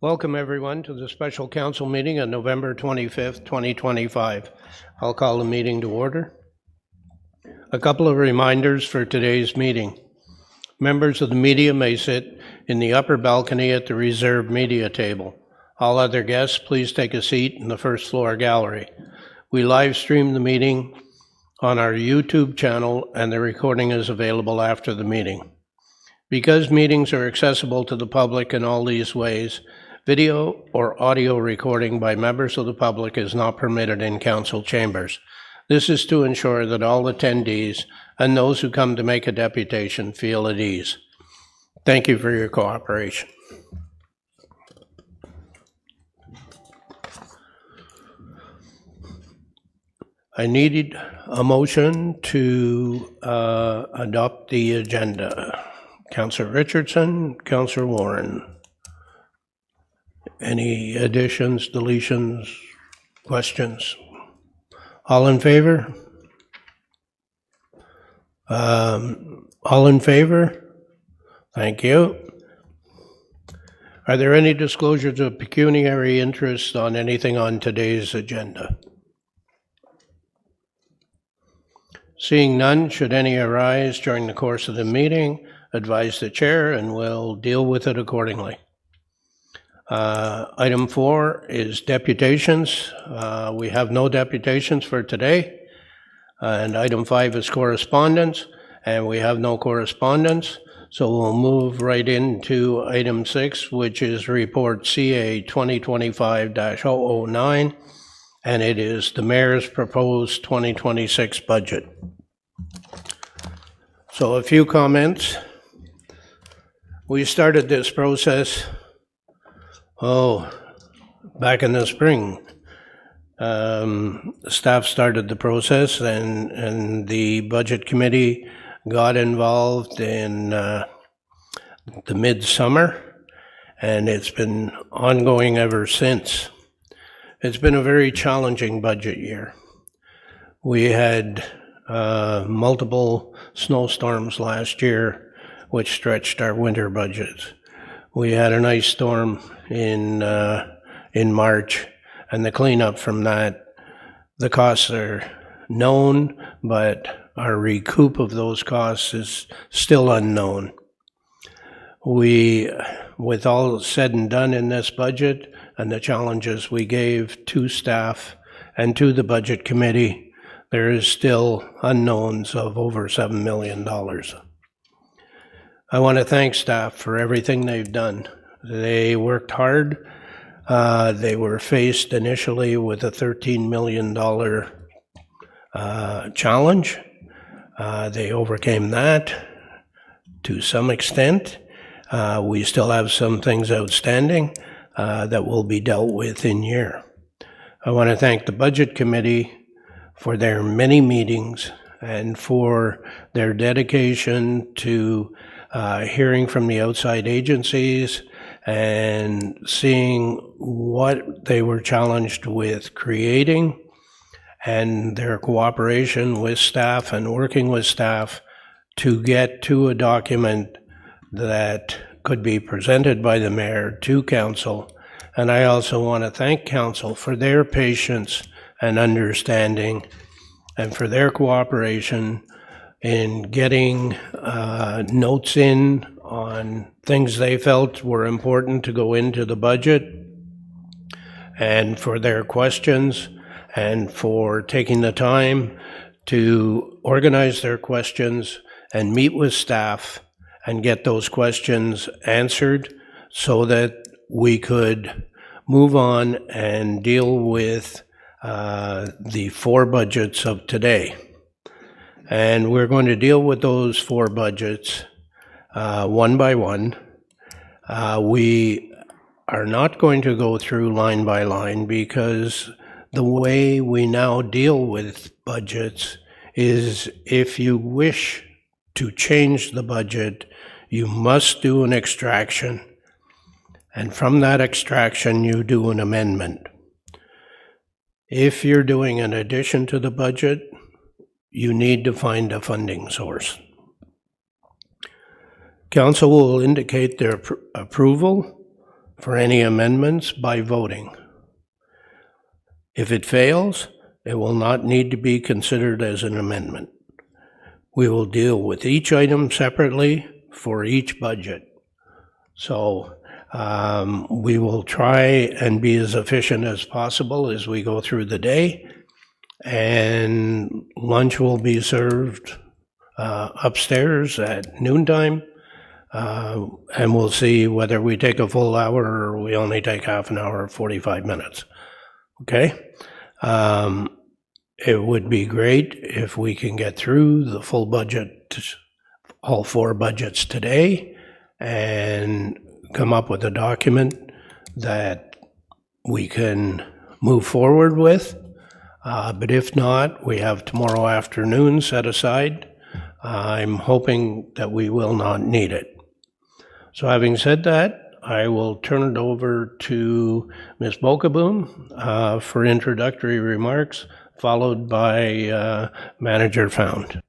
Welcome, everyone, to the special council meeting on November 25th, 2025. I'll call the meeting to order. A couple of reminders for today's meeting. Members of the media may sit in the upper balcony at the reserved media table. All other guests, please take a seat in the first floor gallery. We live stream the meeting on our YouTube channel, and the recording is available after the meeting. Because meetings are accessible to the public in all these ways, video or audio recording by members of the public is not permitted in council chambers. This is to ensure that all attendees and those who come to make a deputation feel at ease. Thank you for your cooperation. I need a motion to adopt the agenda. Councillor Richardson, Councillor Warren. Any additions, deletions, questions? All in favor? All in favor? Thank you. Are there any disclosures of pecuniary interest on anything on today's agenda? Seeing none, should any arise during the course of the meeting, advise the chair and we'll deal with it accordingly. Item 4 is deputations. We have no deputations for today. And item 5 is correspondence, and we have no correspondence. So we'll move right into item 6, which is report CA 2025-009, and it is the mayor's proposed 2026 budget. So a few comments. We started this process back in the spring. Staff started the process, and the budget committee got involved in the midsummer, and it's been ongoing ever since. It's been a very challenging budget year. We had multiple snowstorms last year, which stretched our winter budgets. We had an ice storm in March, and the cleanup from that, the costs are known, but our recoup of those costs is still unknown. We, with all said and done in this budget and the challenges we gave to staff and to the budget committee, there is still unknowns of over $7 million. I want to thank staff for everything they've done. They worked hard. They were faced initially with a $13 million challenge. They overcame that to some extent. We still have some things outstanding that will be dealt with in year. I want to thank the budget committee for their many meetings and for their dedication to hearing from the outside agencies and seeing what they were challenged with creating, and their cooperation with staff and working with staff to get to a document that could be presented by the mayor to council. And I also want to thank council for their patience and understanding and for their cooperation in getting notes in on things they felt were important to go into the budget, and for their questions, and for taking the time to organize their questions and meet with staff and get those questions answered so that we could move on and deal with the 4 budgets of today. And we're going to deal with those 4 budgets one by one. We are not going to go through line by line, because the way we now deal with budgets is, if you wish to change the budget, you must do an extraction. And from that extraction, you do an amendment. If you're doing an addition to the budget, you need to find a funding source. Council will indicate their approval for any amendments by voting. If it fails, it will not need to be considered as an amendment. We will deal with each item separately for each budget. So we will try and be as efficient as possible as we go through the day, and lunch will be served upstairs at noontime, and we'll see whether we take a full hour or we only take half an hour or 45 minutes. Okay? It would be great if we can get through the full budget, all 4 budgets today, and come up with a document that we can move forward with. But if not, we have tomorrow afternoon set aside. I'm hoping that we will not need it. So having said that, I will turn it over to Ms. Bokaboom for introductory remarks, followed by Manager Found.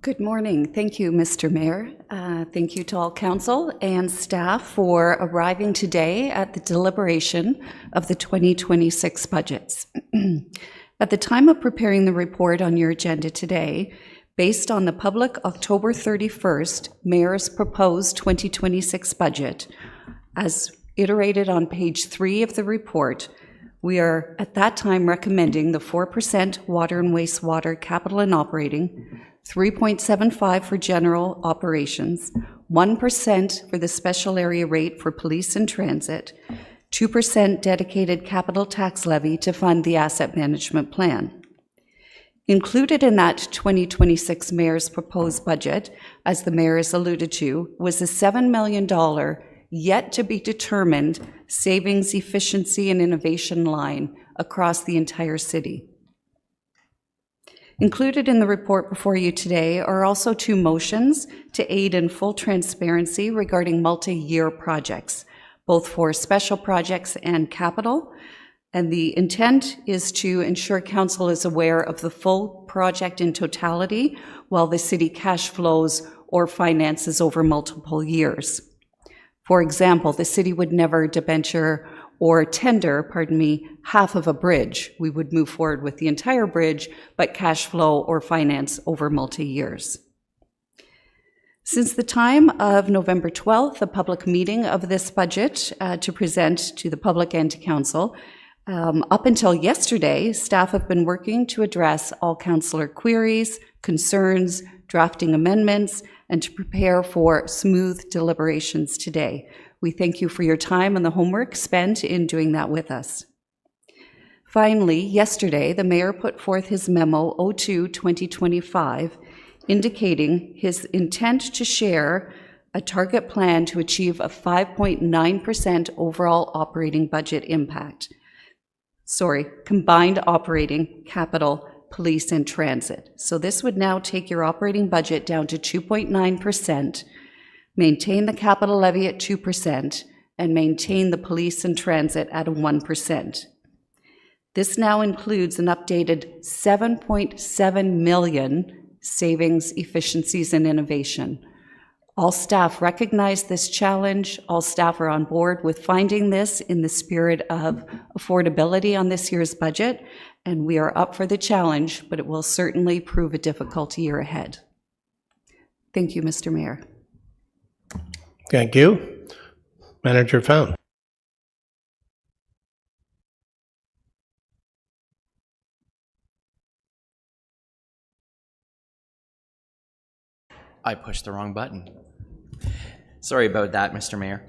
Good morning. Thank you, Mr. Mayor. Thank you to all council and staff for arriving today at the deliberation of the 2026 budgets. At the time of preparing the report on your agenda today, based on the public October 31st Mayor's proposed 2026 budget, as iterated on page 3 of the report, we are at that time recommending the 4% water and wastewater capital and operating, 3.75 for general operations, 1% for the special area rate for police and transit, 2% dedicated capital tax levy to fund the asset management plan. Included in that 2026 Mayor's proposed budget, as the Mayor has alluded to, was a $7 million yet to be determined savings, efficiency, and innovation line across the entire city. Included in the report before you today are also 2 motions to aid in full transparency regarding multi-year projects, both for special projects and capital. And the intent is to ensure council is aware of the full project in totality while the city cash flows or finances over multiple years. For example, the city would never debenture or tender, half of a bridge. We would move forward with the entire bridge, but cash flow or finance over multi-years. Since the time of November 12th, a public meeting of this budget to present to the public and to council, up until yesterday, staff have been working to address all councillor queries, concerns, drafting amendments, and to prepare for smooth deliberations today. We thank you for your time and the homework spent in doing that with us. Finally, yesterday, the Mayor put forth his memo 02-2025, indicating his intent to share a target plan to achieve a 5.9% overall operating budget impact. Combined operating, capital, police, and transit. So this would now take your operating budget down to 2.9%, maintain the capital levy at 2%, and maintain the police and transit at 1%. This now includes an updated $7.7 million savings, efficiencies, and innovation. All staff recognize this challenge. All staff are on board with finding this in the spirit of affordability on this year's budget, and we are up for the challenge, but it will certainly prove a difficult year ahead. Thank you, Mr. Mayor. Thank you. Manager Found. I pushed the wrong button. Sorry about that, Mr. Mayor.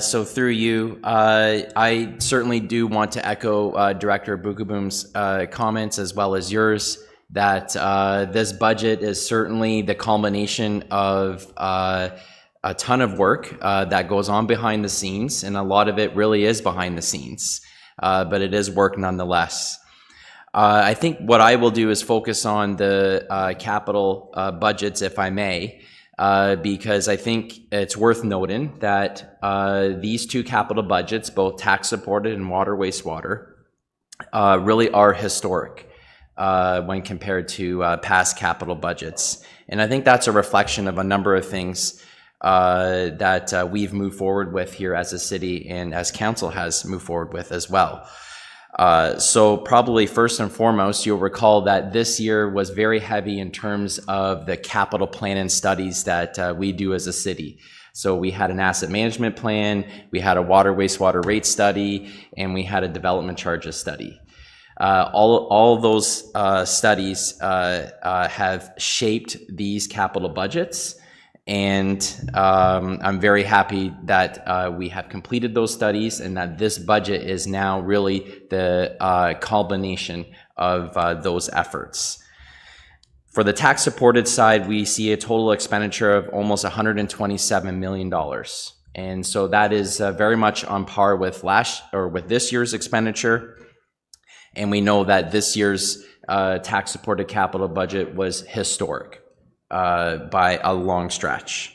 So through you, I certainly do want to echo Director Bokaboom's comments as well as yours that this budget is certainly the culmination of a ton of work that goes on behind the scenes, and a lot of it really is behind the scenes, but it is work nonetheless. I think what I will do is focus on the capital budgets, if I may, because I think it's worth noting that these 2 capital budgets, both tax supported and water wastewater, really are historic. when compared to past capital budgets. And I think that's a reflection of a number of things that we've moved forward with here as a city and as council has moved forward with as well. So probably first and foremost, you'll recall that this year was very heavy in terms of the capital plan and studies that we do as a city. So we had an asset management plan, we had a water wastewater rate study, and we had a development charges study. All those studies have shaped these capital budgets, and I'm very happy that we have completed those studies and that this budget is now really the culmination of those efforts. For the tax-supported side, we see a total expenditure of almost $127 million. And so that is very much on par with this year's expenditure. And we know that this year's tax-supported capital budget was historic by a long stretch.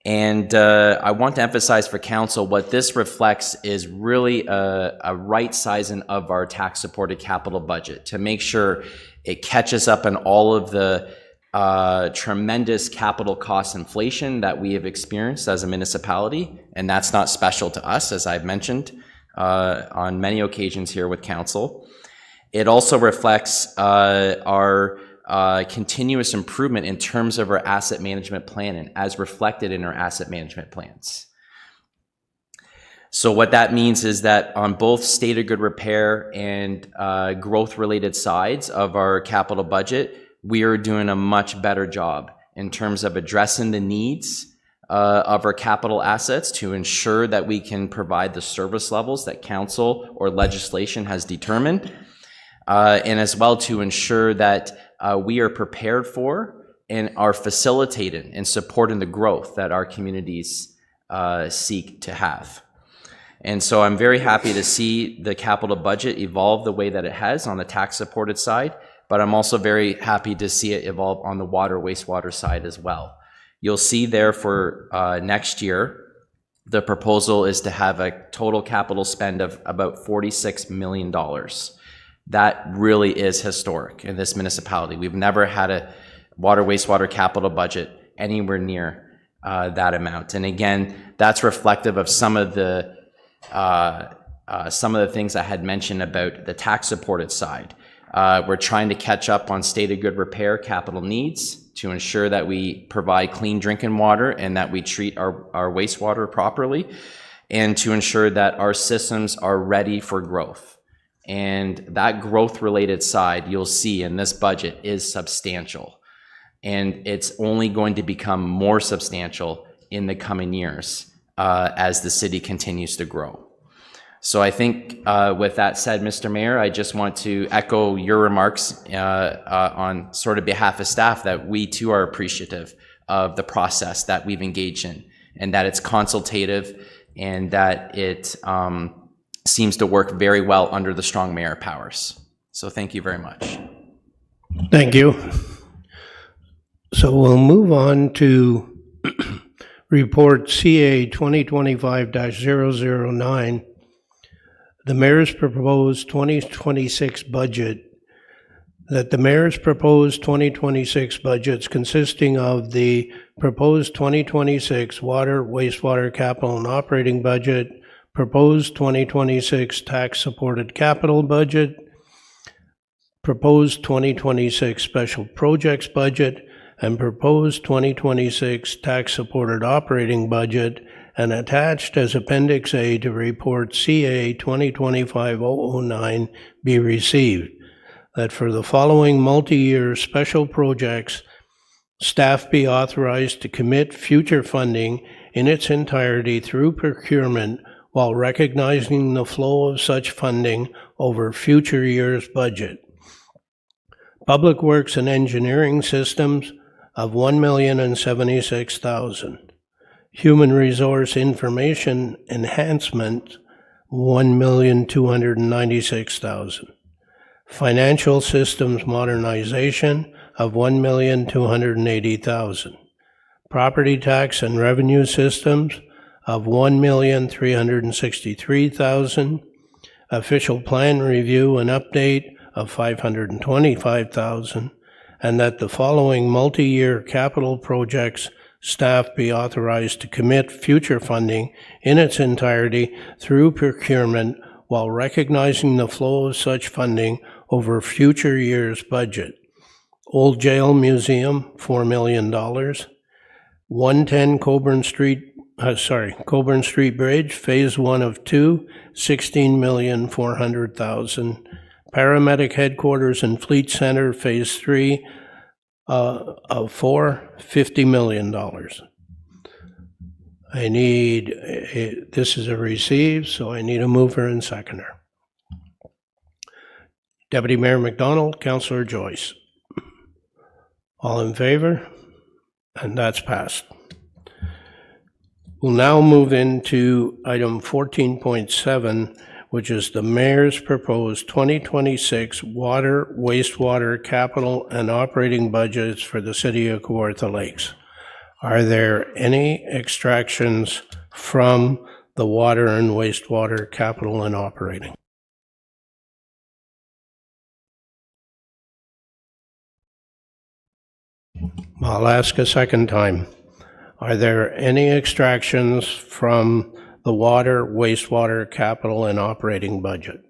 And I want to emphasize for council, what this reflects is really a right sizing of our tax-supported capital budget to make sure it catches up on all of the tremendous capital cost inflation that we have experienced as a municipality. And that's not special to us, as I've mentioned on many occasions here with council. It also reflects our continuous improvement in terms of our asset management plan and as reflected in our asset management plans. So what that means is that on both state of good repair and growth-related sides of our capital budget, we are doing a much better job in terms of addressing the needs of our capital assets to ensure that we can provide the service levels that council or legislation has determined, and as well to ensure that we are prepared for and are facilitating and supporting the growth that our communities seek to have. And so I'm very happy to see the capital budget evolve the way that it has on the tax-supported side, but I'm also very happy to see it evolve on the water wastewater side as well. You'll see there for next year, the proposal is to have a total capital spend of about $46 million. That really is historic in this municipality. We've never had a water wastewater capital budget anywhere near that amount. And again, that's reflective of some of the things I had mentioned about the tax-supported side. We're trying to catch up on state of good repair capital needs to ensure that we provide clean drinking water and that we treat our wastewater properly, and to ensure that our systems are ready for growth. And that growth-related side, you'll see in this budget, is substantial. And it's only going to become more substantial in the coming years as the city continues to grow. So I think with that said, Mr. Mayor, I just want to echo your remarks on sort of behalf of staff that we too are appreciative of the process that we've engaged in, and that it's consultative and that it seems to work very well under the strong mayor powers. So thank you very much. Thank you. So we'll move on to report CA 2025-009, the mayor's proposed 2026 budget. That the mayor's proposed 2026 budgets consisting of the proposed 2026 water, wastewater capital and operating budget, proposed 2026 tax-supported capital budget, proposed 2026 special projects budget, and proposed 2026 tax-supported operating budget, and attached as Appendix A to report CA 2025-009 be received. That for the following multi-year special projects, staff be authorized to commit future funding in its entirety through procurement while recognizing the flow of such funding over future years' budget. Public Works and Engineering Systems of $1,076,000. Human Resource Information Enhancement, $1,296,000. Financial Systems Modernization of $1,280,000. Property Tax and Revenue Systems of $1,363,000. Official Plan Review and Update of $525,000, and that the following multi-year capital projects staff be authorized to commit future funding in its entirety through procurement while recognizing the flow of such funding over future years' budget. Old Jail Museum, $4 million. 110 Coburn Street Bridge, Phase 1 of 2, $16,400,000. Paramedic Headquarters and Fleet Center, Phase 3 of 4, $50 million. This is a receive, so I need a mover and seconder. Deputy Mayor McDonald, Councillor Joyce. All in favor? And that's passed. We'll now move into item 14.7, which is the Mayor's proposed 2026 water, wastewater, capital, and operating budgets for the City of Kawartha Lakes. Are there any extractions from the water and wastewater, capital, and operating? I'll ask a second time. Are there any extractions from the water, wastewater, capital, and operating budget?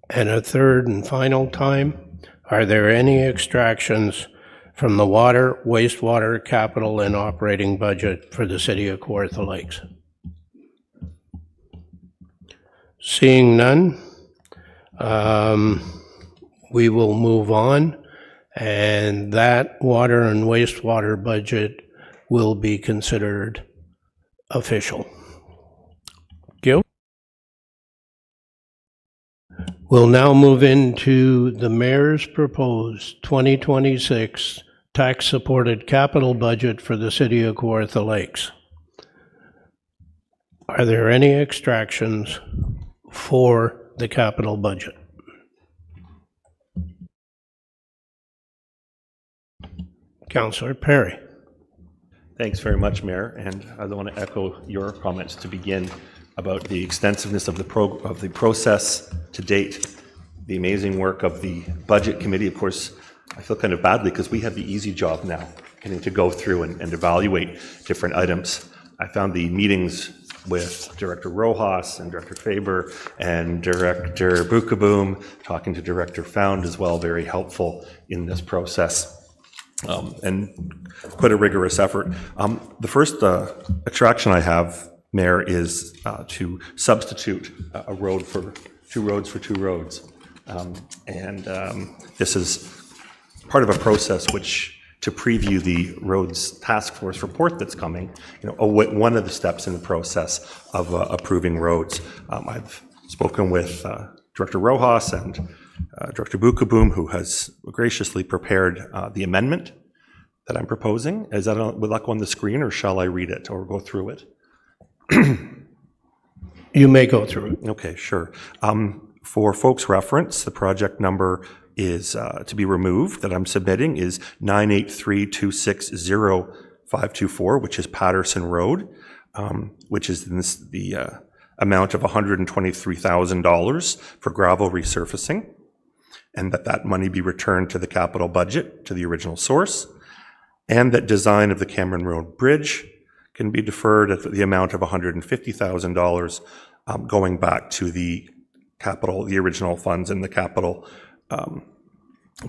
And a third and final time, are there any extractions from the water, wastewater, capital, and operating budget for the City of Kawartha Lakes? Seeing none, we will move on, and that water and wastewater budget will be considered official. Gil? We'll now move into the Mayor's proposed 2026 tax-supported capital budget for the City of Kawartha Lakes. Are there any extractions for the capital budget? Councillor Perry. Thanks very much, Mayor, and I want to echo your comments to begin about the extensiveness of the process to date, the amazing work of the Budget Committee. Of course, I feel kind of badly because we have the easy job now, getting to go through and evaluate different items. I found the meetings with Director Rojas and Director Faber and Director Bukaboom, talking to Director Found as well, very helpful in this process. And quite a rigorous effort. The first attraction I have, Mayor, is to substitute a road for two roads. This is part of a process which, to preview the roads task force report that's coming, one of the steps in the process of approving roads. I've spoken with Director Rojas and Director Bukaboom, who has graciously prepared the amendment that I'm proposing. Is that will that go on the screen, or shall I read it or go through it? You may go through it. Okay, sure. For folks' reference, the project number is to be removed that I'm submitting is 983260524, which is Patterson Road, which is the amount of $123,000 for gravel resurfacing, and that money be returned to the capital budget, to the original source, and that design of the Cameron Road Bridge can be deferred at the amount of $150,000 going back to the capital, the original funds in the capital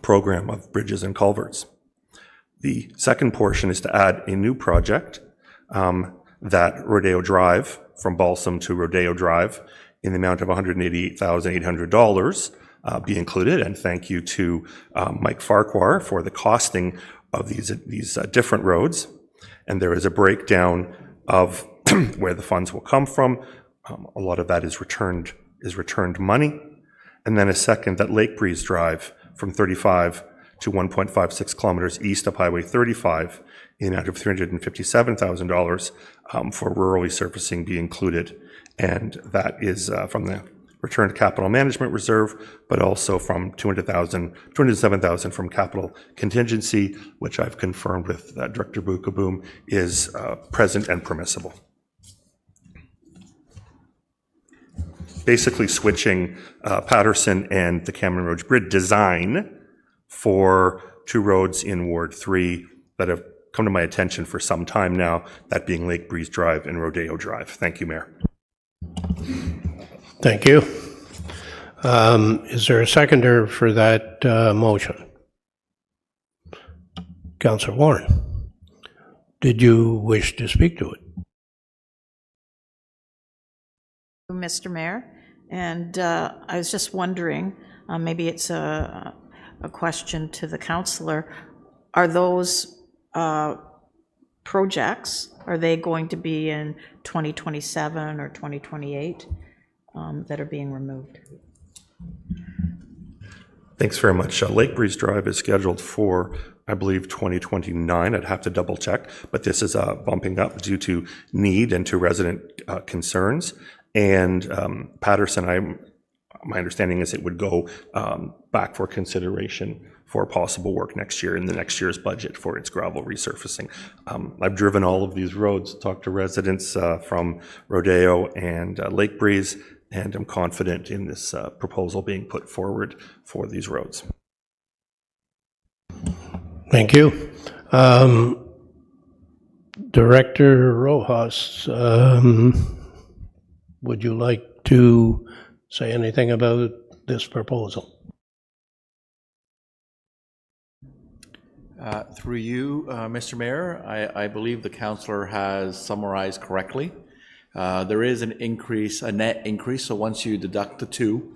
program of bridges and culverts. The second portion is to add a new project, that Rodeo Drive, from Balsam to Rodeo Drive, in the amount of $188,800 be included. And thank you to Mike Farquhar for the costing of these different roads. And there is a breakdown of where the funds will come from. A lot of that is returned money. And then a second, that Lake Breeze Drive from 35 to 1.56 kilometers east of Highway 35 in the amount of $357,000 for rural resurfacing be included. And that is from the returned capital management reserve, but also from $207,000 from capital contingency, which I've confirmed with Director Bukaboom is present and permissible. basically switching Patterson and the Cameron Road Bridge design for two roads in Ward 3 that have come to my attention for some time now, that being Lake Breeze Drive and Rodeo Drive. Thank you, Mayor. Thank you. Is there a seconder for that motion? Councillor Warren, did you wish to speak to it? Mr. Mayor, and I was just wondering, maybe it's a question to the councillor, are those projects, are they going to be in 2027 or 2028 that are being removed? Thanks very much. Lake Breeze Drive is scheduled for, I believe, 2029. I'd have to double check, but this is bumping up due to need and to resident concerns. And Patterson, my understanding is it would go back for consideration for possible work next year in the next year's budget for its gravel resurfacing. I've driven all of these roads, talked to residents from Rodeo and Lake Breeze, and I'm confident in this proposal being put forward for these roads. Thank you. Director Rojas, would you like to say anything about this proposal? Through you, Mr. Mayor, I believe the councillor has summarized correctly. There is an increase, a net increase, so once you deduct the two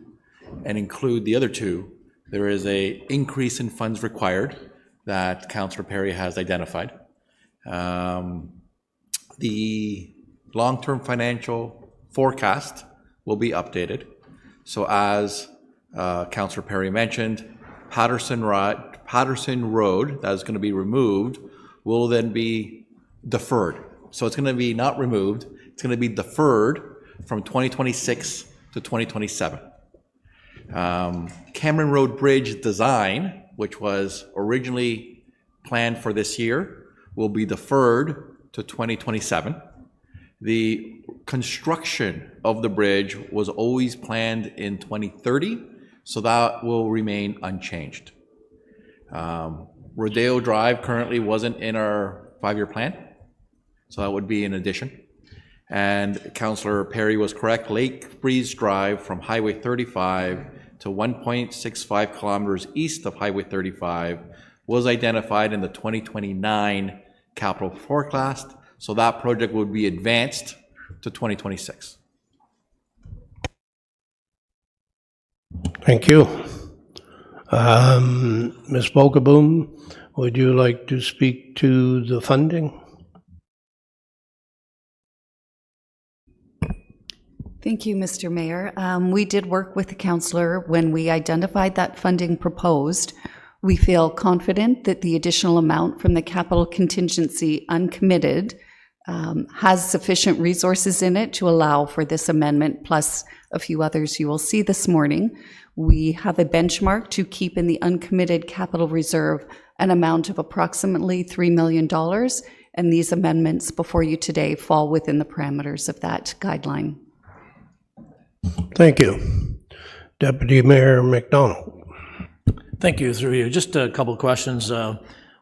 and include the other two, there is an increase in funds required that Councillor Perry has identified. The long-term financial forecast will be updated. So as Councillor Perry mentioned, Patterson Road that is going to be removed will then be deferred. So it's going to be not removed, it's going to be deferred from 2026 to 2027. Cameron Road Bridge design, which was originally planned for this year, will be deferred to 2027. The construction of the bridge was always planned in 2030, so that will remain unchanged. Rodeo Drive currently wasn't in our 5-year plan, so that would be an addition. And Councillor Perry was correct. Lake Breeze Drive from Highway 35 to 1.65 kilometers east of Highway 35 was identified in the 2029 capital forecast, so that project would be advanced to 2026. Thank you. Ms. Bogaboom, would you like to speak to the funding? Thank you, Mr. Mayor. We did work with the councillor when we identified that funding proposed. We feel confident that the additional amount from the capital contingency uncommitted has sufficient resources in it to allow for this amendment, plus a few others you will see this morning. We have a benchmark to keep in the uncommitted capital reserve an amount of approximately $3 million, and these amendments before you today fall within the parameters of that guideline. Thank you. Deputy Mayor McDonald. Thank you, through you. Just a couple of questions.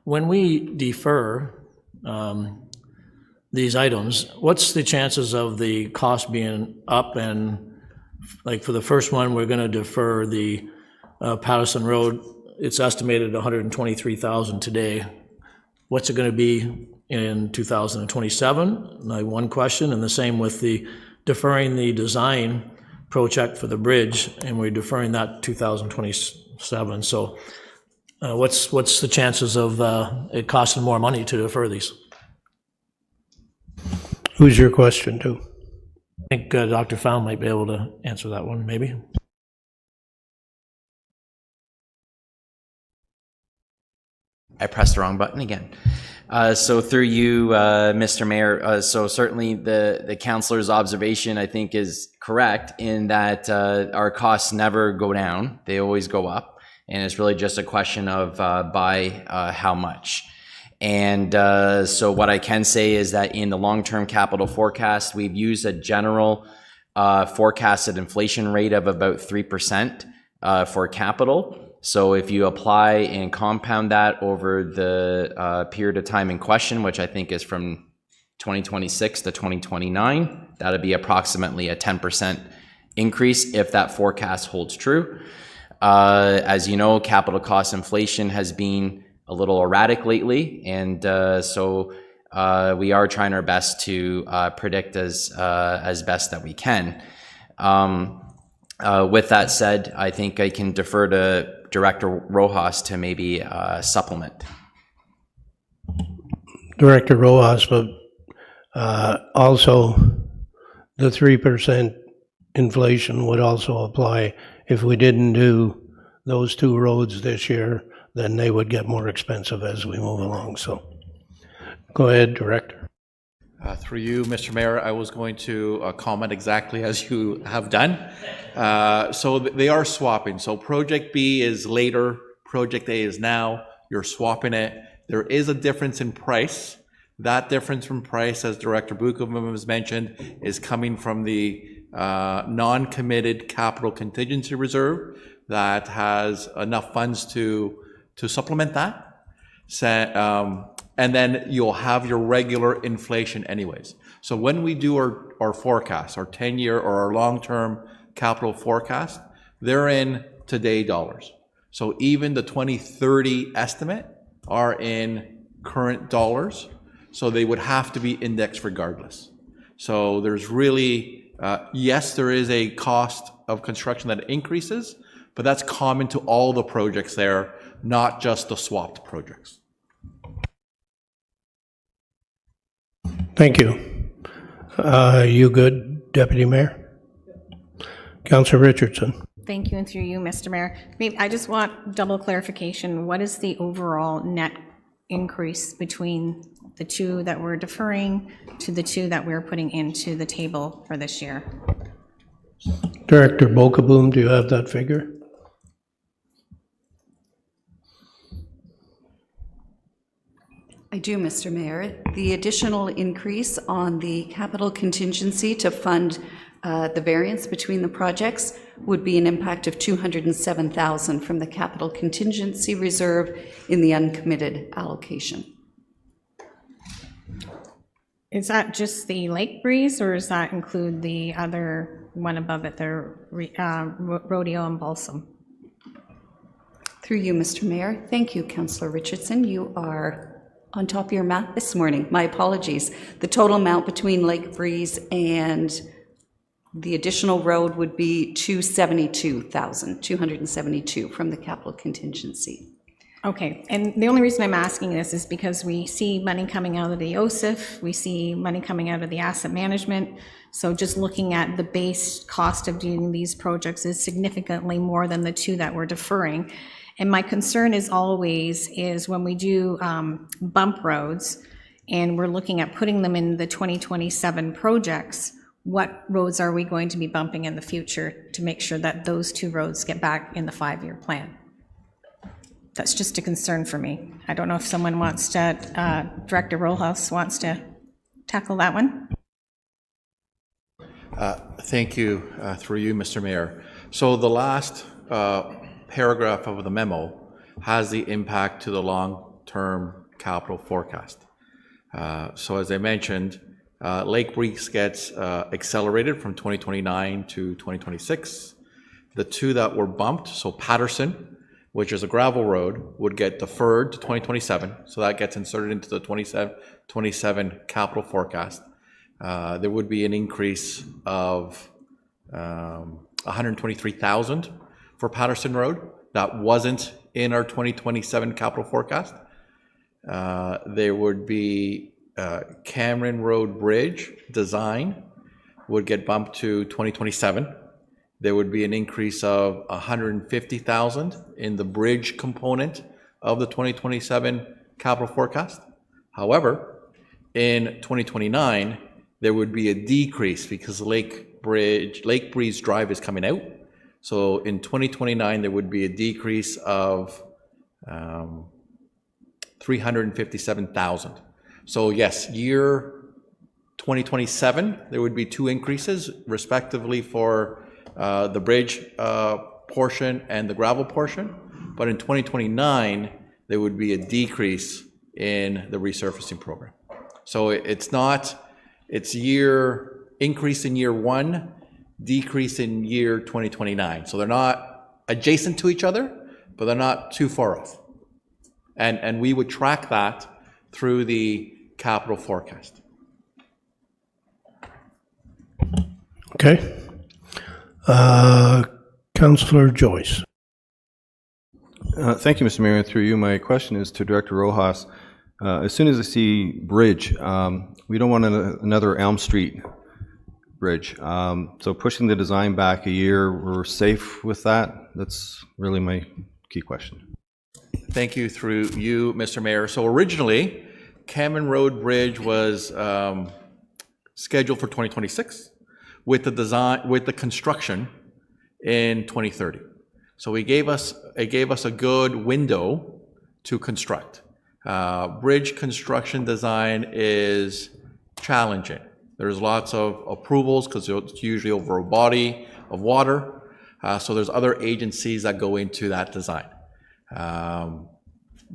When we defer these items, what's the chances of the cost being up? And like for the first one, we're going to defer the Patterson Road. It's estimated $123,000 today. What's it going to be in 2027? My one question, and the same with the deferring the design project for the bridge, and we're deferring that 2027. So what's the chances of it costing more money to defer these? Who's your question to? I think Dr. Found might be able to answer that one, maybe. I pressed the wrong button again. So through you, Mr. Mayor, so certainly the councillor's observation, I think, is correct in that our costs never go down. They always go up. And it's really just a question of by how much. And so what I can say is that in the long-term capital forecast, we've used a general forecasted inflation rate of about 3% for capital. So if you apply and compound that over the period of time in question, which I think is from 2026 to 2029, that'd be approximately a 10% increase if that forecast holds true. As you know, capital cost inflation has been a little erratic lately, and so we are trying our best to predict as best that we can. With that said, I think I can defer to Director Rojas to maybe supplement. Director Rojas, but also the 3% inflation would also apply if we didn't do those two roads this year, then they would get more expensive as we move along. So go ahead, Director. Through you, Mr. Mayor, I was going to comment exactly as you have done. So they are swapping. So Project B is later, Project A is now. You're swapping it. There is a difference in price. That difference in price, as Director Bookabum has mentioned, is coming from the non-committed capital contingency reserve that has enough funds to supplement that. And then you'll have your regular inflation anyways. So when we do our forecast, our 10-year or our long-term capital forecast, they're in today dollars. So even the 2030 estimate are in current dollars. So they would have to be indexed regardless. So there's really, yes, there is a cost of construction that increases, but that's common to all the projects there, not just the swapped projects. Thank you. You good, Deputy Mayor? Councillor Richardson. Thank you, and through you, Mr. Mayor. I just want double clarification. What is the overall net increase between the two that we're deferring to the two that we're putting into the table for this year? Director Bokaboom, do you have that figure? I do, Mr. Mayor. The additional increase on the capital contingency to fund the variance between the projects would be an impact of $207,000 from the capital contingency reserve in the uncommitted allocation. Is that just the Lake Breeze, or does that include the other one above it, the Rodeo and Balsam? Through you, Mr. Mayor. Thank you, Councillor Richardson. You are on top of your math this morning. My apologies. The total amount between Lake Breeze and the additional road would be $272,272 from the capital contingency. Okay, and the only reason I'm asking this is because we see money coming out of the OSIF, we see money coming out of the asset management. So just looking at the base cost of doing these projects is significantly more than the two that we're deferring. And my concern is always when we do bump roads and we're looking at putting them in the 2027 projects, what roads are we going to be bumping in the future to make sure that those two roads get back in the 5-year plan? That's just a concern for me. I don't know if someone wants to, Director Rojas wants to tackle that one. Thank you, through you, Mr. Mayor. So the last paragraph of the memo has the impact to the long-term capital forecast. So as I mentioned, Lake Breeze gets accelerated from 2029 to 2026. The two that were bumped, so Patterson, which is a gravel road, would get deferred to 2027. So that gets inserted into the 27 capital forecast. There would be an increase of $123,000 for Patterson Road. That wasn't in our 2027 capital forecast. There would be Cameron Road Bridge design would get bumped to 2027. There would be an increase of $150,000 in the bridge component of the 2027 capital forecast. However, in 2029, there would be a decrease because Lake Breeze Drive is coming out. So in 2029, there would be a decrease of $357,000. So yes, year 2027, there would be 2 increases, respectively for the bridge portion and the gravel portion. But in 2029, there would be a decrease in the resurfacing program. So it's increase in year 1, decrease in year 2029. So they're not adjacent to each other, but they're not too far off. And we would track that through the capital forecast. Okay. Councillor Joyce. Thank you, Mr. Mayor. Through you, my question is to Director Rojas. As soon as I see bridge, we don't want another Elm Street bridge. So pushing the design back a year, we're safe with that? That's really my key question. Thank you through you, Mr. Mayor. So originally, Cameron Road Bridge was scheduled for 2026 with the construction in 2030. So it gave us a good window to construct. Bridge construction design is challenging. There's lots of approvals because it's usually over a body of water. So there's other agencies that go into that design.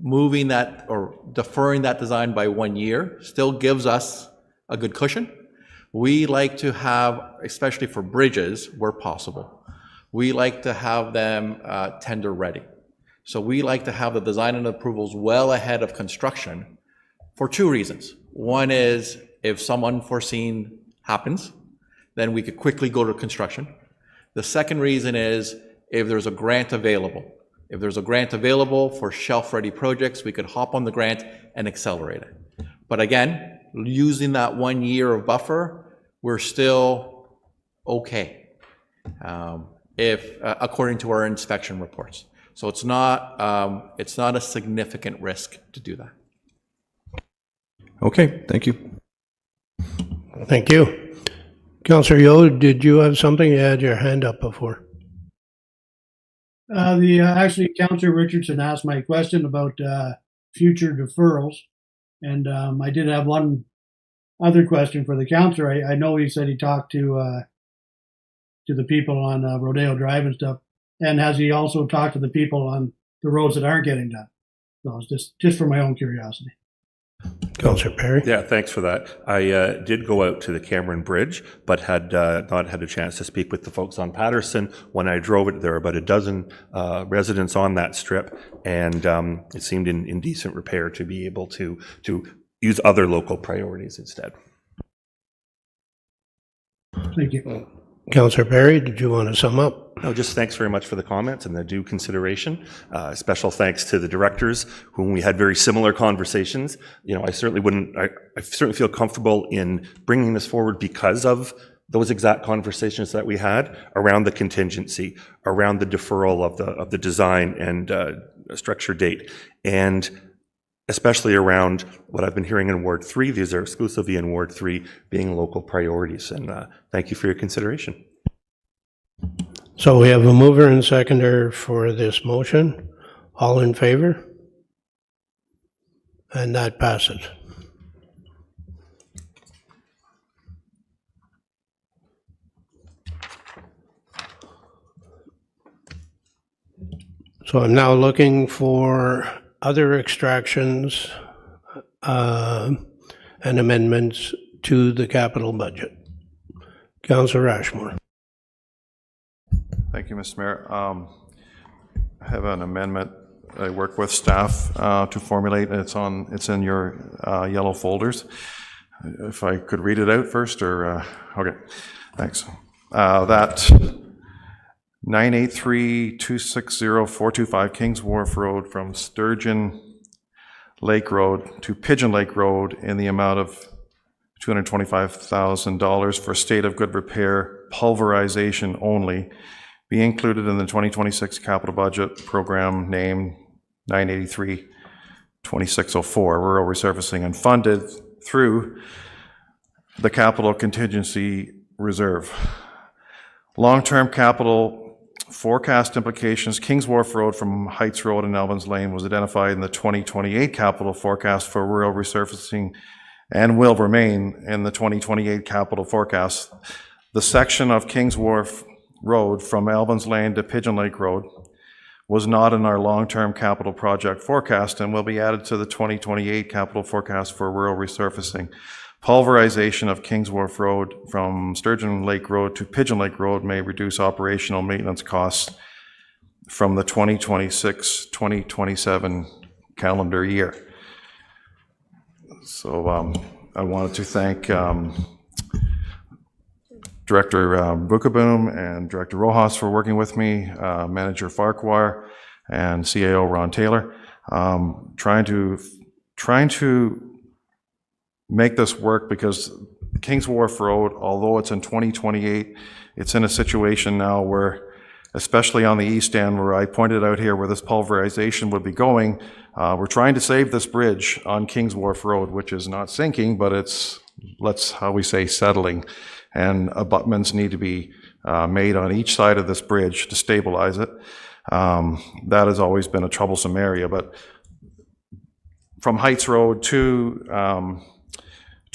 Moving that or deferring that design by 1 year still gives us a good cushion. We like to have, especially for bridges where possible, we like to have them tender ready. So we like to have the design and approvals well ahead of construction for 2 reasons. One is if some unforeseen happens, then we could quickly go to construction. The second reason is if there's a grant available. If there's a grant available for shelf-ready projects, we could hop on the grant and accelerate it. But again, using that 1 year of buffer, we're still okay, according to our inspection reports. So it's not a significant risk to do that. Okay, thank you. Thank you. Councillor Yeo, did you have something? You had your hand up before. Actually, Councillor Richardson asked my question about future deferrals, and I did have one other question for the councillor. I know he said he talked to the people on Rodeo Drive and stuff, and has he also talked to the people on the roads that aren't getting done? So it's just for my own curiosity. Councillor Perry. Yeah, thanks for that. I did go out to the Cameron Bridge, but had not had a chance to speak with the folks on Patterson. When I drove it, there were about a dozen residents on that strip, and it seemed in decent repair to be able to use other local priorities instead. Thank you. Councillor Perry, did you want to sum up? No, just thanks very much for the comments and the due consideration. Special thanks to the directors, whom we had very similar conversations. You know, I certainly feel comfortable in bringing this forward because of those exact conversations that we had around the contingency, around the deferral of the design and structure date, and especially around what I've been hearing in Ward 3. These are exclusively in Ward 3 being local priorities. And thank you for your consideration. So we have a mover and seconder for this motion. All in favor? And that passes. So I'm now looking for other extractions and amendments to the capital budget. Councillor Ashmore. Thank you, Mr. Mayor. I have an amendment I work with staff to formulate. It's in your yellow folders. If I could read it out first, or okay, thanks. That 983-260-425 Kings Wharf Road from Sturgeon Lake Road to Pigeon Lake Road in the amount of $225,000 for state of good repair pulverization only be included in the 2026 capital budget program named 983-2604 rural resurfacing and funded through the capital contingency reserve. Long-term capital forecast implications: Kings Wharf Road from Heights Road and Elvins Lane was identified in the 2028 capital forecast for rural resurfacing and will remain in the 2028 capital forecast. The section of Kings Wharf Road from Alvin's Lane to Pigeon Lake Road was not in our long-term capital project forecast and will be added to the 2028 capital forecast for rural resurfacing. Pulverization of Kings Wharf Road from Sturgeon Lake Road to Pigeon Lake Road may reduce operational maintenance costs from the 2026-2027 calendar year. So I wanted to thank Director Bukaboom and Director Rojas for working with me, Manager Farquhar, and CAO Ron Taylor, trying to make this work, because Kings Wharf Road, although it's in 2028, it's in a situation now where, especially on the east end where I pointed out here where this pulverization would be going, we're trying to save this bridge on Kings Wharf Road, which is not sinking, but it's, how we say, settling. And abutments need to be made on each side of this bridge to stabilize it. That has always been a troublesome area, but from Heights Road to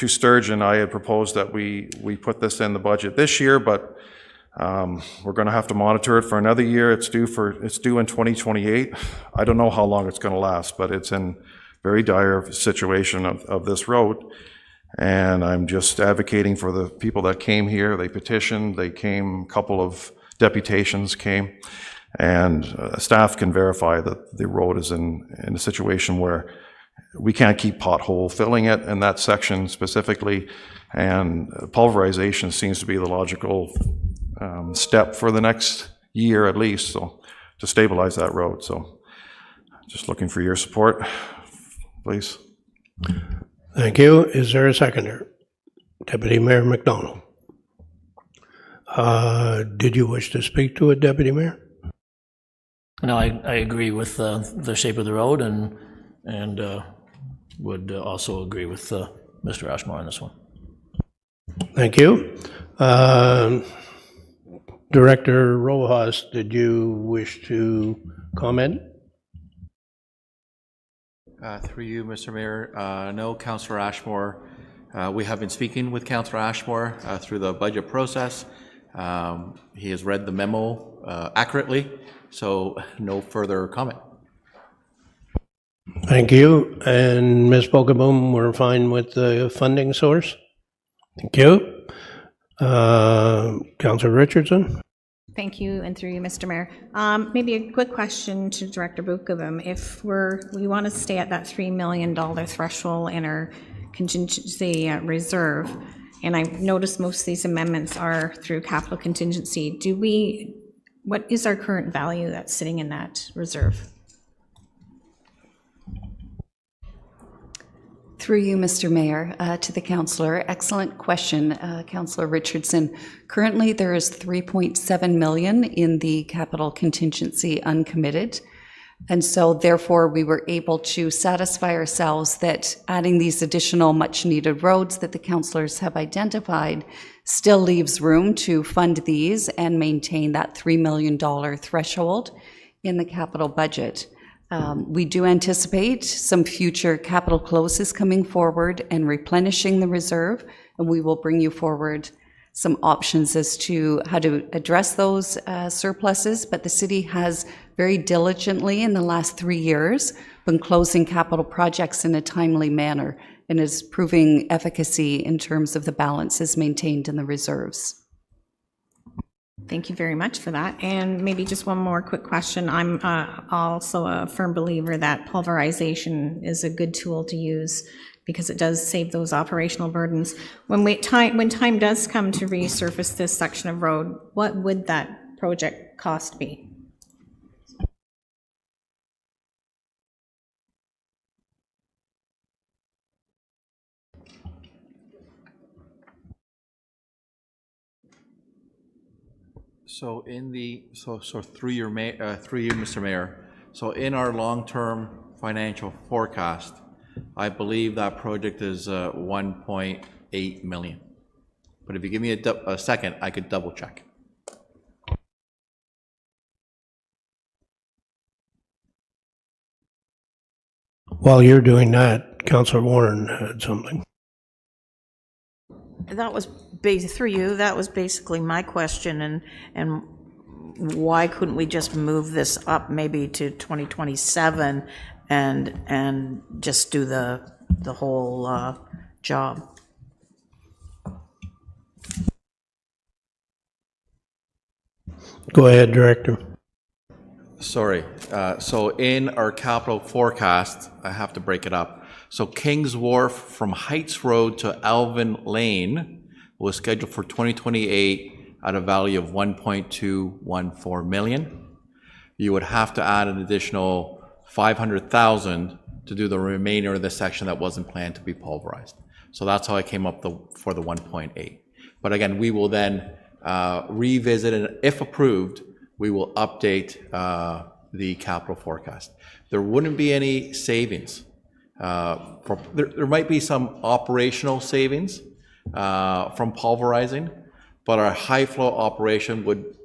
Sturgeon, I had proposed that we put this in the budget this year, but we're going to have to monitor it for another year. It's due in 2028. I don't know how long it's going to last, but it's in very dire situation of this road. And I'm just advocating for the people that came here. They petitioned, they came, a couple of deputations came, and staff can verify that the road is in a situation where we can't keep pothole filling it in that section specifically, and pulverization seems to be the logical step for the next year at least, so to stabilize that road. So just looking for your support, please. Thank you. Is there a seconder? Deputy Mayor McDonald. Did you wish to speak to it, Deputy Mayor? No, I agree with the shape of the road, and would also agree with Mr. Ashmore on this one. Thank you. Director Rojas, did you wish to comment? Through you, Mr. Mayor. No, Councillor Ashmore. We have been speaking with Councillor Ashmore through the budget process. He has read the memo accurately, so no further comment. Thank you. And Ms. Bukaboom, we're fine with the funding source? Thank you. Councillor Richardson? Thank you, and through you, Mr. Mayor. Maybe a quick question to Director Bukaboom. If we want to stay at that $3 million threshold in our contingency reserve, and I've noticed most of these amendments are through capital contingency, what is our current value that's sitting in that reserve? Through you, Mr. Mayor, to the councillor. Excellent question, Councillor Richardson. Currently, there is $3.7 million in the capital contingency uncommitted. And so therefore, we were able to satisfy ourselves that adding these additional much-needed roads that the councillors have identified still leaves room to fund these and maintain that $3 million threshold in the capital budget. We do anticipate some future capital closes coming forward and replenishing the reserve, and we will bring you forward some options as to how to address those surpluses. But the city has very diligently in the last 3 years been closing capital projects in a timely manner and is proving efficacy in terms of the balances maintained in the reserves. Thank you very much for that. And maybe just one more quick question. I'm also a firm believer that pulverization is a good tool to use because it does save those operational burdens. When time does come to resurface this section of road, what would that project cost be? So through you, Mr. Mayor. So in our long-term financial forecast, I believe that project is 1.8 million. But if you give me a second, I could double check. While you're doing that, Councillor Warren had something. that was, through you, that was basically my question, and why couldn't we just move this up maybe to 2027 and just do the whole job? Go ahead, Director. Sorry, so in our capital forecast, I have to break it up. So Kings Wharf from Heights Road to Alvin Lane was scheduled for 2028 at a value of 1.214 million. You would have to add an additional 500,000 to do the remainder of the section that wasn't planned to be pulverized. So that's how I came up for the 1.8. But again, we will then revisit, and if approved, we will update the capital forecast. There wouldn't be any savings. There might be some operational savings from pulverizing, but our high flow operation would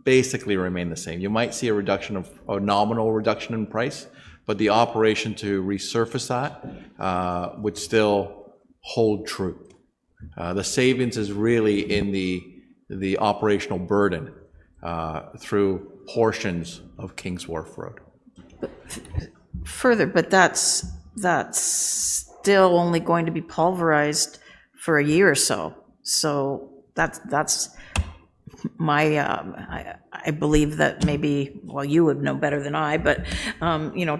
basically remain the same. You might see a nominal reduction in price, but the operation to resurface that would still hold true. The savings is really in the operational burden through portions of Kings Wharf Road. Further, but that's still only going to be pulverized for a year or so. So that's my, I believe that maybe, well, you would know better than I, but,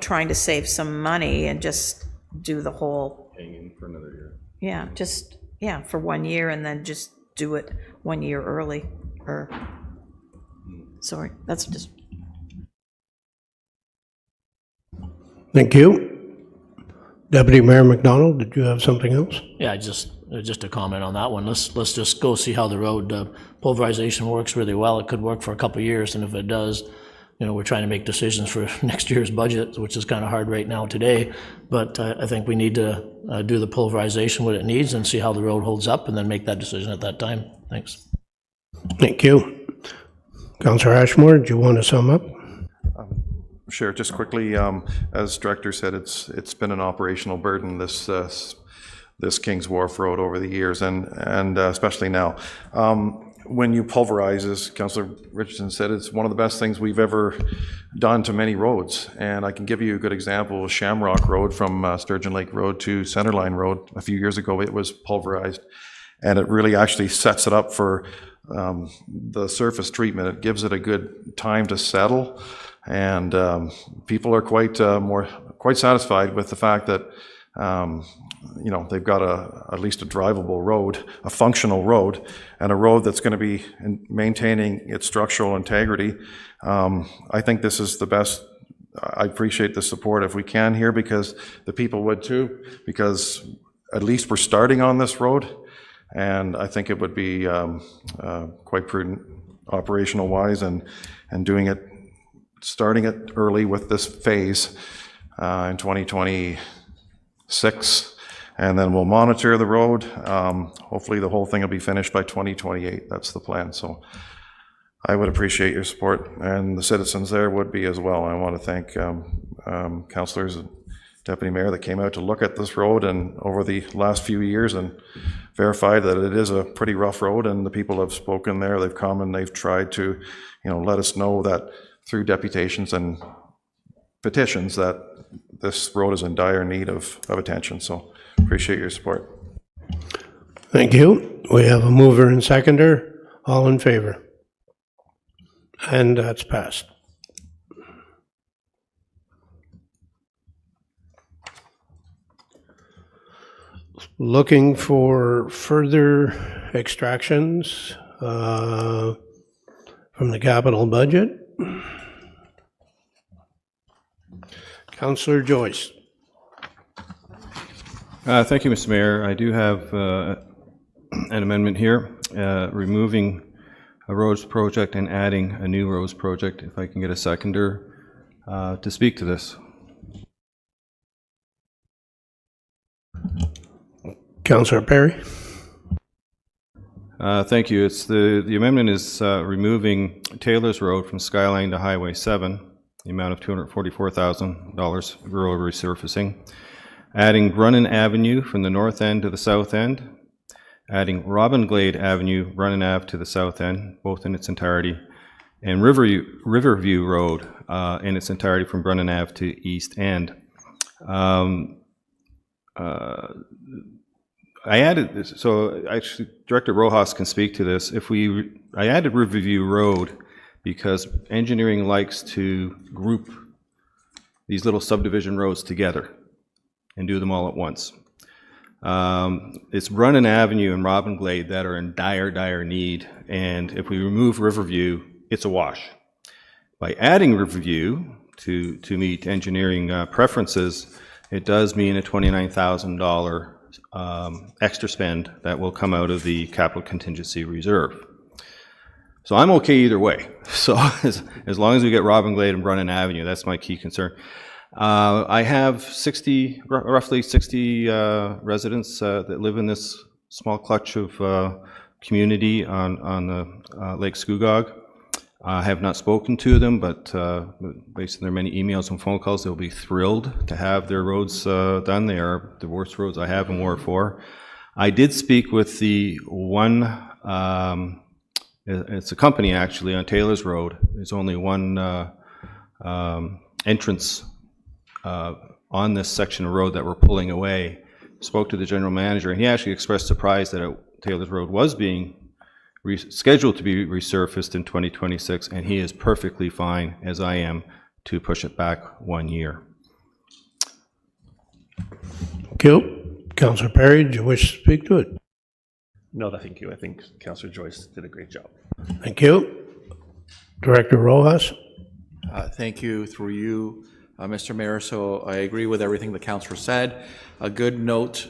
trying to save some money and just do the whole. Hanging for another year. Yeah, for 1 year, and then just do it 1 year early, sorry, that's just. Thank you. Deputy Mayor McDonald, did you have something else? Yeah, just a comment on that one. Let's just go see how the road pulverization works really well. It could work for a couple of years, and if it does, we're trying to make decisions for next year's budget, which is kind of hard right now today. But I think we need to do the pulverization what it needs and see how the road holds up, and then make that decision at that time. Thanks. Thank you. Councillor Ashmore, do you want to sum up? Sure, just quickly, as Director said, it's been an operational burden, this Kings Wharf Road over the years, and especially now. When you pulverize, as Councillor Richardson said, it's one of the best things we've ever done to many roads. And I can give you a good example of Shamrock Road from Sturgeon Lake Road to Centerline Road. A few years ago, it was pulverized, and it really actually sets it up for the surface treatment. It gives it a good time to settle, and people are quite satisfied with the fact that they've got at least a drivable road, a functional road, and a road that's going to be maintaining its structural integrity. I think this is the best. I appreciate the support if we can here, because the people would too, because at least we're starting on this road, and I think it would be quite prudent operational wise, and starting it early with this phase in 2026, and then we'll monitor the road. Hopefully the whole thing will be finished by 2028. That's the plan. So I would appreciate your support, and the citizens there would be as well. I want to thank councillors and Deputy Mayor that came out to look at this road and over the last few years and verified that it is a pretty rough road, and the people have spoken there. They've come and they've tried to let us know that through deputations and petitions that this road is in dire need of attention. So appreciate your support. Thank you. We have a mover and seconder. All in favor? And that's passed. Looking for further extractions from the capital budget. Councillor Joyce. Thank you, Mr. Mayor. I do have an amendment here, removing a roads project and adding a new roads project. If I can get a seconder to speak to this. Councillor Perry. Thank you. It's the amendment is removing Taylor's Road from Skyline to Highway 7, the amount of $244,000 rural resurfacing, adding Brunnan Avenue from the north end to the south end, adding Robin Glade Avenue, Running Ave to the south end, both in its entirety, and Riverview Road in its entirety from Brennan Ave to East End. I added this, so actually Director Rojas can speak to this. I added Riverview Road because engineering likes to group these little subdivision roads together and do them all at once. It's Brennan Avenue and Robin Glade that are in dire need, and if we remove Riverview, it's a wash. By adding Riverview to meet engineering preferences, it does mean a $29,000 extra spend that will come out of the capital contingency reserve. So I'm okay either way. So as long as we get Robin Glade and Brennan Avenue, that's my key concern. I have roughly 60 residents that live in this small clutch of community on the Lake Scugog. I have not spoken to them, but based on their many emails and phone calls, they'll be thrilled to have their roads done. They are the worst roads I have in Ward 4. I did speak with the one, it's a company actually on Taylor's Road. There's only one entrance on this section of road that we're pulling away. Spoke to the general manager, and he actually expressed surprise that Taylor's Road was being scheduled to be resurfaced in 2026, and he is perfectly fine, as I am, to push it back 1 year. Thank you. Councillor Perry, do you wish to speak to it? No, thank you. I think Councillor Joyce did a great job. Thank you. Director Rojas? Thank you, through you, Mr. Mayor. So I agree with everything the councillor said. A good note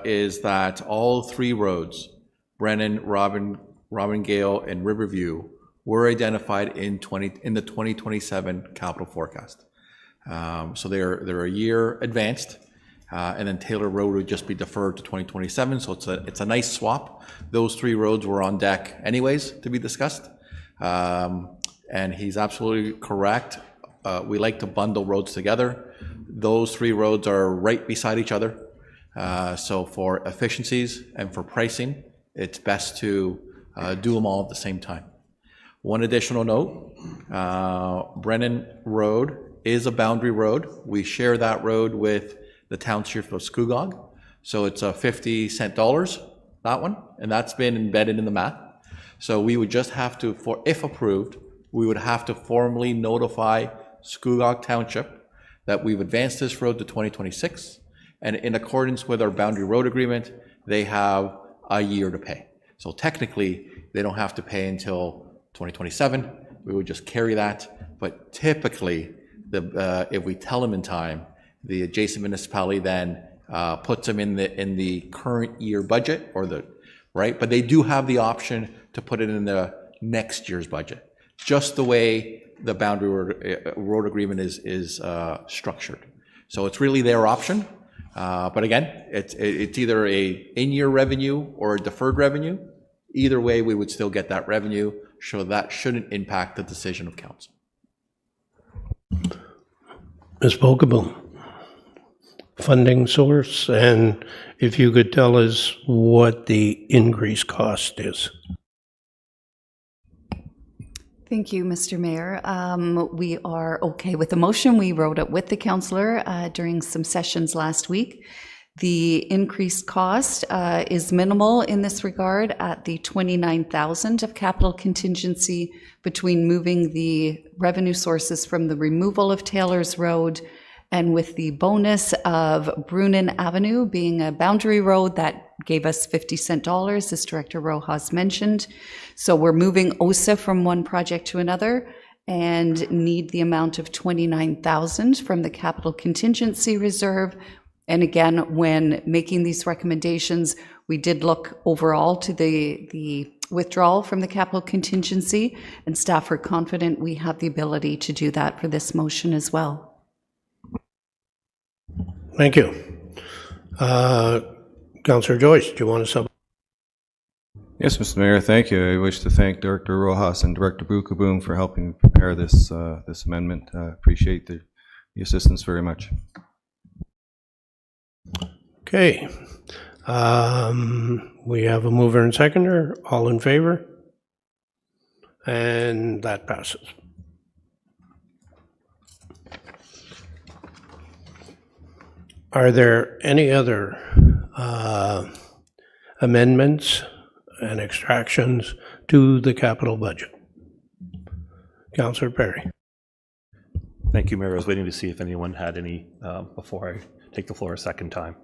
is that all three roads, Brennan, Robin Gale, and Riverview, were identified in the 2027 capital forecast. So they're a year advanced, and then Taylor Road would just be deferred to 2027. So it's a nice swap. Those three roads were on deck anyways to be discussed, and he's absolutely correct. We like to bundle roads together. Those three roads are right beside each other. So for efficiencies and for pricing, it's best to do them all at the same time. One additional note, Brennan Road is a boundary road. We share that road with the township of Scugog. So it's a 50-cent dollars, that one, and that's been embedded in the math. So we would just have to, if approved, we would have to formally notify Scugog Township that we've advanced this road to 2026, and in accordance with our boundary road agreement, they have a year to pay. So technically, they don't have to pay until 2027. We would just carry that, but typically, if we tell them in time, the adjacent municipality then puts them in the current year budget, right? But they do have the option to put it in the next year's budget, just the way the boundary road agreement is structured. So it's really their option. But again, it's either a in-year revenue or a deferred revenue. Either way, we would still get that revenue, so that shouldn't impact the decision of council. Ms. Pokeball, funding source, and if you could tell us what the increased cost is. Thank you, Mr. Mayor. We are okay with the motion. We wrote it with the councillor during some sessions last week. The increased cost is minimal in this regard at the $29,000 of capital contingency between moving the revenue sources from the removal of Taylor's Road and with the bonus of Brunin Avenue being a boundary road that gave us 50-cent dollars, as Director Rojas mentioned. So we're moving OSA from one project to another and need the amount of $29,000 from the capital contingency reserve. And again, when making these recommendations, we did look overall to the withdrawal from the capital contingency, and staff are confident we have the ability to do that for this motion as well. Thank you. Councillor Joyce, do you want to sub? Yes, Mr. Mayor, thank you. I wish to thank Director Rojas and Director Bukaboom for helping prepare this this amendment. Appreciate the assistance very much. Okay. We have a mover and seconder. All in favor? And that passes. Are there any other amendments and extractions to the capital budget? Councillor Perry. Thank you, Mayor. I was waiting to see if anyone had any before I take the floor a second time.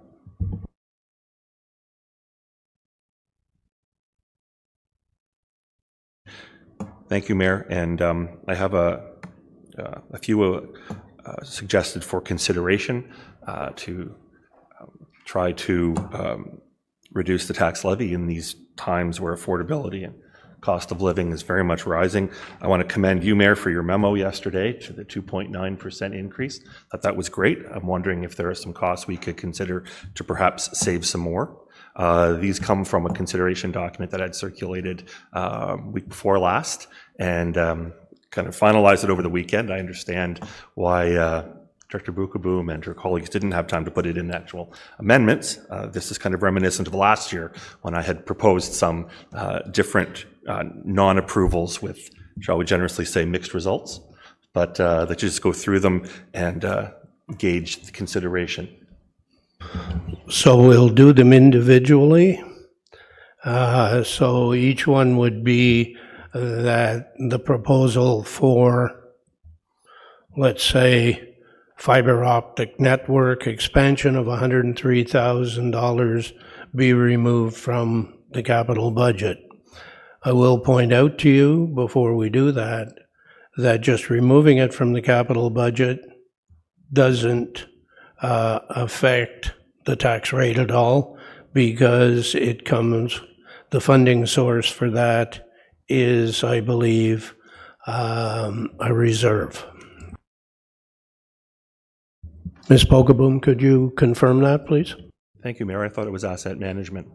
Thank you, Mayor. And I have a few suggested for consideration to try to reduce the tax levy in these times where affordability and cost of living is very much rising. I want to commend you, Mayor, for your memo yesterday to the 2.9% increase. That was great. I'm wondering if there are some costs we could consider to perhaps save some more. These come from a consideration document that I'd circulated week before last and kind of finalized it over the weekend. I understand why Director Bukaboom and her colleagues didn't have time to put it in actual amendments. This is kind of reminiscent of last year when I had proposed some different non-approvals with, shall we generously say, mixed results, but that you just go through them and gauge the consideration. So we'll do them individually. So each one would be that the proposal for, let's say, fiber optic network expansion of $103,000 be removed from the capital budget. I will point out to you before we do that just removing it from the capital budget doesn't affect the tax rate at all, because it comes, the funding source for that is, I believe, a reserve. Ms. Bukaboom, could you confirm that, please? Thank you, Mayor. I thought it was asset management.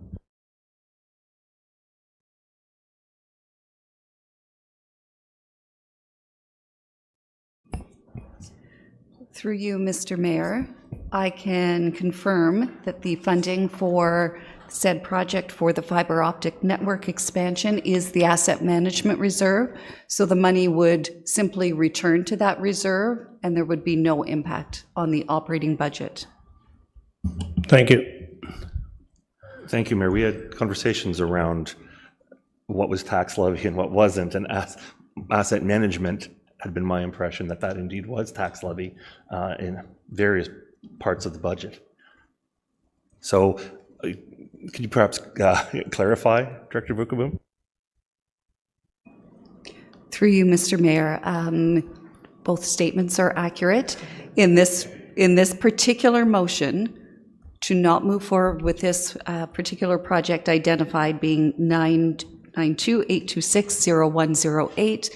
Through you, Mr. Mayor, I can confirm that the funding for said project for the fiber optic network expansion is the asset management reserve. So the money would simply return to that reserve and there would be no impact on the operating budget. Thank you. Thank you, Mayor. We had conversations around what was tax levy and what wasn't, and asset management had been my impression that indeed was tax levy in various parts of the budget. So could you perhaps clarify, Director Bukaboom? Through you, Mr. Mayor, both statements are accurate. In this particular motion, to not move forward with this particular project identified being 992-826-0108,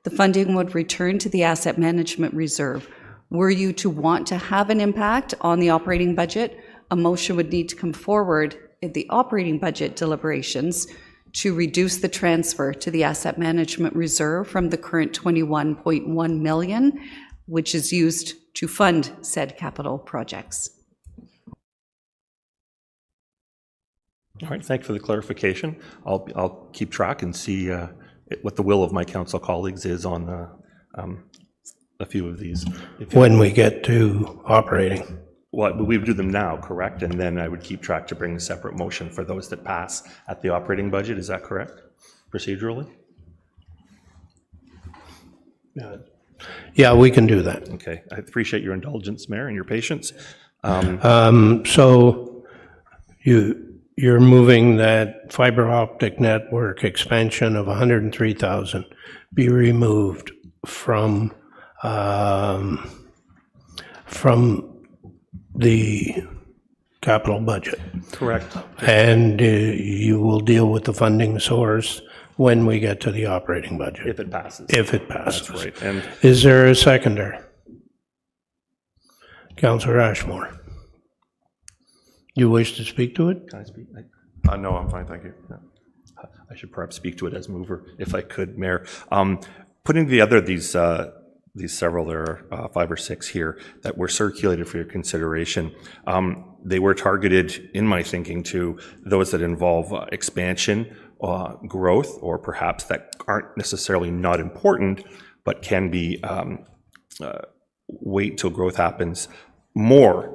the funding would return to the asset management reserve. Were you to want to have an impact on the operating budget, a motion would need to come forward in the operating budget deliberations to reduce the transfer to the asset management reserve from the current 21.1 million, which is used to fund said capital projects. All right, thank you for the clarification. I'll keep track and see what the will of my council colleagues is on a few of these. When we get to operating. Well, we would do them now, correct? And then I would keep track to bring a separate motion for those that pass at the operating budget. Is that correct, procedurally? Yeah, we can do that. Okay, I appreciate your indulgence, Mayor, and your patience. So you're moving that fiber optic network expansion of 103,000 be removed from the capital budget. Correct. And you will deal with the funding source when we get to the operating budget. If it passes. If it passes. That's right. And is there a seconder? Councillor Ashmore. You wish to speak to it? can I speak? No, I'm fine, thank you. Yeah. I should perhaps speak to it as mover, if I could, Mayor. Putting together these there are 5 or 6 here that were circulated for your consideration. They were targeted, in my thinking, to those that involve expansion, growth, or perhaps that aren't necessarily not important, but can be wait till growth happens more,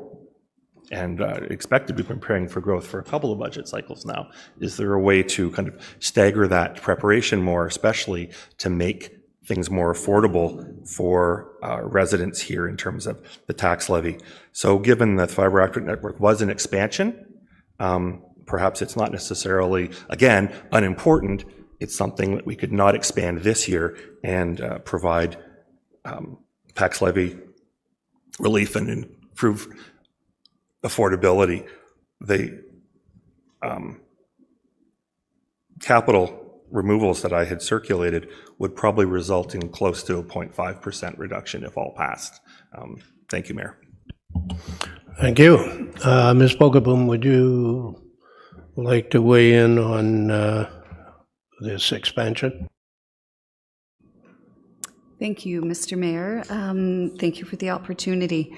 and expect to be preparing for growth for a couple of budget cycles now. Is there a way to kind of stagger that preparation more, especially to make things more affordable for residents here in terms of the tax levy? So given that fiber optic network was an expansion, perhaps it's not necessarily, again, unimportant. It's something that we could not expand this year and provide tax levy relief and improve affordability. The capital removals that I had circulated would probably result in close to a 0.5% reduction if all passed. Thank you, Mayor. Thank you. Ms. Bogaboom, would you like to weigh in on this expansion? Thank you, Mr. Mayor. Thank you for the opportunity.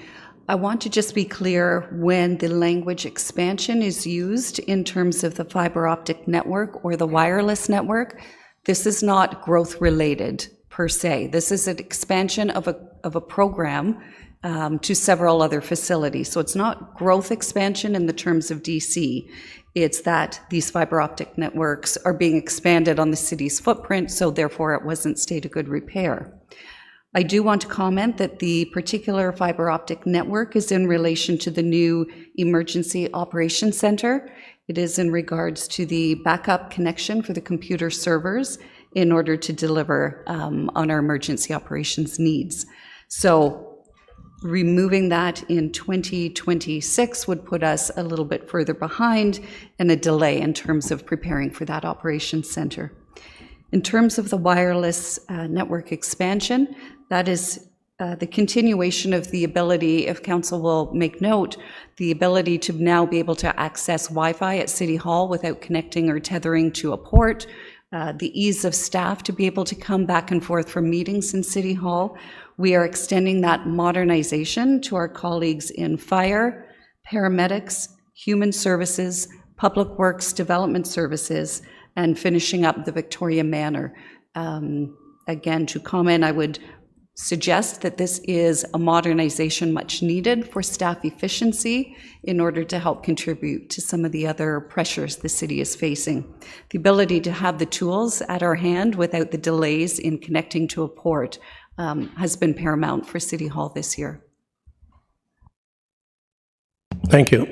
I want to just be clear, when the language expansion is used in terms of the fiber optic network or the wireless network, this is not growth related per se. This is an expansion of a program to several other facilities. So it's not growth expansion in the terms of DC. It's that these fiber optic networks are being expanded on the city's footprint, so therefore it wasn't state of good repair. I do want to comment that the particular fiber optic network is in relation to the new Emergency Operations Center. It is in regards to the backup connection for the computer servers in order to deliver on our emergency operations needs. So removing that in 2026 would put us a little bit further behind and a delay in terms of preparing for that operations center. In terms of the wireless network expansion, that is the continuation of the ability, if council will make note, the ability to now be able to access Wi-Fi at City Hall without connecting or tethering to a port, the ease of staff to be able to come back and forth from meetings in City Hall. We are extending that modernization to our colleagues in fire, paramedics, human services, public works, development services, and finishing up the Victoria Manor. Again, to comment, I would suggest that this is a modernization much needed for staff efficiency in order to help contribute to some of the other pressures the city is facing. The ability to have the tools at our hand without the delays in connecting to a port has been paramount for City Hall this year. Thank you.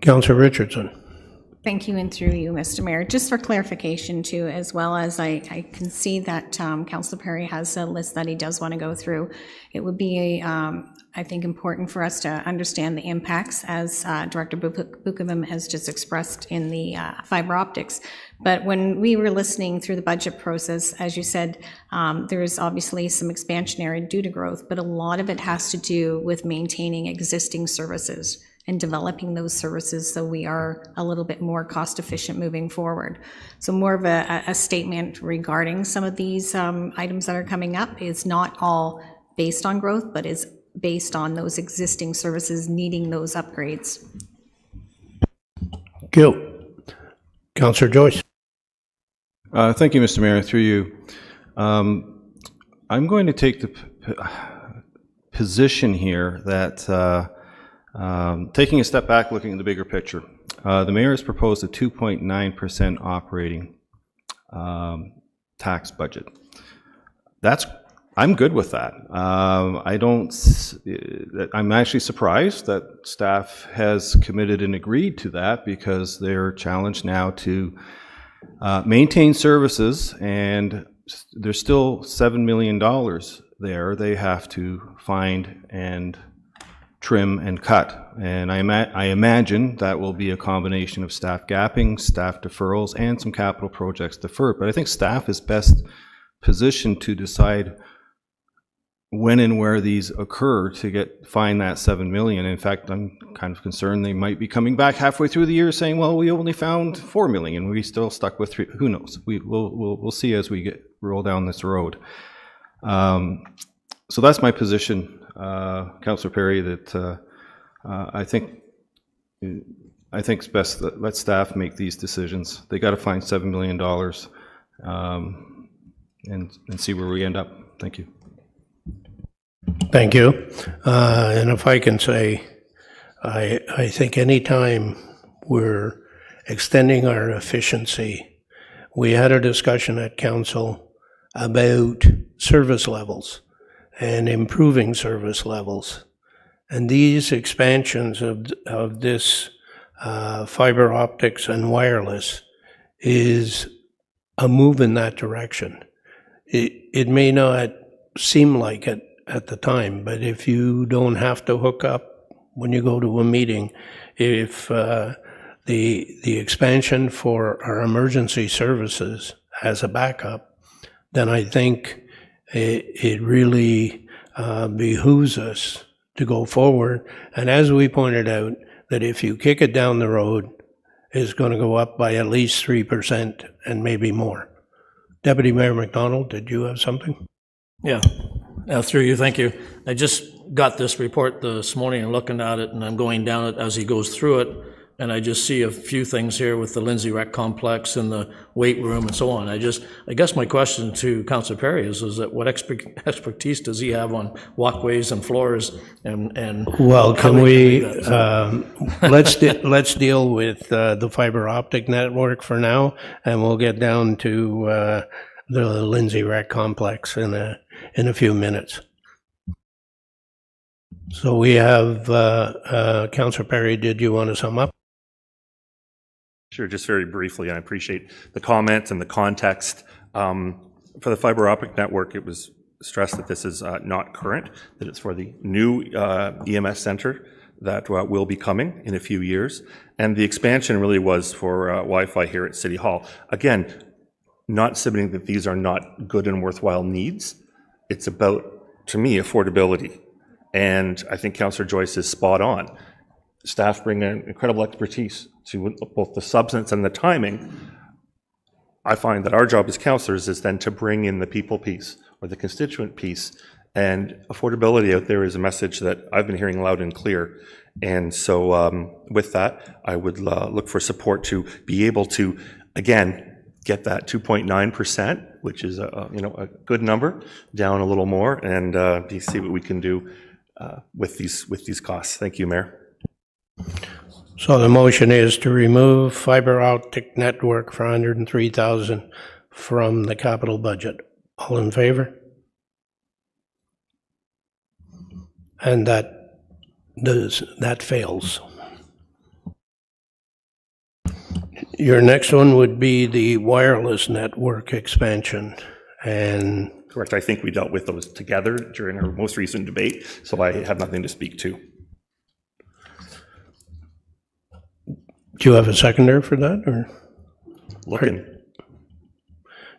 Councillor Richardson. Thank you, and through you, Mr. Mayor. Just for clarification too, as well as I can see that Councillor Perry has a list that he does want to go through. It would be, I think, important for us to understand the impacts, as Director Bookabim has just expressed in the fiber optics. But when we were listening through the budget process, as you said, there is obviously some expansionary due to growth, but a lot of it has to do with maintaining existing services and developing those services so we are a little bit more cost efficient moving forward. So more of a statement regarding some of these items that are coming up is not all based on growth, but is based on those existing services needing those upgrades. Thank you. Councillor Joyce. Thank you, Mr. Mayor. Through you. I'm going to take the position here that taking a step back, looking at the bigger picture, the mayor has proposed a 2.9% operating tax budget. I'm good with that. I'm actually surprised that staff has committed and agreed to that, because they're challenged now to maintain services, and there's still $7 million there they have to find and trim and cut. And I imagine that will be a combination of staff gapping, staff deferrals, and some capital projects deferred. But I think staff is best positioned to decide when and where these occur to find that $7 million. In fact, I'm kind of concerned they might be coming back halfway through the year saying, well, we only found $4 million, we still stuck with 3. Who knows? We'll see as we roll down this road. So that's my position, Councillor Perry, that I think it's best that let staff make these decisions. They got to find $7 million and see where we end up. Thank you. Thank you. And if I can say, I think anytime we're extending our efficiency, we had a discussion at council about service levels and improving service levels. And these expansions of this fiber optics and wireless is a move in that direction. It may not seem like it at the time, but if you don't have to hook up when you go to a meeting, if the expansion for our emergency services as a backup, then I think it really behooves us to go forward. And as we pointed out, that if you kick it down the road, it's going to go up by at least 3% and maybe more. Deputy Mayor McDonald, did you have something? Yeah, through you, thank you. I just got this report this morning and looking at it, and I'm going down it as he goes through it, and I just see a few things here with the Lindsay Rec Complex and the weight room and so on. I guess my question to Councillor Perry is that what expertise does he have on walkways and floors and Well, can how we, do that? let's deal with the fiber optic network for now, and we'll get down to the Lindsay Rec Complex in a few minutes. So we have, Councillor Perry, did you want to sum up? Sure, just very briefly, I appreciate the comments and the context. For the fiber optic network, it was stressed that this is not current, that it's for the new EMS center that will be coming in a few years. And the expansion really was for Wi-Fi here at City Hall. Again, not submitting that these are not good and worthwhile needs. It's about, to me, affordability. And I think Councillor Joyce is spot on. Staff bring an incredible expertise to both the substance and the timing. I find that our job as councillors is then to bring in the people piece or the constituent piece, and affordability out there is a message that I've been hearing loud and clear. And so with that, I would look for support to be able to, again, get that 2.9%, which is a good number, down a little more, and see what we can do with these costs. Thank you, Mayor. So the motion is to remove fiber optic network for $103,000 from the capital budget. All in favor? And that fails. Your next one would be the wireless network expansion, and Correct. I think we dealt with those together during our most recent debate, so I have nothing to speak to. do you have a seconder for that, or? Looking.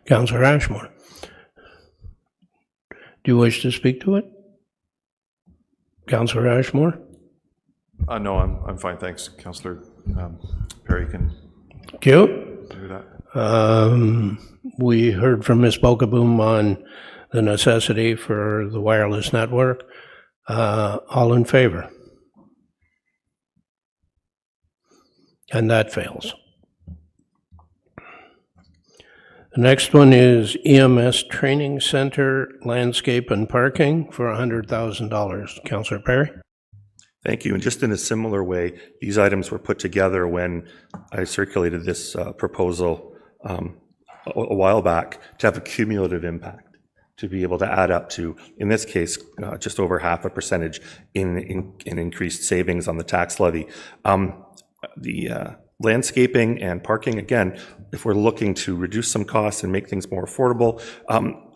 Councillor Ashmore. Do you wish to speak to it? Councillor Ashmore? No, I'm fine, thanks. Councillor Perry can Thank you. do that. We heard from Ms. Bokaboom on the necessity for the wireless network. All in favor? And that fails. The next one is EMS Training Center, Landscape and Parking for $100,000. Councillor Perry? Thank you. And just in a similar way, these items were put together when I circulated this proposal a while back to have a cumulative impact, to be able to add up to, in this case, just over 0.5% in increased savings on the tax levy. The landscaping and parking, again, if we're looking to reduce some costs and make things more affordable.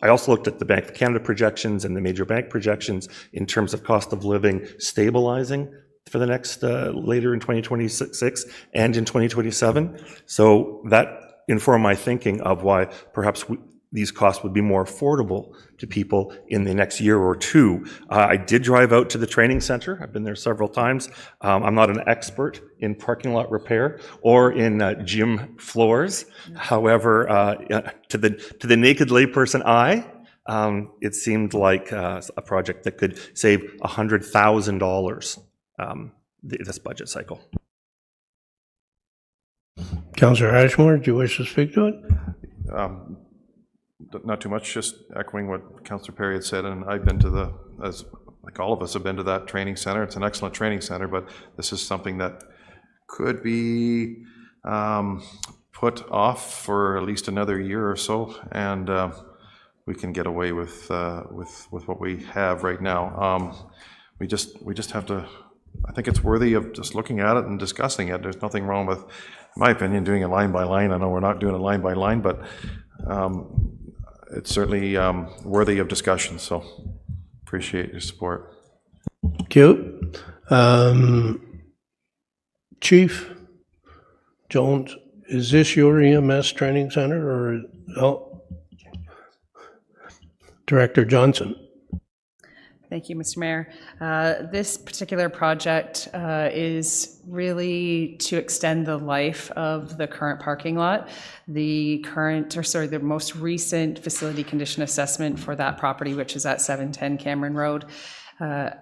I also looked at the Bank of Canada projections and the major bank projections in terms of cost of living stabilizing for the next later in 2026 and in 2027. So that informed my thinking of why perhaps these costs would be more affordable to people in the next year or two. I did drive out to the training center. I've been there several times. I'm not an expert in parking lot repair or in gym floors. However, to the naked layperson eye, it seemed like a project that could save $100,000 this budget cycle. Councillor Ashmore, do you wish to speak to it? Not too much, just echoing what Councillor Perry had said, and I've been to as like all of us have been to that training center. It's an excellent training center, but this is something that could be put off for at least another year or so, and we can get away with what we have right now. We just have to. I think it's worthy of just looking at it and discussing it. There's nothing wrong with, in my opinion, doing it line by line. I know we're not doing it line by line, but it's certainly worthy of discussion. So appreciate your support. Thank you. Chief Jones, is this your EMS training center or Director Johnson? Thank you, Mr. Mayor. This particular project is really to extend the life of the current parking lot. The most recent facility condition assessment for that property, which is at 710 Cameron Road,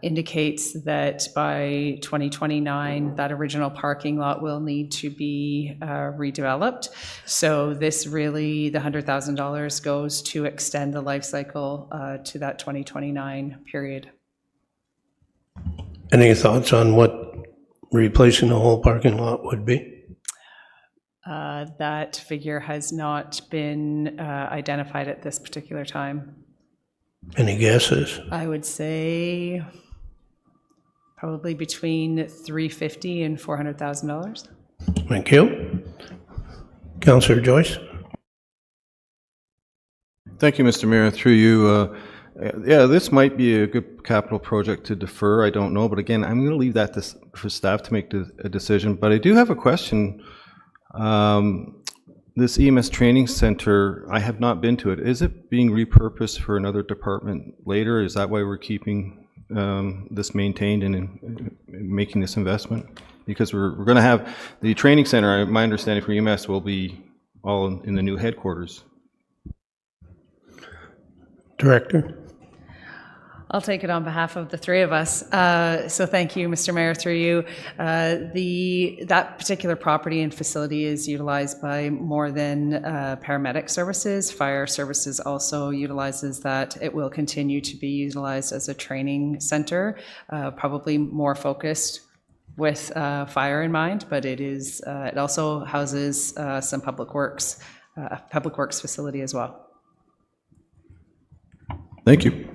indicates that by 2029, that original parking lot will need to be redeveloped. So this really, the $100,000 goes to extend the life cycle to that 2029 period. Any thoughts on what replacing the whole parking lot would be? That figure has not been identified at this particular time. Any guesses? I would say probably between $350,000 and $400,000. Thank you. Councillor Joyce? Thank you, Mr. Mayor. Through you, yeah, this might be a good capital project to defer. I don't know, but again, I'm going to leave that for staff to make a decision. But I do have a question. This EMS training center, I have not been to it. Is it being repurposed for another department later? Is that why we're keeping this maintained and making this investment? Because we're going to have the training center, my understanding for EMS, will be all in the new headquarters. Director? I'll take it on behalf of the three of us. So thank you, Mr. Mayor, through you. That particular property and facility is utilized by more than paramedic services. Fire services also utilizes that. It will continue to be utilized as a training center, probably more focused with fire in mind, but it also houses some public works facility as well. Thank you.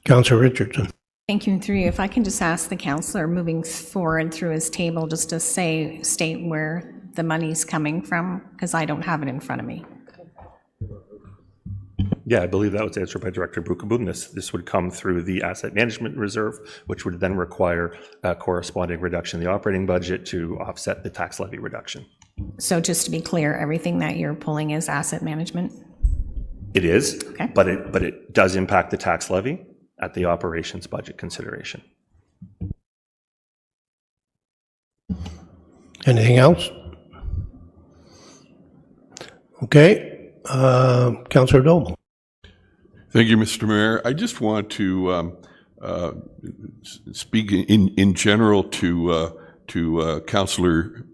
Councillor Richardson. Thank you, and through you, if I can just ask the councillor moving forward through his table just to state where the money's coming from, because I don't have it in front of me. Yeah, I believe that was answered by Director Bukaboom. This would come through the asset management reserve, which would then require a corresponding reduction in the operating budget to offset the tax levy reduction. So just to be clear, everything that you're pulling is asset management? It is, okay. but it does impact the tax levy at the operations budget consideration. Anything else? Okay. Councillor Doble. Thank you, Mr. Mayor. I just want to speak in general to Councillor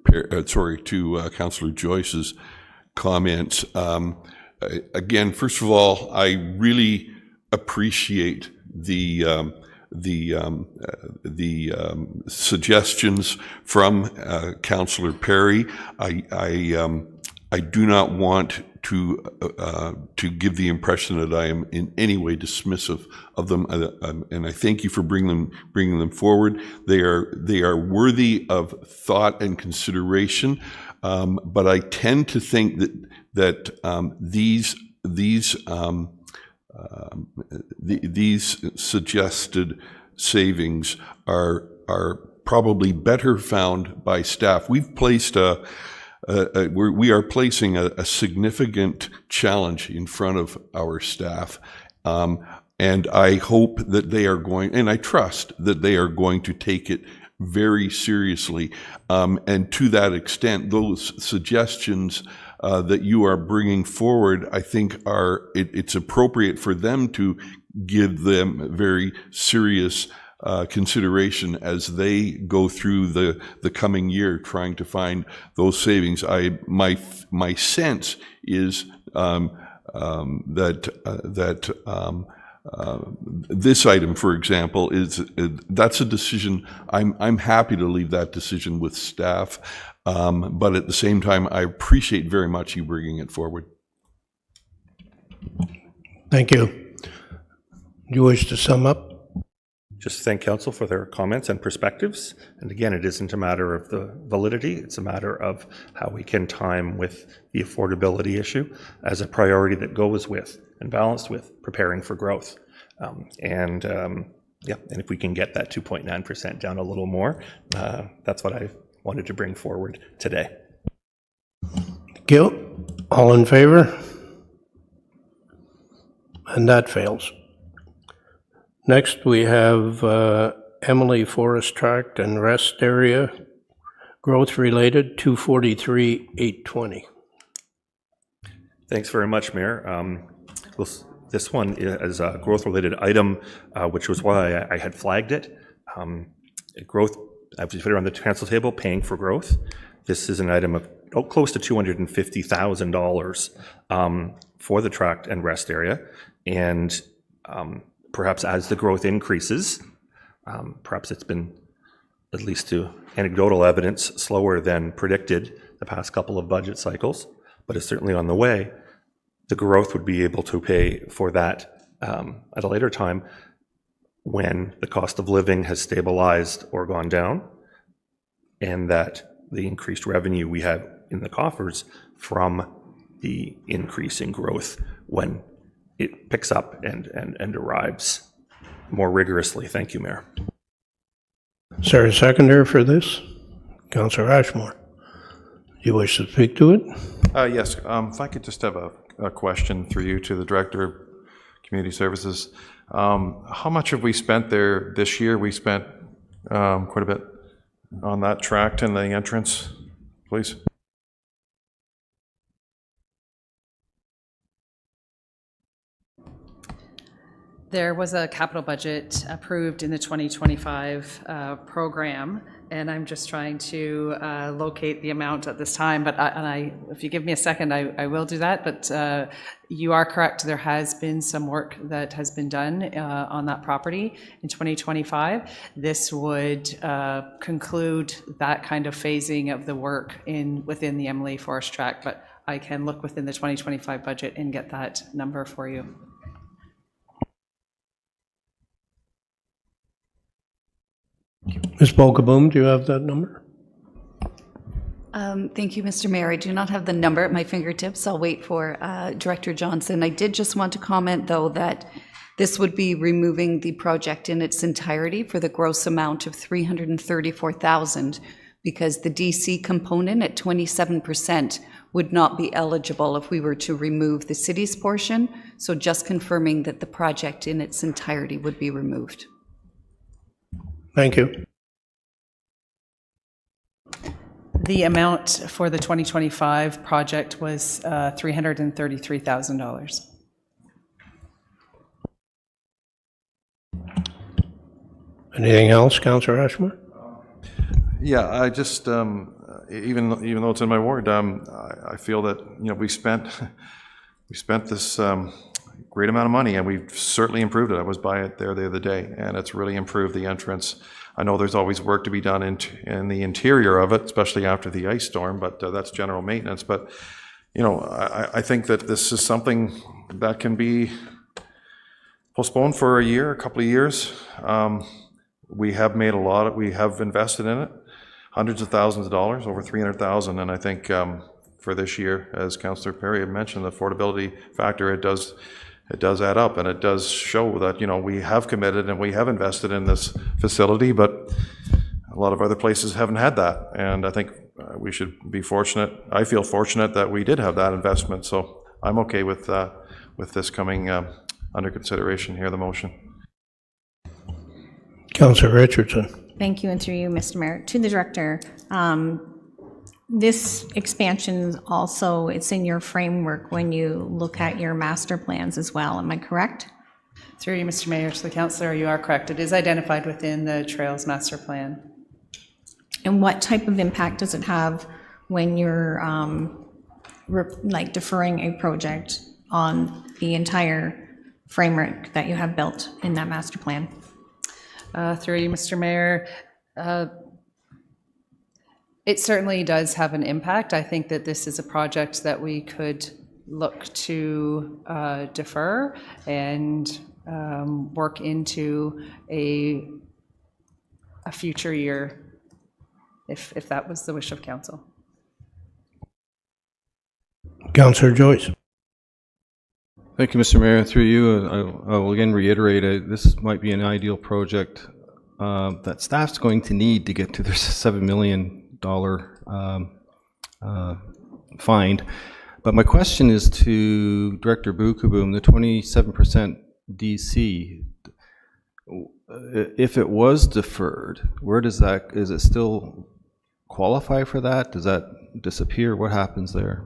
Joyce's comments. Again, first of all, I really appreciate the suggestions from Councillor Perry. I do not want to give the impression that I am in any way dismissive of them, and I thank you for bringing them forward. They are worthy of thought and consideration, but I tend to think that these suggested savings are probably better found by staff. We've placed we are placing a significant challenge in front of our staff, and I hope that they are going, and I trust that they are going to take it very seriously. And to that extent, those suggestions that you are bringing forward, I think it's appropriate for them to give them very serious consideration as they go through the coming year, trying to find those savings. My sense is this item, for example, that's a decision. I'm happy to leave that decision with staff, but at the same time, I appreciate very much you bringing it forward. Thank you. Do you wish to sum up? Just thank council for their comments and perspectives. And again, it isn't a matter of the validity, it's a matter of how we can time with the affordability issue as a priority that goes with and balanced with preparing for growth. And if we can get that 2.9% down a little more, that's what I wanted to bring forward today. Thank you. All in favor? And that fails. Next, we have Emily Forest Tract and Rest Area, growth related, 243,820. Thanks very much, Mayor. This one is a growth-related item, which was why I had flagged it. Growth, I've put it on the council table, paying for growth. This is an item of close to $250,000 for the tract and rest area. And perhaps as the growth increases, perhaps it's been, at least to anecdotal evidence, slower than predicted the past couple of budget cycles, but it's certainly on the way. The growth would be able to pay for that at a later time when the cost of living has stabilized or gone down, and that the increased revenue we have in the coffers from the increase in growth when it picks up and arrives more rigorously. Thank you, Mayor. Is there a seconder for this? Councillor Ashmore. Do you wish to speak to it? Yes, if I could just have a question through you to the Director of Community Services. How much have we spent there this year? We spent quite a bit on that tract and the entrance, please. There was a capital budget approved in the 2025 program, and I'm just trying to locate the amount at this time, but if you give me a second, I will do that. But you are correct, there has been some work that has been done on that property in 2025. This would conclude that kind of phasing of the work within the Emily Forest Tract, but I can look within the 2025 budget and get that number for you. Ms. Bogaboom, do you have that number? Thank you, Mr. Mayor. I do not have the number at my fingertips. I'll wait for Director Johnson. I did just want to comment, though, that this would be removing the project in its entirety for the gross amount of $334,000, because the DC component at 27% would not be eligible if we were to remove the city's portion. So just confirming that the project in its entirety would be removed. Thank you. The amount for the 2025 project was $333,000. Anything else, Councillor Ashmore? Yeah, I just even though it's in my ward, I feel that we spent this great amount of money, and we've certainly improved it. I was by it there the other day, and it's really improved the entrance. I know there's always work to be done in the interior of it, especially after the ice storm, but that's general maintenance. But, I think that this is something that can be postponed for a year, a couple of years. We have made we have invested in it, hundreds of thousands of dollars, over $300,000, and I think for this year, as Councillor Perry had mentioned, the affordability factor, it does add up, and it does show that, we have committed and we have invested in this facility, but a lot of other places haven't had that. And I think we should be fortunate. I feel fortunate that we did have that investment. So I'm okay with this coming under consideration here, the motion. Councillor Richardson. Thank you, and through you, Mr. Mayor. To the Director, this expansion is also, it's in your framework when you look at your master plans as well, am I correct? Through you, Mr. Mayor, to the councillor, you are correct. It is identified within the Trails Master Plan. And what type of impact does it have when you're like deferring a project on the entire framework that you have built in that master plan? Through you, Mr. Mayor, it certainly does have an impact. I think that this is a project that we could look to defer and work into a future year, if that was the wish of council. Councillor Joyce. Thank you, Mr. Mayor. Through you, I will again reiterate, this might be an ideal project that staff's going to need to get to their $7 million find. But my question is to Director Bukaboom, the 27% DC, if it was deferred, where does that, is it still qualify for that? Does that disappear? What happens there?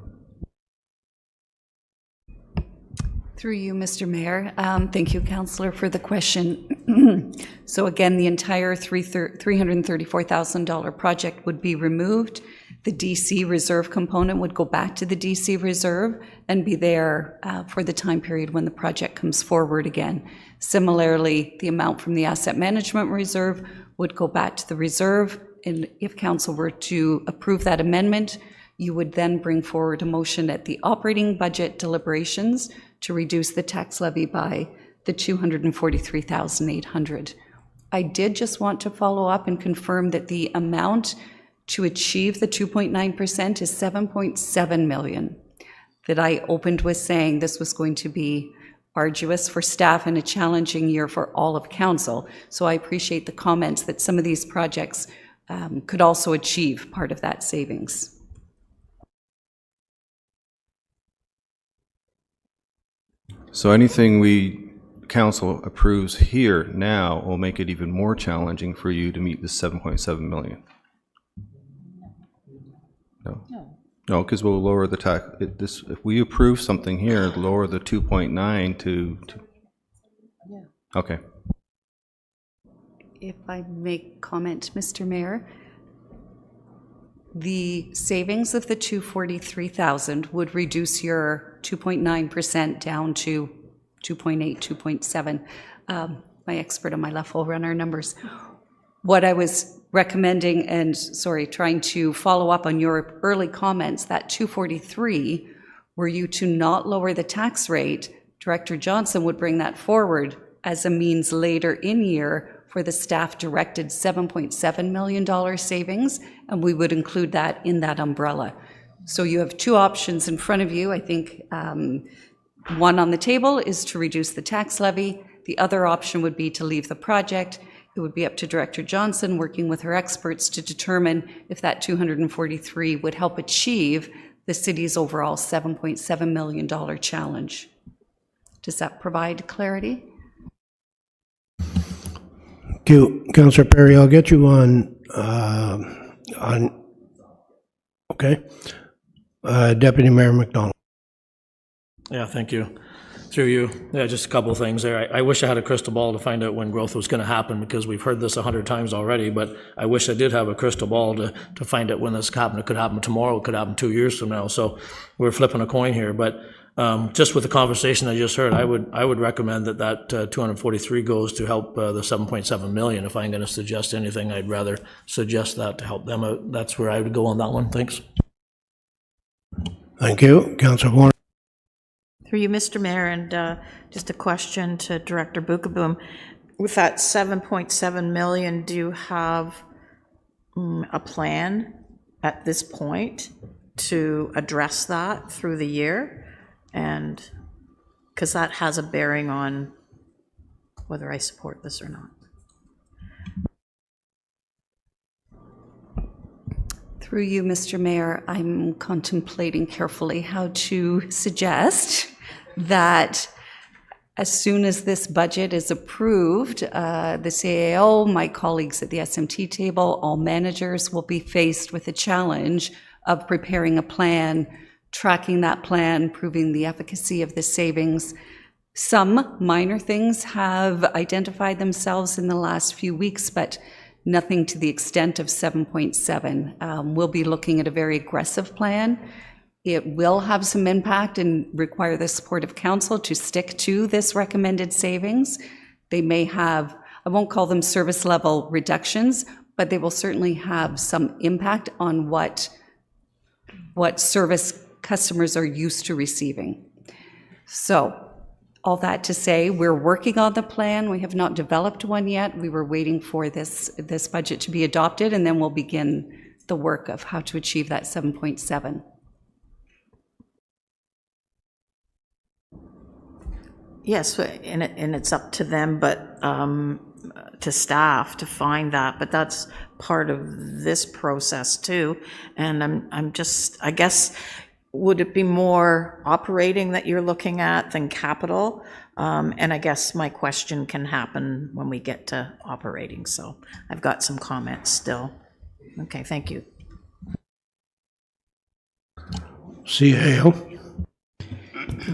Through you, Mr. Mayor. Thank you, Councillor, for the question. So again, the entire $334,000 project would be removed. The DC reserve component would go back to the DC reserve and be there for the time period when the project comes forward again. Similarly, the amount from the asset management reserve would go back to the reserve. And if council were to approve that amendment, you would then bring forward a motion at the operating budget deliberations to reduce the tax levy by the $243,800. I did just want to follow up and confirm that the amount to achieve the 2.9% is $7.7 million. That I opened with saying this was going to be arduous for staff and a challenging year for all of council. So I appreciate the comments that some of these projects could also achieve part of that savings. So anything council approves here now will make it even more challenging for you to meet the 7.7 million. No, because we'll lower the tax. If we approve something here, lower the 2.9 to. Yeah. Okay. If I make comment, Mr. Mayor, the savings of the $243,000 would reduce your 2.9% down to 2.8, 2.7. My expert on my left will run our numbers. What I was recommending, and sorry, trying to follow up on your early comments, that 243, were you to not lower the tax rate, Director Johnson would bring that forward as a means later in year for the staff-directed $7.7 million savings, and we would include that in that umbrella. So you have two options in front of you. I think one on the table is to reduce the tax levy. The other option would be to leave the project. It would be up to Director Johnson, working with her experts, to determine if that 243 would help achieve the city's overall $7.7 million challenge. Does that provide clarity? Thank you, Councillor Perry. I'll get you on okay. Deputy Mayor McDonald. Yeah, thank you. Through you, yeah, just a couple of things there. I wish I had a crystal ball to find out when growth was going to happen, because we've heard this 100 times already, but I wish I did have a crystal ball to find out when this happened. It could happen tomorrow, it could happen 2 years from now, so we're flipping a coin here. But just with the conversation I just heard, I would recommend that 243 goes to help the 7.7 million. If I'm going to suggest anything, I'd rather suggest that to help them out. That's where I would go on that one. Thanks. Thank you. Councillor Warner. Through you, Mr. Mayor, and just a question to Director Bukaboom. With that 7.7 million, do you have a plan at this point to address that through the year? And because that has a bearing on whether I support this or not. Through you, Mr. Mayor, I'm contemplating carefully how to suggest that as soon as this budget is approved, the CAO, my colleagues at the SMT table, all managers will be faced with a challenge of preparing a plan, tracking that plan, proving the efficacy of the savings. Some minor things have identified themselves in the last few weeks, but nothing to the extent of 7.7. We'll be looking at a very aggressive plan. It will have some impact and require the support of council to stick to this recommended savings. They may have, I won't call them service level reductions, but they will certainly have some impact on what service customers are used to receiving. So, all that to say, we're working on the plan. We have not developed one yet. We were waiting for this budget to be adopted, and then we'll begin the work of how to achieve that 7.7. Yes, and it's up to them, but to staff to find that. But that's part of this process too. And I'm just, I guess, would it be more operating that you're looking at than capital? And I guess my question can happen when we get to operating. So I've got some comments still. Okay, thank you. CAO.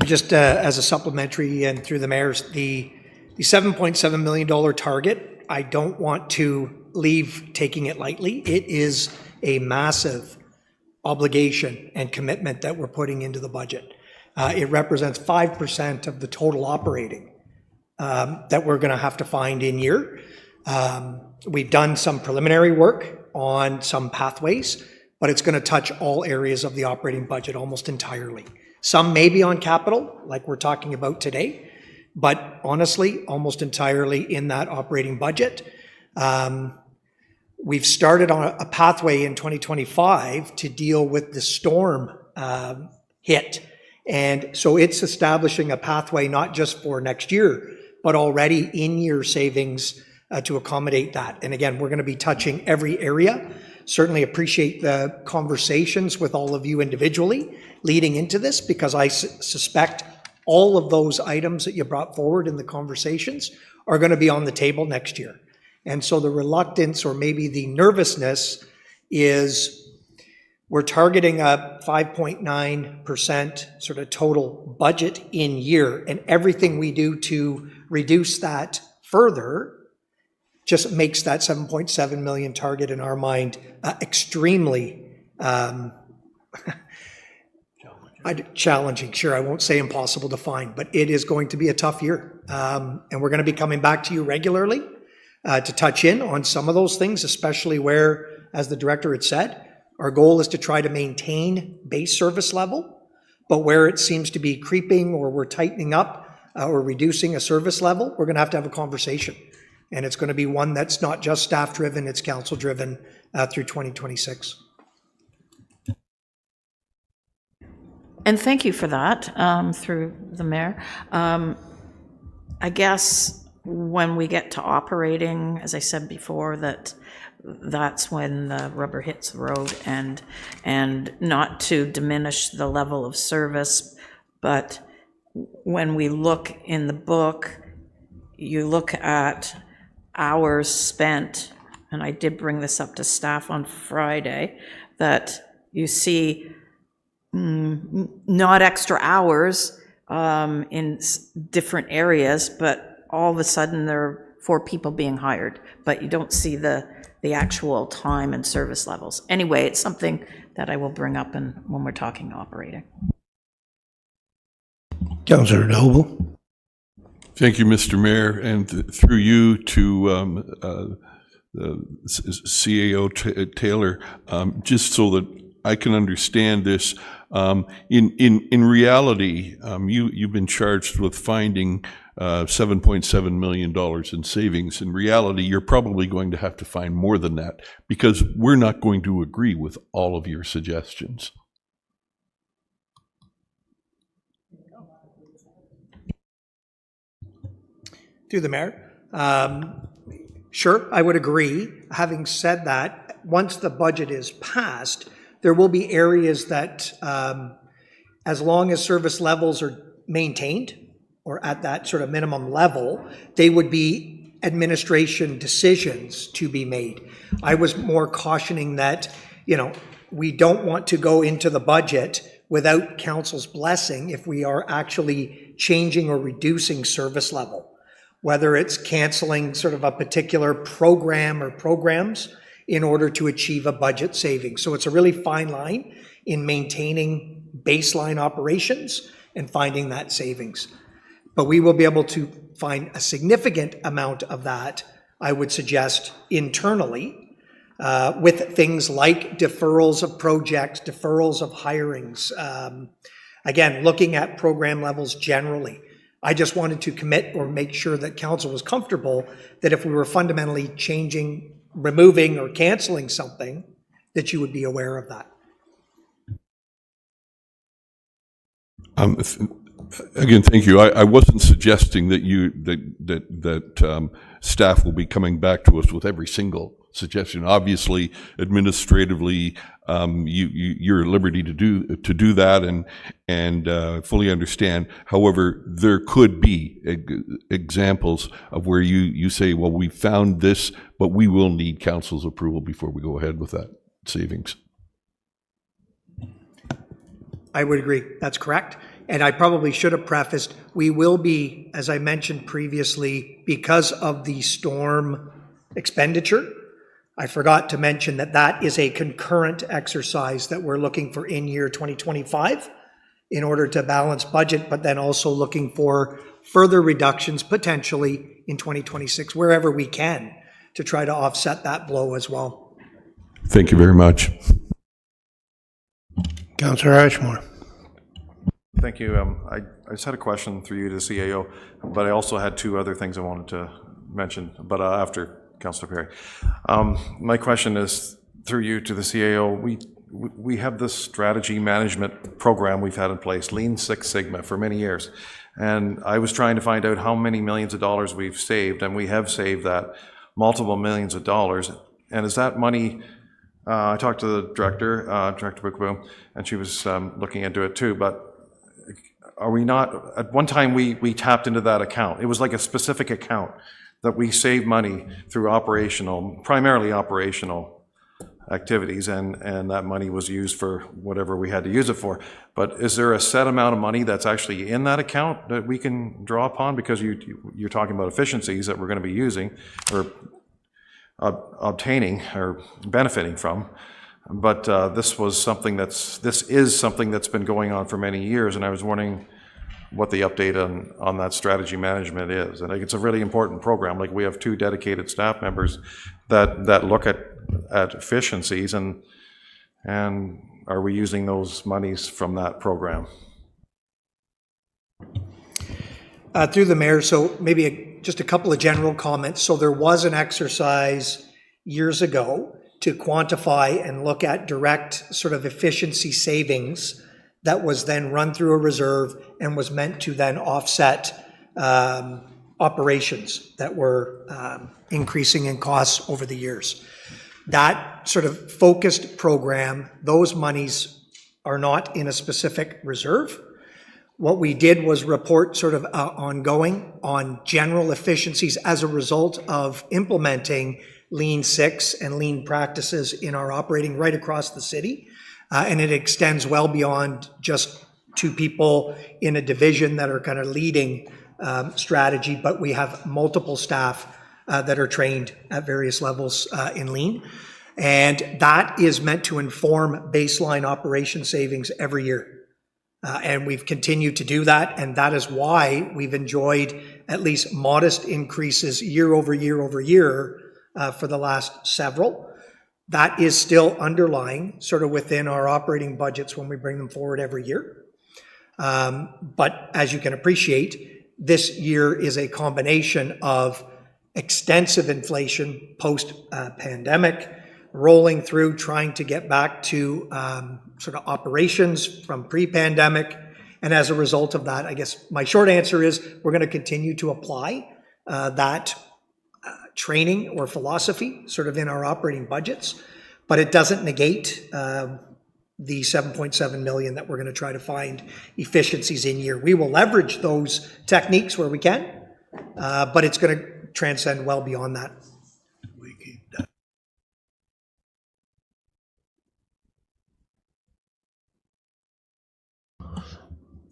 Just as a supplementary and through the mayor's, the $7.7 million target, I don't want to leave taking it lightly. It is a massive obligation and commitment that we're putting into the budget. It represents 5% of the total operating that we're going to have to find in year. We've done some preliminary work on some pathways, but it's going to touch all areas of the operating budget almost entirely. Some may be on capital, like we're talking about today, but honestly, almost entirely in that operating budget. We've started on a pathway in 2025 to deal with the storm hit. And so it's establishing a pathway not just for next year, but already in-year savings to accommodate that. And again, we're going to be touching every area. Certainly appreciate the conversations with all of you individually leading into this, because I suspect all of those items that you brought forward in the conversations are going to be on the table next year. And so the reluctance, or maybe the nervousness, is we're targeting a 5.9% sort of total budget in year, and everything we do to reduce that further just makes that 7.7 million target in our mind extremely challenging. Sure, I won't say impossible to find, but it is going to be a tough year. And we're going to be coming back to you regularly to touch in on some of those things, especially where, as the director had said, our goal is to try to maintain base service level, but where it seems to be creeping or we're tightening up or reducing a service level, we're going to have a conversation. And it's going to be one that's not just staff-driven, it's council-driven through 2026. And thank you for that, through the mayor. I guess when we get to operating, as I said before, that's when the rubber hits the road, and not to diminish the level of service, but when we look in the book, you look at hours spent, and I did bring this up to staff on Friday, that you see not extra hours in different areas, but all of a sudden there are 4 people being hired, but you don't see the actual time and service levels. Anyway, it's something that I will bring up when we're talking operating. Councillor Noble. Thank you, Mr. Mayor, and through you to CAO Taylor, just so that I can understand this. In reality, you've been charged with finding $7.7 million in savings. In reality, you're probably going to have to find more than that, because we're not going to agree with all of your suggestions. Through the mayor. Sure, I would agree. Having said that, once the budget is passed, there will be areas that, as long as service levels are maintained or at that sort of minimum level, they would be administration decisions to be made. I was more cautioning that, we don't want to go into the budget without council's blessing if we are actually changing or reducing service level, whether it's canceling sort of a particular program or programs in order to achieve a budget saving. So it's a really fine line in maintaining baseline operations and finding that savings. But we will be able to find a significant amount of that, I would suggest, internally, with things like deferrals of projects, deferrals of hirings. Again, looking at program levels generally. I just wanted to commit or make sure that council was comfortable that if we were fundamentally changing, removing, or canceling something, that you would be aware of that. Again, thank you. I wasn't suggesting that staff will be coming back to us with every single suggestion. Obviously, administratively, you're at liberty to do that and fully understand. However, there could be examples of where you say, well, we found this, but we will need council's approval before we go ahead with that savings. I would agree. That's correct. And I probably should have prefaced, we will be, as I mentioned previously, because of the storm expenditure, I forgot to mention that that is a concurrent exercise that we're looking for in year 2025 in order to balance budget, but then also looking for further reductions potentially in 2026, wherever we can, to try to offset that blow as well. Thank you very much. Councillor Ashmore. Thank you. I just had a question through you to CAO, but I also had two other things I wanted to mention, but after Councillor Perry. My question is through you to the CAO. We have this strategy management program we've had in place, Lean Six Sigma, for many years. And I was trying to find out how many millions of dollars we've saved, and we have saved that multiple millions of dollars. And is that money, I talked to the director, Director Bookboom, and she was looking into it too, but are we not, at one time we tapped into that account. It was like a specific account that we saved money through primarily operational activities, and that money was used for whatever we had to use it for. But is there a set amount of money that's actually in that account that we can draw upon? Because you're talking about efficiencies that we're going to be using or obtaining or benefiting from. But this is something that's been going on for many years, and I was wondering what the update on that strategy management is. And I think it's a really important program. Like, we have 2 dedicated staff members that look at efficiencies, and are we using those monies from that program? Through the mayor, so maybe just a couple of general comments. So there was an exercise years ago to quantify and look at direct sort of efficiency savings that was then run through a reserve and was meant to then offset operations that were increasing in costs over the years. That sort of focused program, those monies are not in a specific reserve. What we did was report sort of ongoing on general efficiencies as a result of implementing Lean Six and lean practices in our operating right across the city. And it extends well beyond just 2 people in a division that are kind of leading strategy, but we have multiple staff that are trained at various levels in lean. And that is meant to inform baseline operation savings every year. And we've continued to do that, and that is why we've enjoyed at least modest increases year over year over year for the last several. That is still underlying sort of within our operating budgets when we bring them forward every year. But as you can appreciate, this year is a combination of extensive inflation post-pandemic, rolling through, trying to get back to sort of operations from pre-pandemic. And as a result of that, I guess my short answer is we're going to continue to apply that training or philosophy sort of in our operating budgets, but it doesn't negate the 7.7 million that we're going to try to find efficiencies in year. We will leverage those techniques where we can, but it's going to transcend well beyond that.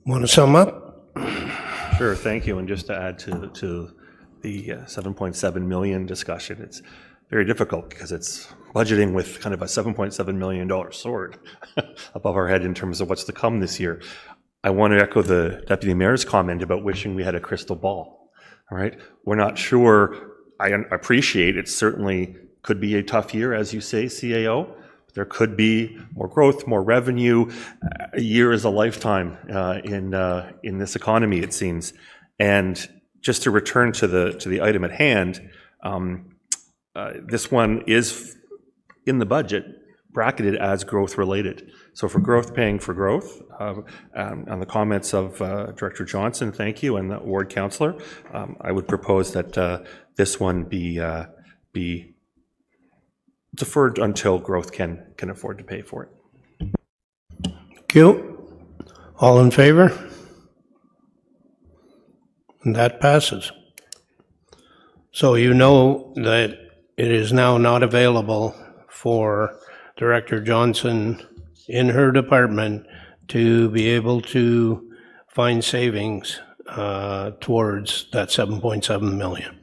Want to sum up? Sure, thank you. And just to add to the 7.7 million discussion, it's very difficult because it's budgeting with kind of a $7.7 million sword above our head in terms of what's to come this year. I want to echo the Deputy Mayor's comment about wishing we had a crystal ball. All right, we're not sure. I appreciate it certainly could be a tough year, as you say, CAO. There could be more growth, more revenue. A year is a lifetime in this economy, it seems. And just to return to the item at hand, this one is in the budget bracketed as growth related. So for growth, paying for growth. On the comments of Director Johnson, thank you, and the ward councillor, I would propose that this one be deferred until growth can afford to pay for it. Thank you. All in favor? And that passes. So you know that it is now not available for Director Johnson in her department to be able to find savings towards that 7.7 million.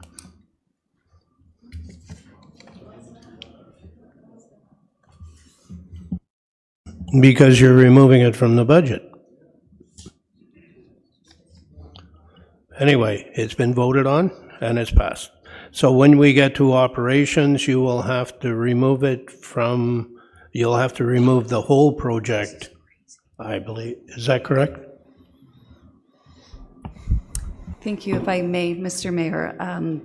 Because you're removing it from the budget. Anyway, it's been voted on and it's passed. So when we get to operations, you will have to remove it from, you'll have to remove the whole project, I believe. Is that correct? Thank you. If I may, Mr. Mayor,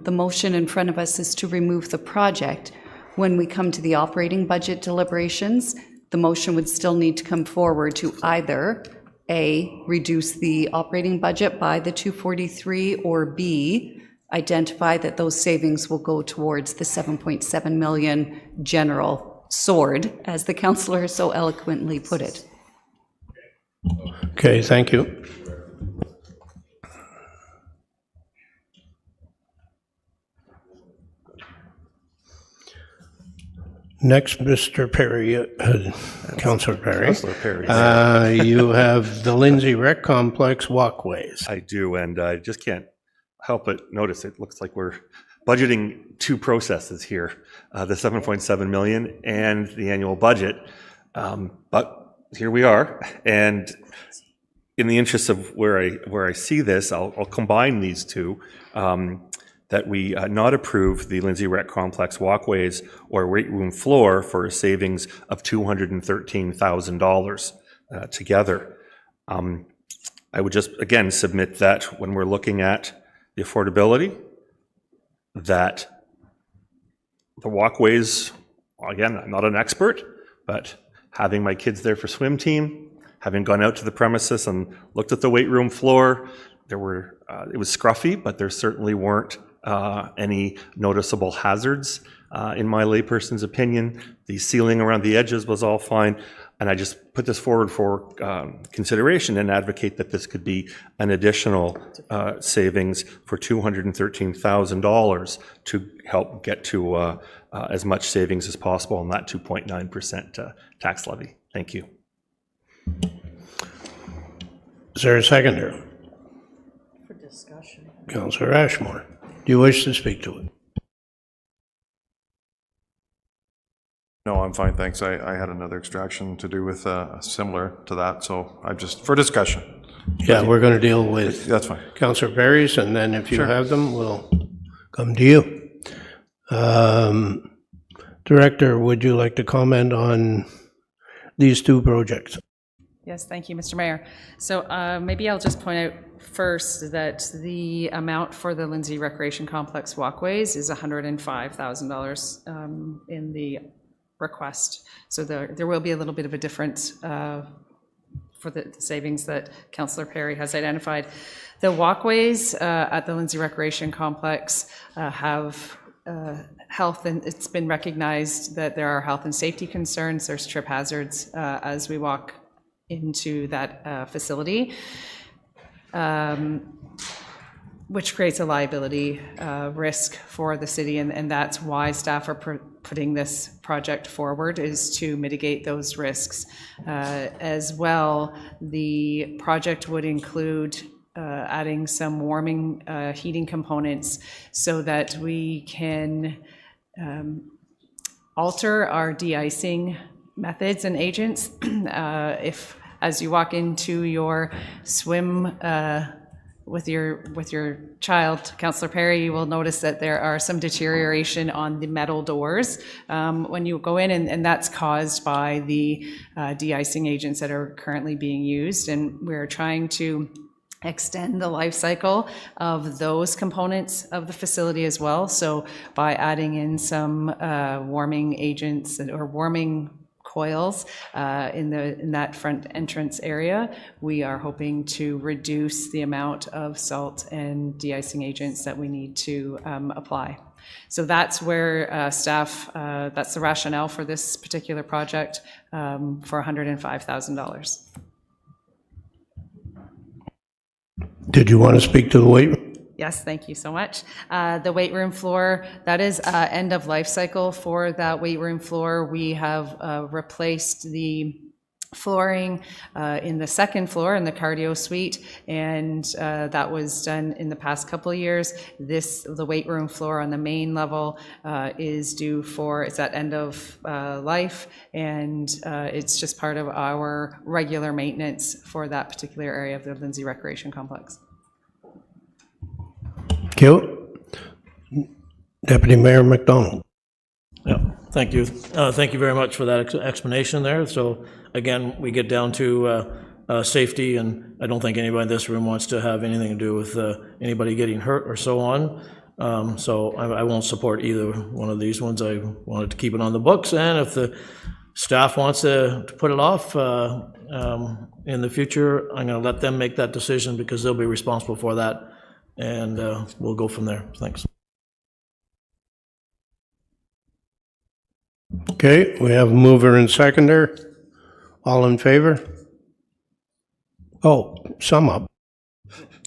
the motion in front of us is to remove the project. When we come to the operating budget deliberations, the motion would still need to come forward to either A, reduce the operating budget by the 243, or B, identify that those savings will go towards the 7.7 million general sword, as the councillor so eloquently put it. Okay, thank you. Next, Mr. Perry, Councillor Perry. Councillor Perry. You have the Lindsay Rec Complex walkways. I do, and I just can't help but notice it looks like we're budgeting two processes here, the 7.7 million and the annual budget. But here we are, and in the interest of where I see this, I'll combine these two. That we not approve the Lindsay Rec Complex walkways or weight room floor for a savings of $213,000 together. I would just, again, submit that when we're looking at the affordability, that the walkways, again, I'm not an expert, but having my kids there for swim team, having gone out to the premises and looked at the weight room floor, there were, it was scruffy, but there certainly weren't any noticeable hazards, in my layperson's opinion. The ceiling around the edges was all fine, and I just put this forward for consideration and advocate that this could be an additional savings for $213,000 to help get to as much savings as possible on that 2.9% tax levy. Thank you. Is there a seconder? For discussion. Councillor Ashmore. Do you wish to speak to it? No, I'm fine, thanks. I had another extraction to do with similar to that, so I'm just, for discussion. Yeah, we're going to deal with That's fine. Councillor Perry's, and then if you Sure. have them, we'll come to you. Director, would you like to comment on these two projects? Yes, thank you, Mr. Mayor. So maybe I'll just point out first that the amount for the Lindsay Recreation Complex walkways is $105,000 in the request. So there will be a little bit of a difference for the savings that Councillor Perry has identified. The walkways at the Lindsay Recreation Complex have health, and it's been recognized that there are health and safety concerns. There's trip hazards as we walk into that facility. which creates a liability risk for the city, and that's why staff are putting this project forward, is to mitigate those risks. As well, the project would include adding some warming heating components so that we can alter our de-icing methods and agents. If, as you walk into your swim with your child, Councillor Perry, you will notice that there are some deterioration on the metal doors when you go in, and that's caused by the de-icing agents that are currently being used, and we're trying to extend the life cycle of those components of the facility as well. So by adding in some warming agents or warming coils in that front entrance area, we are hoping to reduce the amount of salt and de-icing agents that we need to apply. So that's where staff, that's the rationale for this particular project for $105,000. Did you want to speak to the weight room? Yes, thank you so much. The weight room floor, that is end of life cycle for that weight room floor. We have replaced the flooring in the second floor in the cardio suite, and that was done in the past couple of years. The weight room floor on the main level is due for, it's at end of life, and it's just part of our regular maintenance for that particular area of the Lindsay Recreation Complex. Thank you. Deputy Mayor McDonald. Yeah, thank you. Thank you very much for that explanation there. So again, we get down to safety, and I don't think anybody in this room wants to have anything to do with anybody getting hurt or so on. So I won't support either one of these ones. I wanted to keep it on the books, and if the staff wants to put it off in the future, I'm going to let them make that decision because they'll be responsible for that, and we'll go from there. Thanks. Okay, we have a mover and seconder. All in favor? Oh, sum up.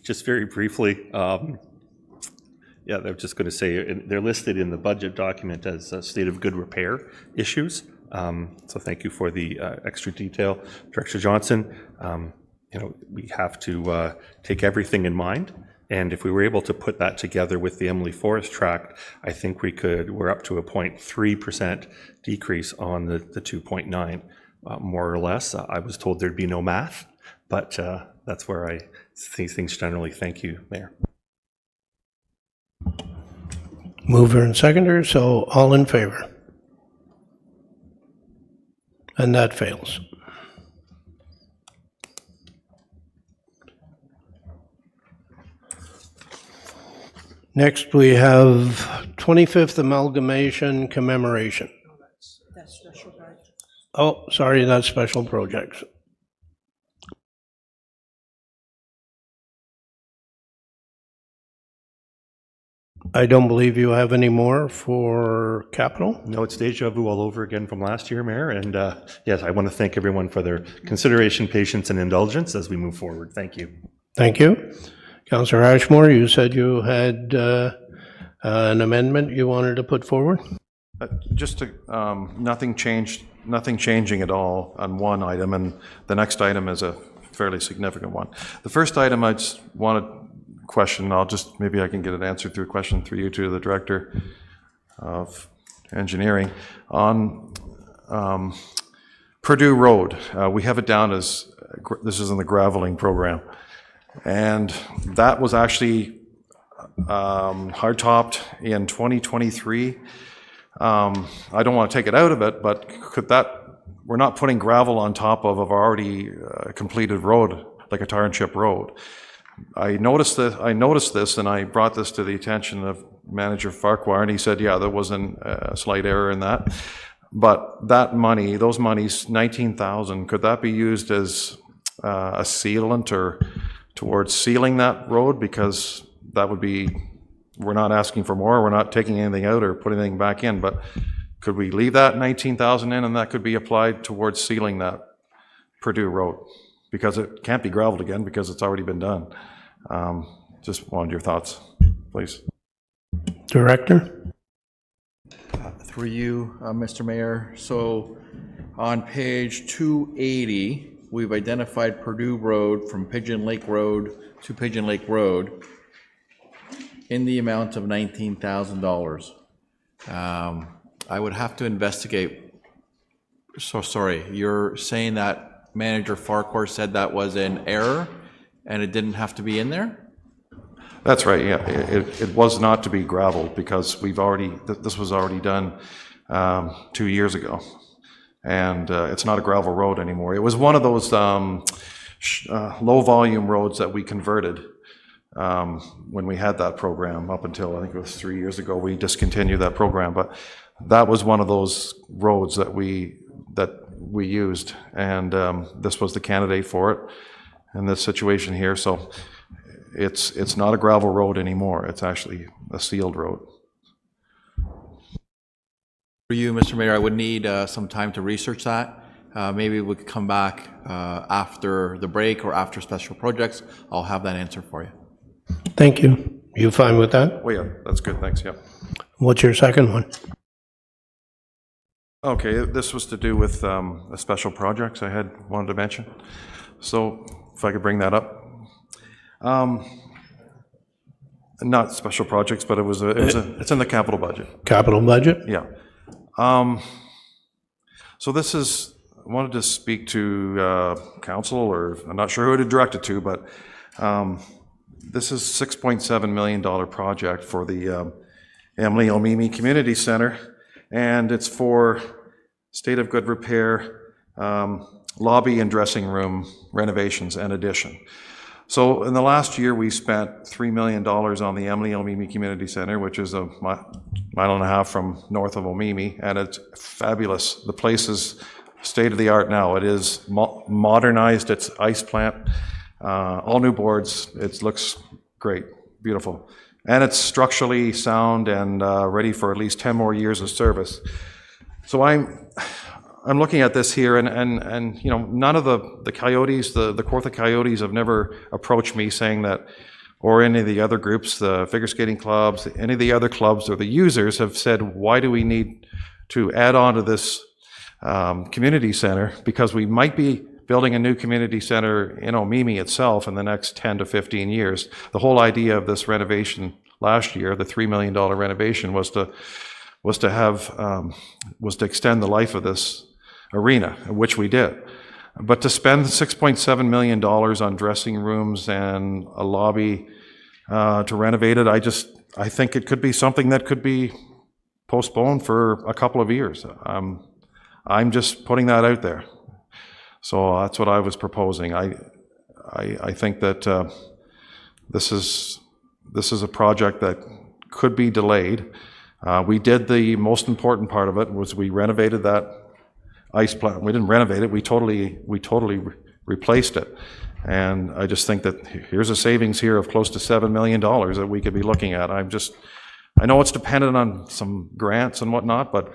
Just very briefly, yeah, I'm just going to say they're listed in the budget document as a state of good repair issues. So thank you for the extra detail, Director Johnson. You know, we have to take everything in mind. And if we were able to put that together with the Emily Forest Tract, I think we're up to a 0.3% decrease on the 2.9, more or less. I was told there'd be no math, but that's where I see things generally. Thank you, Mayor. Mover and seconder, so all in favor? And that fails. Next, we have 25th Amalgamation Commemoration. Oh, sorry, that's special projects. I don't believe you have any more for capital? No, it's deja vu all over again from last year, Mayor. And yes, I want to thank everyone for their consideration, patience, and indulgence as we move forward. Thank you. Thank you. Councillor Ashmore, you said you had an amendment you wanted to put forward? Just to, nothing changing at all on one item, and the next item is a fairly significant one. The first item I just want to question, maybe I can get an answer through a question through you to the Director of Engineering. On Purdue Road, we have it down as, this is in the graveling program, and that was actually hard-topped in 2023. I don't want to take it out of it, but could that, we're not putting gravel on top of an already completed road, like a tar and chip road. I noticed this, and I brought this to the attention of Manager Farquhar, and he said, yeah, there was a slight error in that. But that money, those monies, 19,000, could that be used as a sealant or towards sealing that road? Because that would be, we're not asking for more, we're not taking anything out or putting anything back in, but could we leave that 19,000 in, and that could be applied towards sealing that Purdue Road? Because it can't be gravelled again because it's already been done. just wanted your thoughts, please. Director? Through you, Mr. Mayor. So on page 280, we've identified Purdue Road from Pigeon Lake Road to Pigeon Lake Road in the amount of $19,000. I would have to investigate. So sorry, you're saying that Manager Farquhar said that was an error and it didn't have to be in there? That's right, yeah. It was not to be gravel because we've already, this was already done 2 years ago. And it's not a gravel road anymore. It was one of those low-volume roads that we converted when we had that program up until, I think it was 3 years ago, we discontinued that program. But that was one of those roads that we used. And this was the candidate for it in this situation here. So it's not a gravel road anymore. It's actually a sealed road. For you, Mr. Mayor, I would need some time to research that. Maybe we could come back after the break or after special projects. I'll have that answer for you. Thank you. You fine with that? Oh, yeah, that's good, thanks, yeah. What's your second one? Okay, this was to do with the special projects I had wanted to mention. So if I could bring that up. Not special projects, but it's in the capital budget. Capital budget? Yeah. So this is, I wanted to speak to council, or I'm not sure who to direct it to, but this is $6.7 million project for the Emily Omimi Community Center, and it's for state of good repair, lobby and dressing room renovations and addition. So in the last year, we spent $3 million on the Emily Omimi Community Center, which is a mile and a half from north of Omimi, and it's fabulous. The place is state of the art now. It is modernized, its ice plant, all new boards. It looks great, beautiful. And it's structurally sound and ready for at least 10 more years of service. So I'm looking at this here, and you know, none of the Coyotes, the Kawartha Coyotes have never approached me saying that, or any of the other groups, the figure skating clubs, any of the other clubs or the users have said, why do we need to add on to this community center? Because we might be building a new community center in Omimi itself in the next 10 to 15 years. The whole idea of this renovation last year, the $3 million renovation, was to extend the life of this arena, which we did. But to spend $6.7 million on dressing rooms and a lobby to renovate it, I think it could be something that could be postponed for a couple of years. I'm just putting that out there. So that's what I was proposing. I think that this is a project that could be delayed. We did the most important part of it, was we renovated that ice plant. We didn't renovate it, we totally replaced it. And I just think that here's a savings here of close to $7 million that we could be looking at. I know it's dependent on some grants and whatnot, but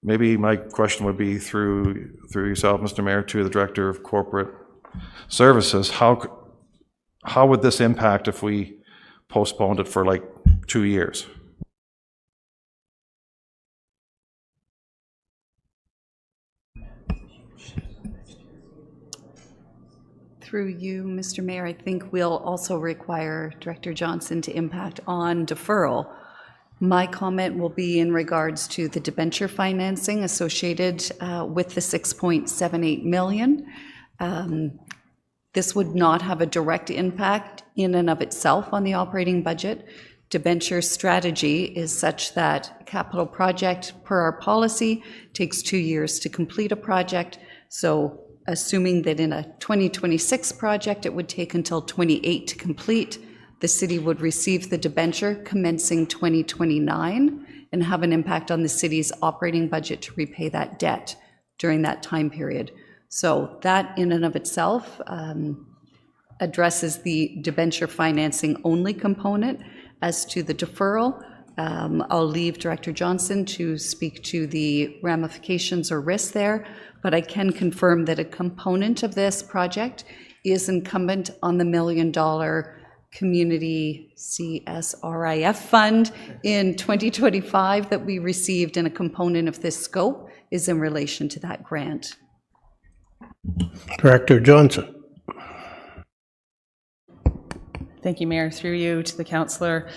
maybe my question would be through yourself, Mr. Mayor, to the Director of Corporate Services. How would this impact if we postponed it for like 2 years? Through you, Mr. Mayor, I think we'll also require Director Johnson to impact on deferral. My comment will be in regards to the debenture financing associated with the $6.78 million. This would not have a direct impact in and of itself on the operating budget. Debenture strategy is such that capital project, per our policy, takes 2 years to complete a project. So assuming that in a 2026 project, it would take until 28 to complete, the city would receive the debenture commencing 2029 and have an impact on the city's operating budget to repay that debt during that time period. So that in and of itself addresses the debenture financing only component. As to the deferral, I'll leave Director Johnson to speak to the ramifications or risks there, but I can confirm that a component of this project is incumbent on the $1 million Community CSRIF Fund in 2025 that we received, and a component of this scope is in relation to that grant. Director Johnson. Thank you, Mayor. Through you to the councillor.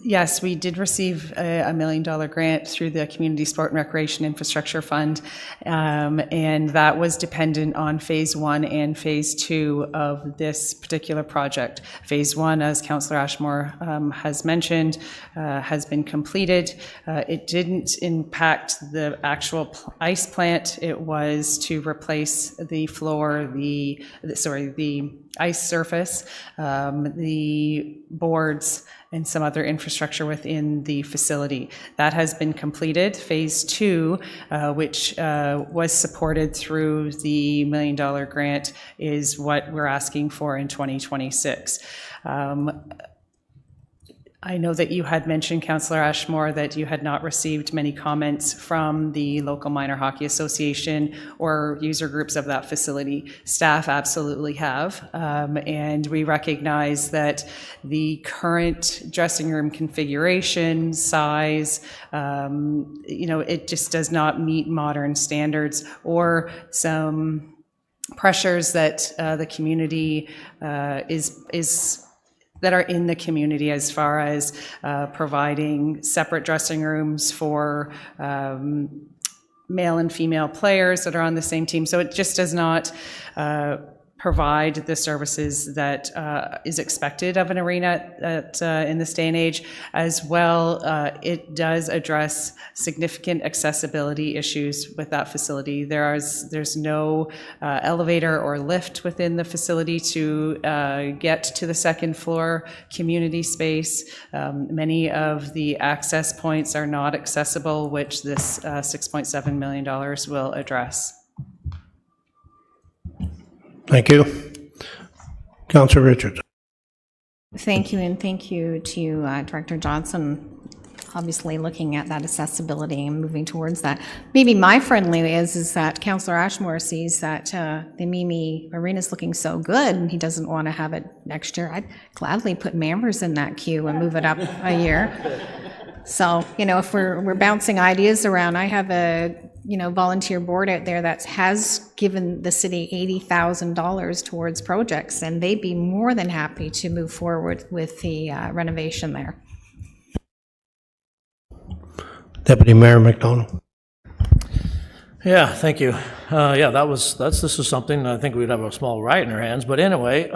Yes, we did receive a $1 million grant through the Community Sport and Recreation Infrastructure Fund, and that was dependent on Phase 1 and Phase 2 of this particular project. Phase 1, as Councillor Ashmore has mentioned, has been completed. It didn't impact the actual ice plant. It was to replace the floor, the ice surface, the boards, and some other infrastructure within the facility. That has been completed. Phase 2, which was supported through the $1 million grant, is what we're asking for in 2026. I know that you had mentioned, Councillor Ashmore, that you had not received many comments from the local Minor Hockey Association or user groups of that facility. Staff absolutely have, and we recognize that the current dressing room configuration, size, it just does not meet modern standards or some pressures that the community that are in the community as far as providing separate dressing rooms for male and female players that are on the same team. So it just does not provide the services that is expected of an arena in this day and age. As well, it does address significant accessibility issues with that facility. There's no elevator or lift within the facility to get to the second floor community space. Many of the access points are not accessible, which this $6.7 million will address. Thank you. Councillor Richards. Thank you, and thank you to Director Johnson, obviously looking at that accessibility and moving towards that. Maybe my friendly is that Councillor Ashmore sees that the Mimi Arena is looking so good and he doesn't want to have it next year. I'd gladly put Mambers in that queue and move it up a year. So, if we're bouncing ideas around, I have a volunteer board out there that has given the city $80,000 towards projects, and they'd be more than happy to move forward with the renovation there. Deputy Mayor McDonald. Yeah, thank you. This is something I think we'd have a small riot in our hands. But anyway,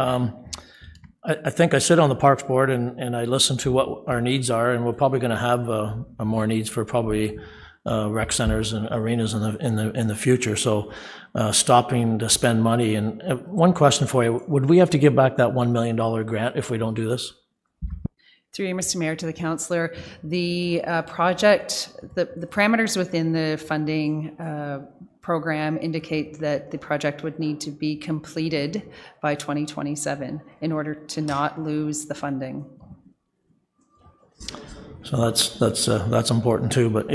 I think I sit on the Parks Board and I listen to what our needs are, and we're probably going to have more needs for probably rec centers and arenas in the future. So stopping to spend money. And one question for you: would we have to give back that $1 million grant if we don't do this? Through you, Mr. Mayor, to the councillor, the project, the parameters within the funding program indicate that the project would need to be completed by 2027 in order to not lose the funding. So that's important too. But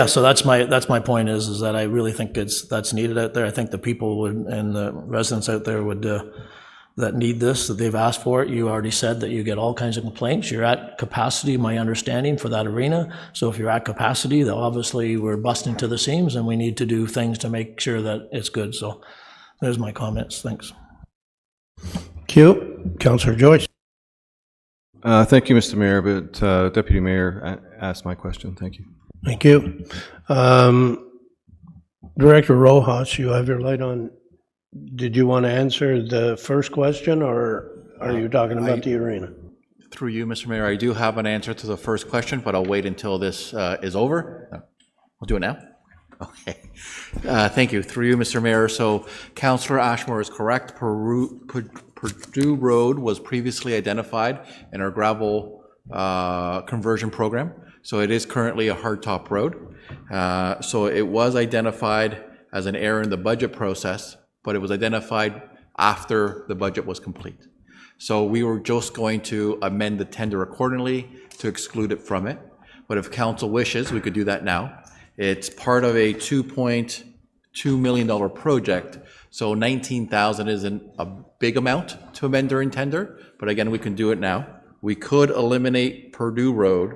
so that's my point is that I really think that's needed out there. I think the people would, and the residents out there would that need this, that they've asked for it. You already said that you get all kinds of complaints. You're at capacity, my understanding, for that arena. So if you're at capacity, then obviously we're busting to the seams and we need to do things to make sure that it's good. So there's my comments. Thanks. Thank you. Councillor Joyce. Thank you, Mr. Mayor, but Deputy Mayor asked my question. Thank you. Thank you. Director Rojas, you have your light on. Did you want to answer the first question, or are you talking about the arena? Through you, Mr. Mayor, I do have an answer to the first question, but I'll wait until this is over. We'll do it now? Okay. Thank you. Through you, Mr. Mayor. So Councillor Ashmore is correct. Purdue Road was previously identified in our gravel conversion program. So it is currently a hardtop road. So it was identified as an error in the budget process, but it was identified after the budget was complete. So we were just going to amend the tender accordingly to exclude it from it. But if council wishes, we could do that now. It's part of a $2.2 million project. So 19,000 isn't a big amount to amend during tender, but again, we can do it now. We could eliminate Purdue Road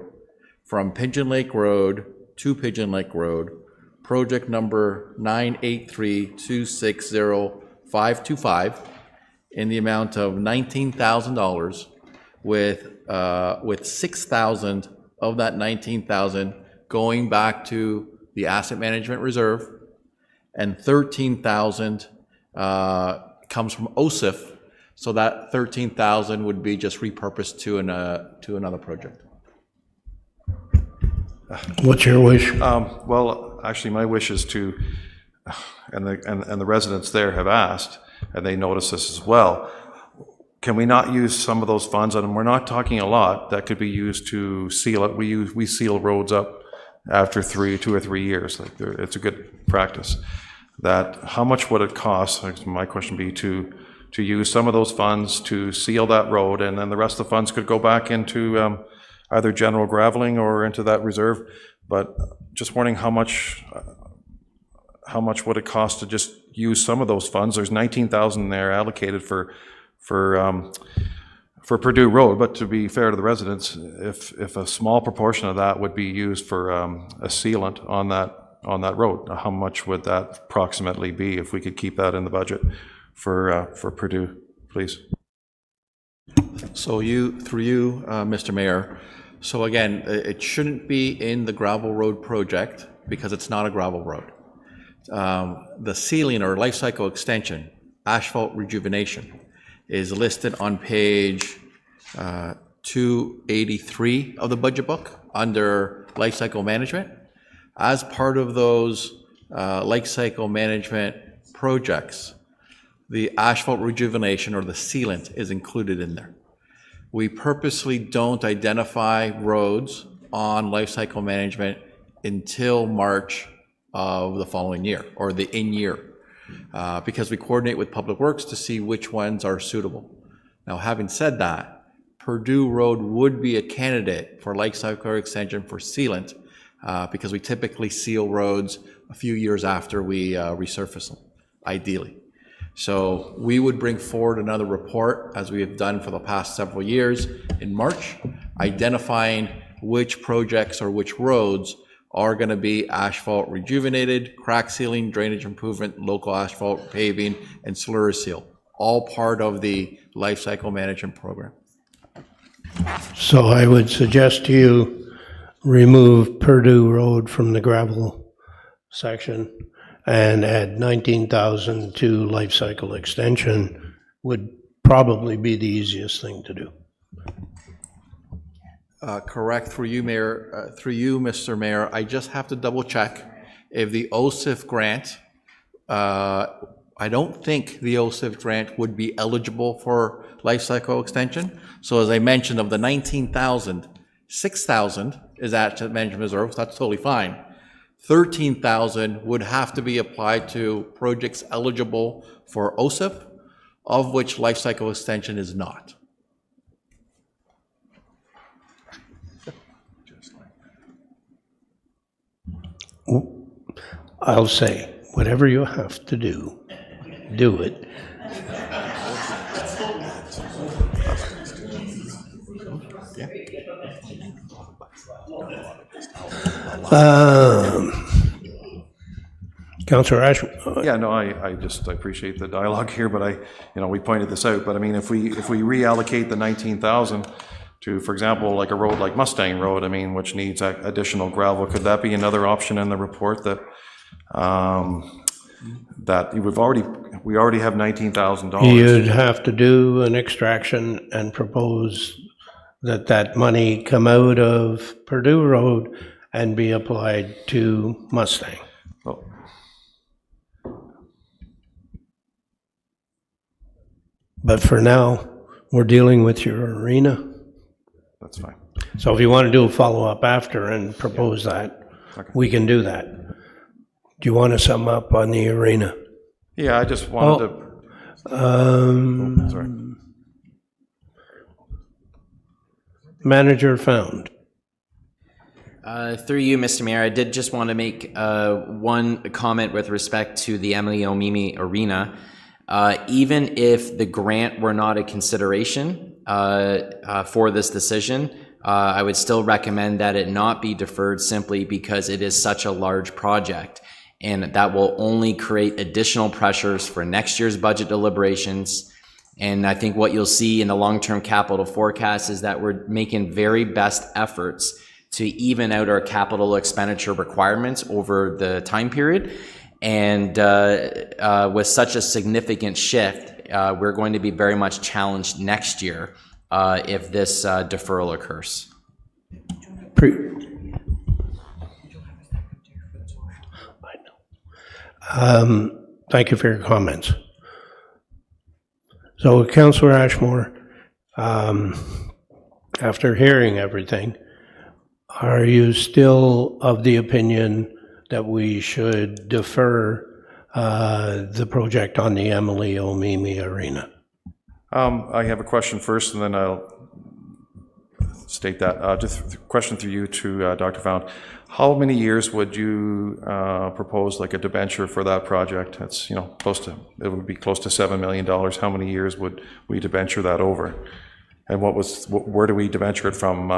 from Pigeon Lake Road to Pigeon Lake Road, project number 983260525, in the amount of $19,000, with 6,000 of that 19,000 going back to the asset management reserve, and 13,000 comes from OSIF, so that 13,000 would be just repurposed to another project. What's your wish? Well, actually, my wish is to, and the residents there have asked, and they notice this as well, can we not use some of those funds, and we're not talking a lot, that could be used to seal it. We seal roads up after 2 or 3 years. Like it's a good practice. That how much would it cost? My question would be to use some of those funds to seal that road, and then the rest of the funds could go back into either general graveling or into that reserve. But just wondering how much would it cost to just use some of those funds? There's 19,000 there allocated for Purdue Road, but to be fair to the residents, if a small proportion of that would be used for a sealant on that road, how much would that approximately be if we could keep that in the budget for Purdue, please? So through you, Mr. Mayor, so again, it shouldn't be in the gravel road project because it's not a gravel road. The sealing or life cycle extension, asphalt rejuvenation, is listed on page 283 of the budget book under life cycle management. As part of those life cycle management projects, the asphalt rejuvenation or the sealant is included in there. We purposely don't identify roads on life cycle management until March of the following year, or the in-year, because we coordinate with Public Works to see which ones are suitable. Now, having said that, Purdue Road would be a candidate for life cycle extension for sealant, because we typically seal roads a few years after we resurface them, ideally. So we would bring forward another report, as we have done for the past several years, in March, identifying which projects or which roads are going to be asphalt rejuvenated, crack sealing, drainage improvement, local asphalt paving, and slurry seal, all part of the life cycle management program. So I would suggest to you remove Purdue Road from the gravel section and add 19,000 to life cycle extension would probably be the easiest thing to do. Correct, through you, Mayor, through you, Mr. Mayor, I just have to double check if the OSIF grant, I don't think the OSIF grant would be eligible for life cycle extension. So as I mentioned, of the 19,000, 6,000 is asset management reserve, so that's totally fine. 13,000 would have to be applied to projects eligible for OSIP, of which life cycle extension is not. I'll say, whatever you have to do, do it. Councillor Ash. Yeah, no, I appreciate the dialogue here, but we pointed this out, but I mean, if we reallocate the 19,000 to, for example, like a road like Mustang Road, I mean, which needs additional gravel, could that be another option in the report that we already have $19,000? You'd have to do an extraction and propose that money come out of Purdue Road and be applied to Mustang. Oh. But for now, we're dealing with your arena. That's fine. So if you want to do a follow-up after and propose that, Okay. we can do that. Do you want to sum up on the arena? Yeah, I just wanted Sorry. Manager found. Through you, Mr. Mayor, I did just want to make one comment with respect to the Emily Omimi Arena. Even if the grant were not a consideration for this decision, I would still recommend that it not be deferred simply because it is such a large project. And that will only create additional pressures for next year's budget deliberations. And I think what you'll see in the long-term capital forecast is that we're making very best efforts to even out our capital expenditure requirements over the time period. And with such a significant shift, we're going to be very much challenged next year if this deferral occurs. Thank you for your comments. So, Councillor Ashmore, after hearing everything, are you still of the opinion that we should defer the project on the Emily Omimi Arena? I have a question first, and then I'll state that. Just a question through you to Dr. Found. How many years would you propose like a debenture for that project? It's, you know, it would be close to $7 million. How many years would we debenture that over? And where do we debenture it from?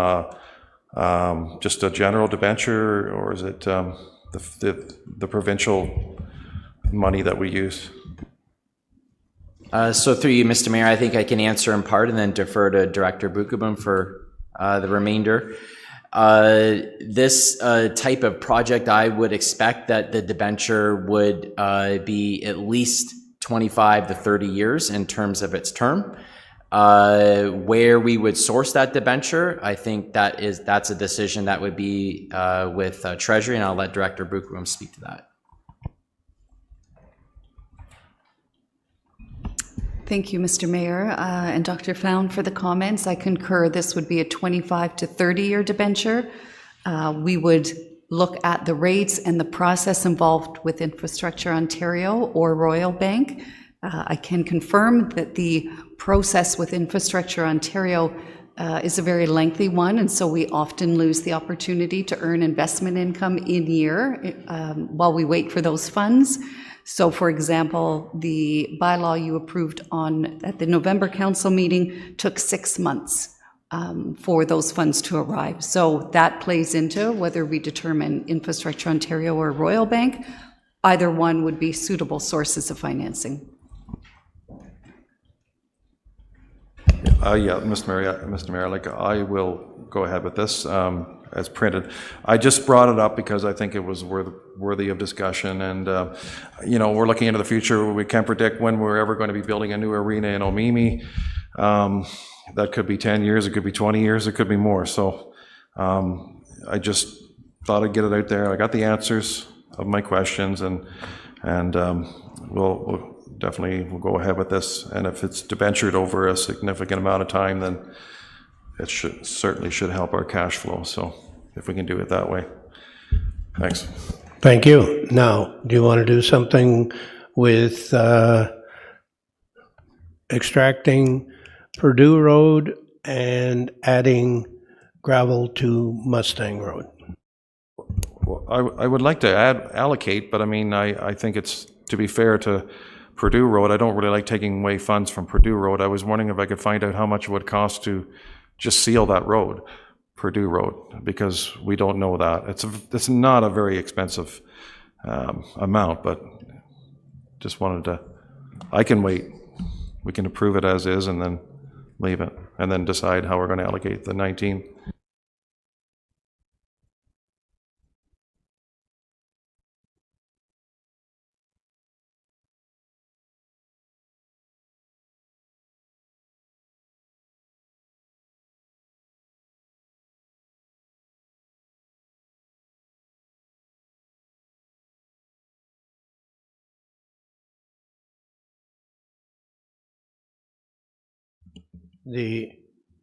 Just a general debenture, or is it the provincial money that we use? So through you, Mr. Mayor, I think I can answer in part and then defer to Director Bookabum for the remainder. This type of project, I would expect that the debenture would be at least 25 to 30 years in terms of its term. Where we would source that debenture, I think that's a decision that would be with Treasury, and I'll let Director Bookabum speak to that. Thank you, Mr. Mayor, and Dr. Found for the comments. I concur this would be a 25 to 30-year debenture. We would look at the rates and the process involved with Infrastructure Ontario or Royal Bank. I can confirm that the process with Infrastructure Ontario is a very lengthy one, and so we often lose the opportunity to earn investment income in year while we wait for those funds. So, for example, the bylaw you approved at the November council meeting took 6 months for those funds to arrive. So that plays into whether we determine Infrastructure Ontario or Royal Bank. Either one would be suitable sources of financing. Yeah, Mr. Mayor, like I will go ahead with this as printed. I just brought it up because I think it was worthy of discussion, and you know, we're looking into the future. We can't predict when we're ever going to be building a new arena in Omimi. That could be 10 years, it could be 20 years, it could be more. So I just thought I'd get it out there. I got the answers of my questions, and we'll definitely go ahead with this. And if it's debentured over a significant amount of time, then it certainly should help our cash flow. So if we can do it that way. Thanks. Thank you. Now, do you want to do something with extracting Purdue Road and adding gravel to Mustang Road? Well, I would like to allocate, but I mean, I think it's, to be fair to Purdue Road, I don't really like taking away funds from Purdue Road. I was wondering if I could find out how much it would cost to just seal that road, Purdue Road, because we don't know that. It's not a very expensive amount, but just wanted to, I can wait. We can approve it as is and then leave it, and then decide how we're going to allocate the 19. The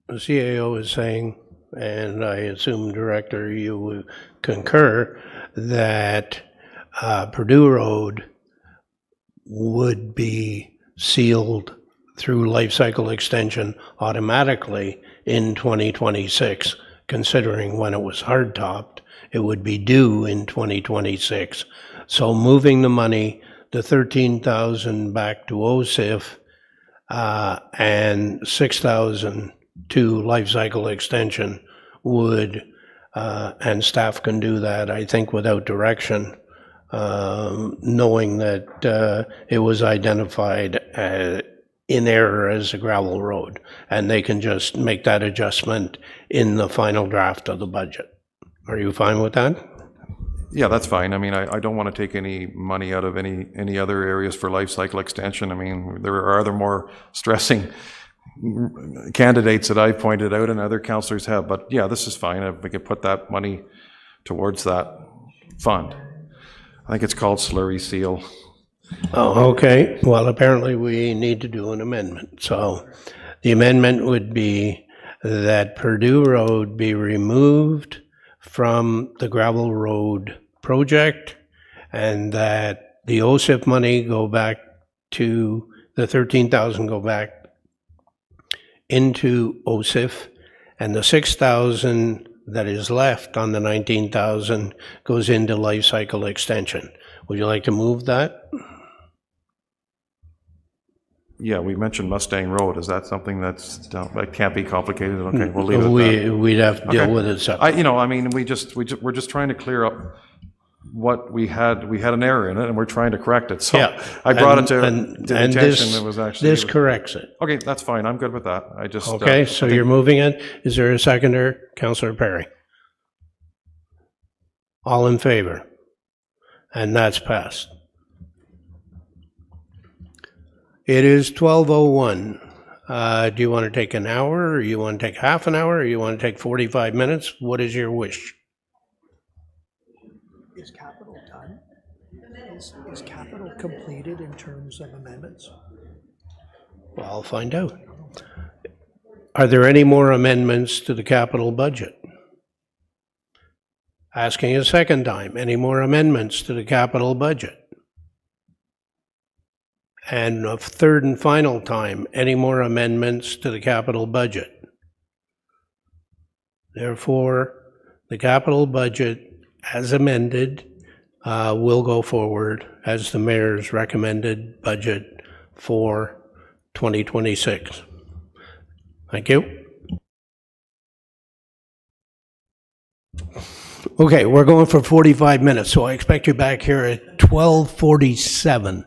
CAO is saying, and I assume, Director, you would concur, that Purdue Road would be sealed through life cycle extension automatically in 2026 considering when it was hard topped, it would be due in 2026. So moving the money, the 13,000 back to OSIF, and 6,000 to life cycle extension would, and staff can do that, I think, without direction, knowing that it was identified in error as a gravel road, and they can just make that adjustment in the final draft of the budget. Are you fine with that? Yeah, that's fine. I mean, I don't want to take any money out of any other areas for life cycle extension. I mean, there are other more stressing candidates that I've pointed out and other councillors have, but yeah, this is fine. If we could put that money towards that fund. I think it's called slurry seal. Oh, okay. Well, apparently we need to do an amendment. So the amendment would be that Purdue Road be removed from the gravel road project, and that the OSIP money go back to, the 13,000 go back into OSIF, and the 6,000 that is left on the 19,000 goes into life cycle extension. Would you like to move that? Yeah, we mentioned Mustang Road. Is that something that can't be complicated? Okay, we'll leave it at that. We'd have to deal Okay. with it separately. I mean, we're just trying to clear up what we had an error in it, and we're trying to correct it. So Yeah, I brought and- it to and- the and attention. this- It was actually. This corrects it. Okay, that's fine. I'm good with that. I just. Okay, so you're moving it. Is there a seconder? Councillor Perry. All in favor? And that's passed. It is 12:01. Do you want to take an hour, or you want to take half an hour, or you want to take 45 minutes? What is your wish? Is capital done? Is capital completed in terms of amendments? Well, I'll find out. Are there any more amendments to the capital budget? Asking a second time, any more amendments to the capital budget? And a third and final time, any more amendments to the capital budget? Therefore, the capital budget, as amended, will go forward as the mayor's recommended budget for 2026. Thank you. Okay, we're going for 45 minutes, so I expect you back here at 12:47.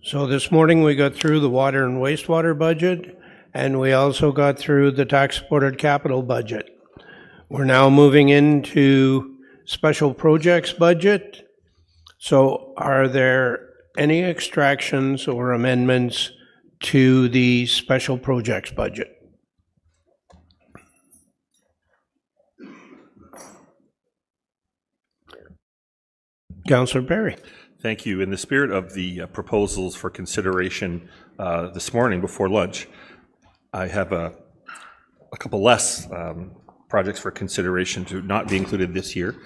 So this morning, we got through the water and wastewater budget, and we also got through the tax-supported capital budget. We're now moving into special projects budget. So are there any extractions or amendments to the special projects budget? Councillor Perry. Thank you. In the spirit of the proposals for consideration this morning before lunch, I have a couple less projects for consideration to not be included this year.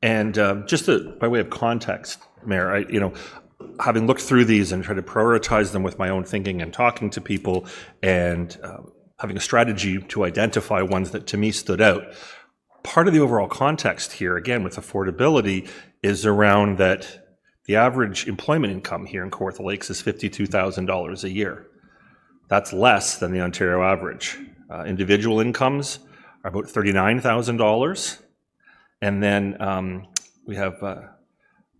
And just by way of context, Mayor, having looked through these and tried to prioritize them with my own thinking and talking to people and having a strategy to identify ones that to me stood out, part of the overall context here, again, with affordability, is around that the average employment income here in Kawartha Lakes is $52,000 a year. That's less than the Ontario average. Individual incomes are about $39,000. And then we have a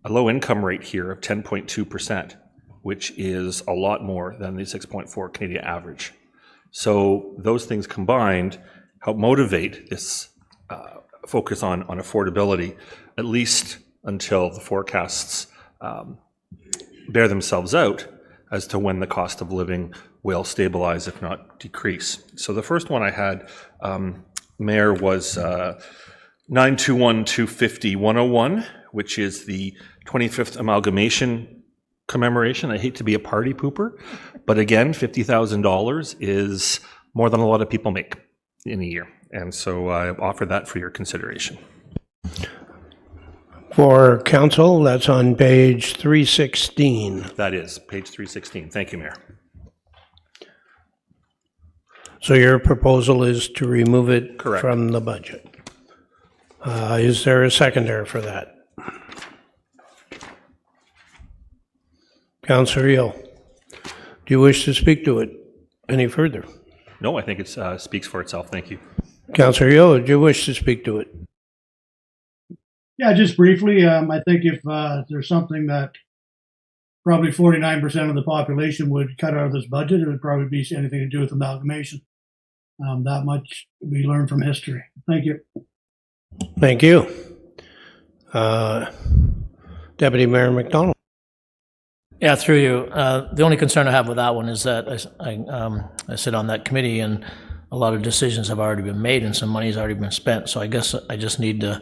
low income rate here of 10.2%, which is a lot more than the 6.4 Canadian average. So those things combined help motivate this focus on affordability, at least until the forecasts bear themselves out as to when the cost of living will stabilize, if not decrease. So the first one I had, Mayor, was 921-250-101, which is the 25th amalgamation commemoration. I hate to be a party pooper, but again, $50,000 is more than a lot of people make in a year. And so I offer that for your consideration. For council, that's on page 316. That is page 316. Thank you, Mayor. So your proposal is to remove it Correct. From the budget. Is there a seconder for that? Councillor Yeo, do you wish to speak to it any further? No, I think it speaks for itself. Thank you. Councillor Yeo, do you wish to speak to it? Yeah, just briefly, I think if there's something that probably 49% of the population would cut out of this budget, it would probably be anything to do with amalgamation. That much we learned from history. Thank you. Thank you. Deputy Mayor McDonald. Yeah, through you. The only concern I have with that one is that I sit on that committee and a lot of decisions have already been made and some money's already been spent. So I guess I just need to,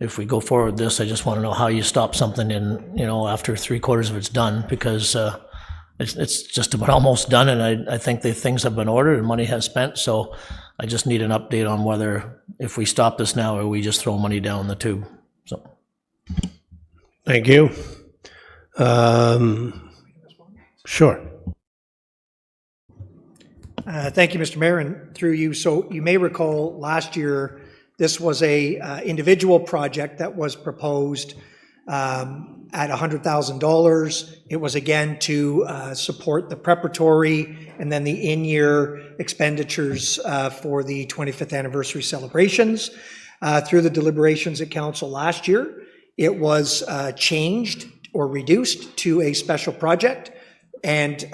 if we go forward with this, I just want to know how you stop something in, after 3/4 of it's done, because it's just about almost done, and I think the things have been ordered and money has spent. So I just need an update on whether if we stop this now or we just throw money down the tube. So. Thank you. Sure. Thank you, Mr. Mayor, and through you. So you may recall last year, this was a individual project that was proposed at $100,000. It was again to support the preparatory and then the in-year expenditures for the 25th anniversary celebrations. Through the deliberations at council last year, it was changed or reduced to a special project, and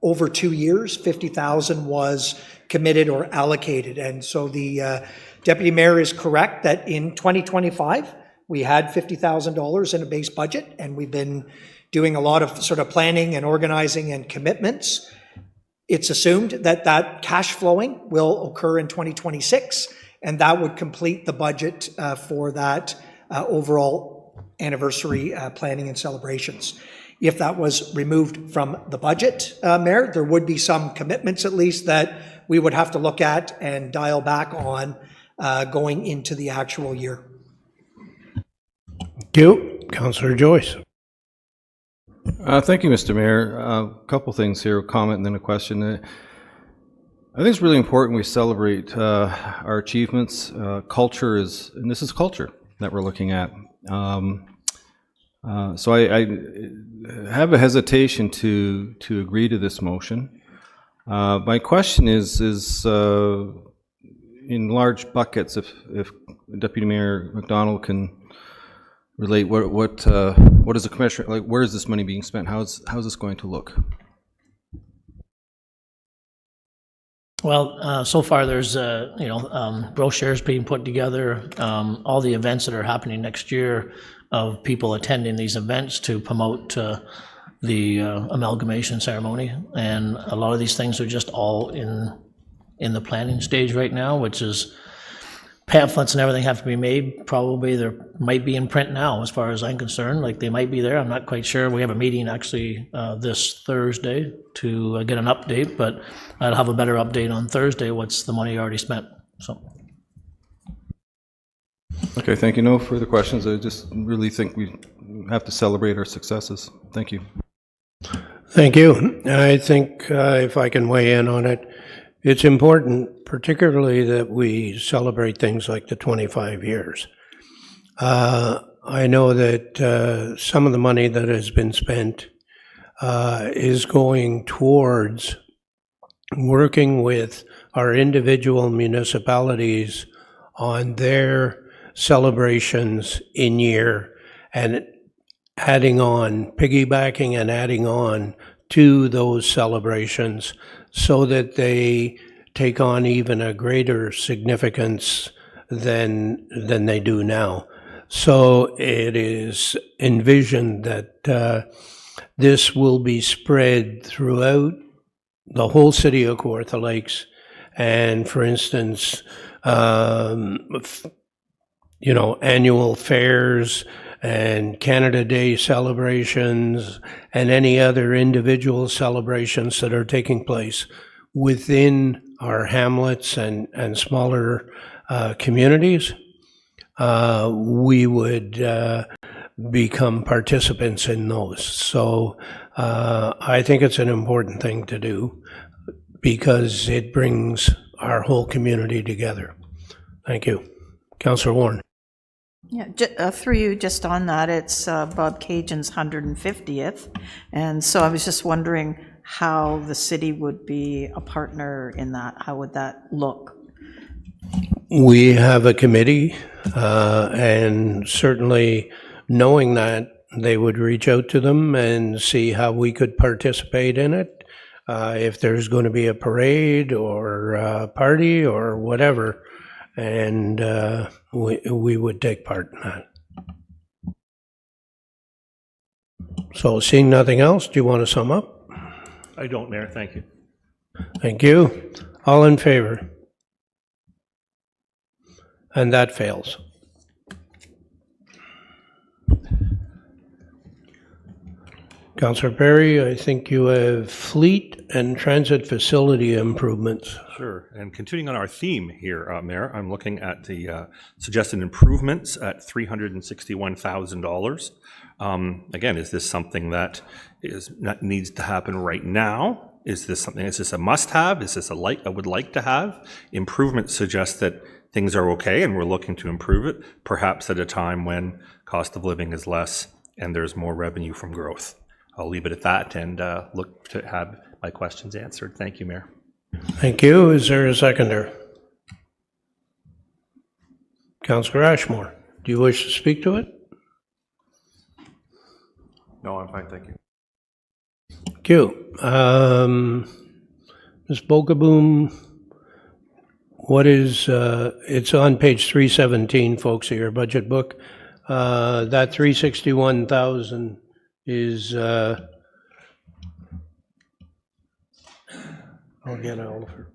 over 2 years, $50,000 was committed or allocated. And so the Deputy Mayor is correct that in 2025, we had $50,000 in a base budget, and we've been doing a lot of sort of planning and organizing and commitments. It's assumed that that cash flowing will occur in 2026, and that would complete the budget for that overall anniversary planning and celebrations. If that was removed from the budget, Mayor, there would be some commitments at least that we would have to look at and dial back on going into the actual year. Thank you. Councillor Joyce. Thank you, Mr. Mayor. A couple things here, a comment and then a question. I think it's really important we celebrate our achievements. Culture is, and this is culture that we're looking at. So I have a hesitation to agree to this motion. My question is in large buckets, if Deputy Mayor McDonald can relate, what is the commissioner, like, where is this money being spent? How's this going to look? Well, so far there's, brochures being put together, all the events that are happening next year of people attending these events to promote the amalgamation ceremony. And a lot of these things are just all in the planning stage right now, which is pamphlets and everything have to be made. Probably there might be in print now, as far as I'm concerned. Like, they might be there. I'm not quite sure. We have a meeting actually this Thursday to get an update, but I'll have a better update on Thursday. What's the money already spent? So. Okay, thank you. No further questions. I just really think we have to celebrate our successes. Thank you. Thank you. I think if I can weigh in on it, it's important, particularly that we celebrate things like the 25 years. I know that some of the money that has been spent is going towards working with our individual municipalities on their celebrations in year and adding on, piggybacking and adding on to those celebrations so that they take on even a greater significance than they do now. So it is envisioned that this will be spread throughout the whole city of Kawartha Lakes. And for instance, annual fairs and Canada Day celebrations and any other individual celebrations that are taking place within our hamlets and smaller communities, we would become participants in those. So I think it's an important thing to do because it brings our whole community together. Thank you. Councillor Warren. Yeah, through you, just on that, it's Bob Cajun's 150th, and so I was just wondering how the city would be a partner in that. How would that look? We have a committee, and certainly knowing that, they would reach out to them and see how we could participate in it. If there's going to be a parade or a party or whatever, and we would take part in that. So seeing nothing else, do you want to sum up? I don't, Mayor. Thank you. Thank you. All in favor? And that fails. Councillor Perry, I think you have fleet and transit facility improvements. Sure. And continuing on our theme here, Mayor, I'm looking at the suggested improvements at $361,000. Again, is this something that needs to happen right now? Is this a must-have? Is this I would like to have? Improvements suggest that things are okay and we're looking to improve it, perhaps at a time when cost of living is less and there's more revenue from growth. I'll leave it at that and look to have my questions answered. Thank you, Mayor. Thank you. Is there a seconder? Councillor Ashmore, do you wish to speak to it? No, I'm fine, thank you. Thank you. Ms. Bogaboom, what is, it's on page 317, folks, of your budget book. That 361,000 is, I'll get Oliver.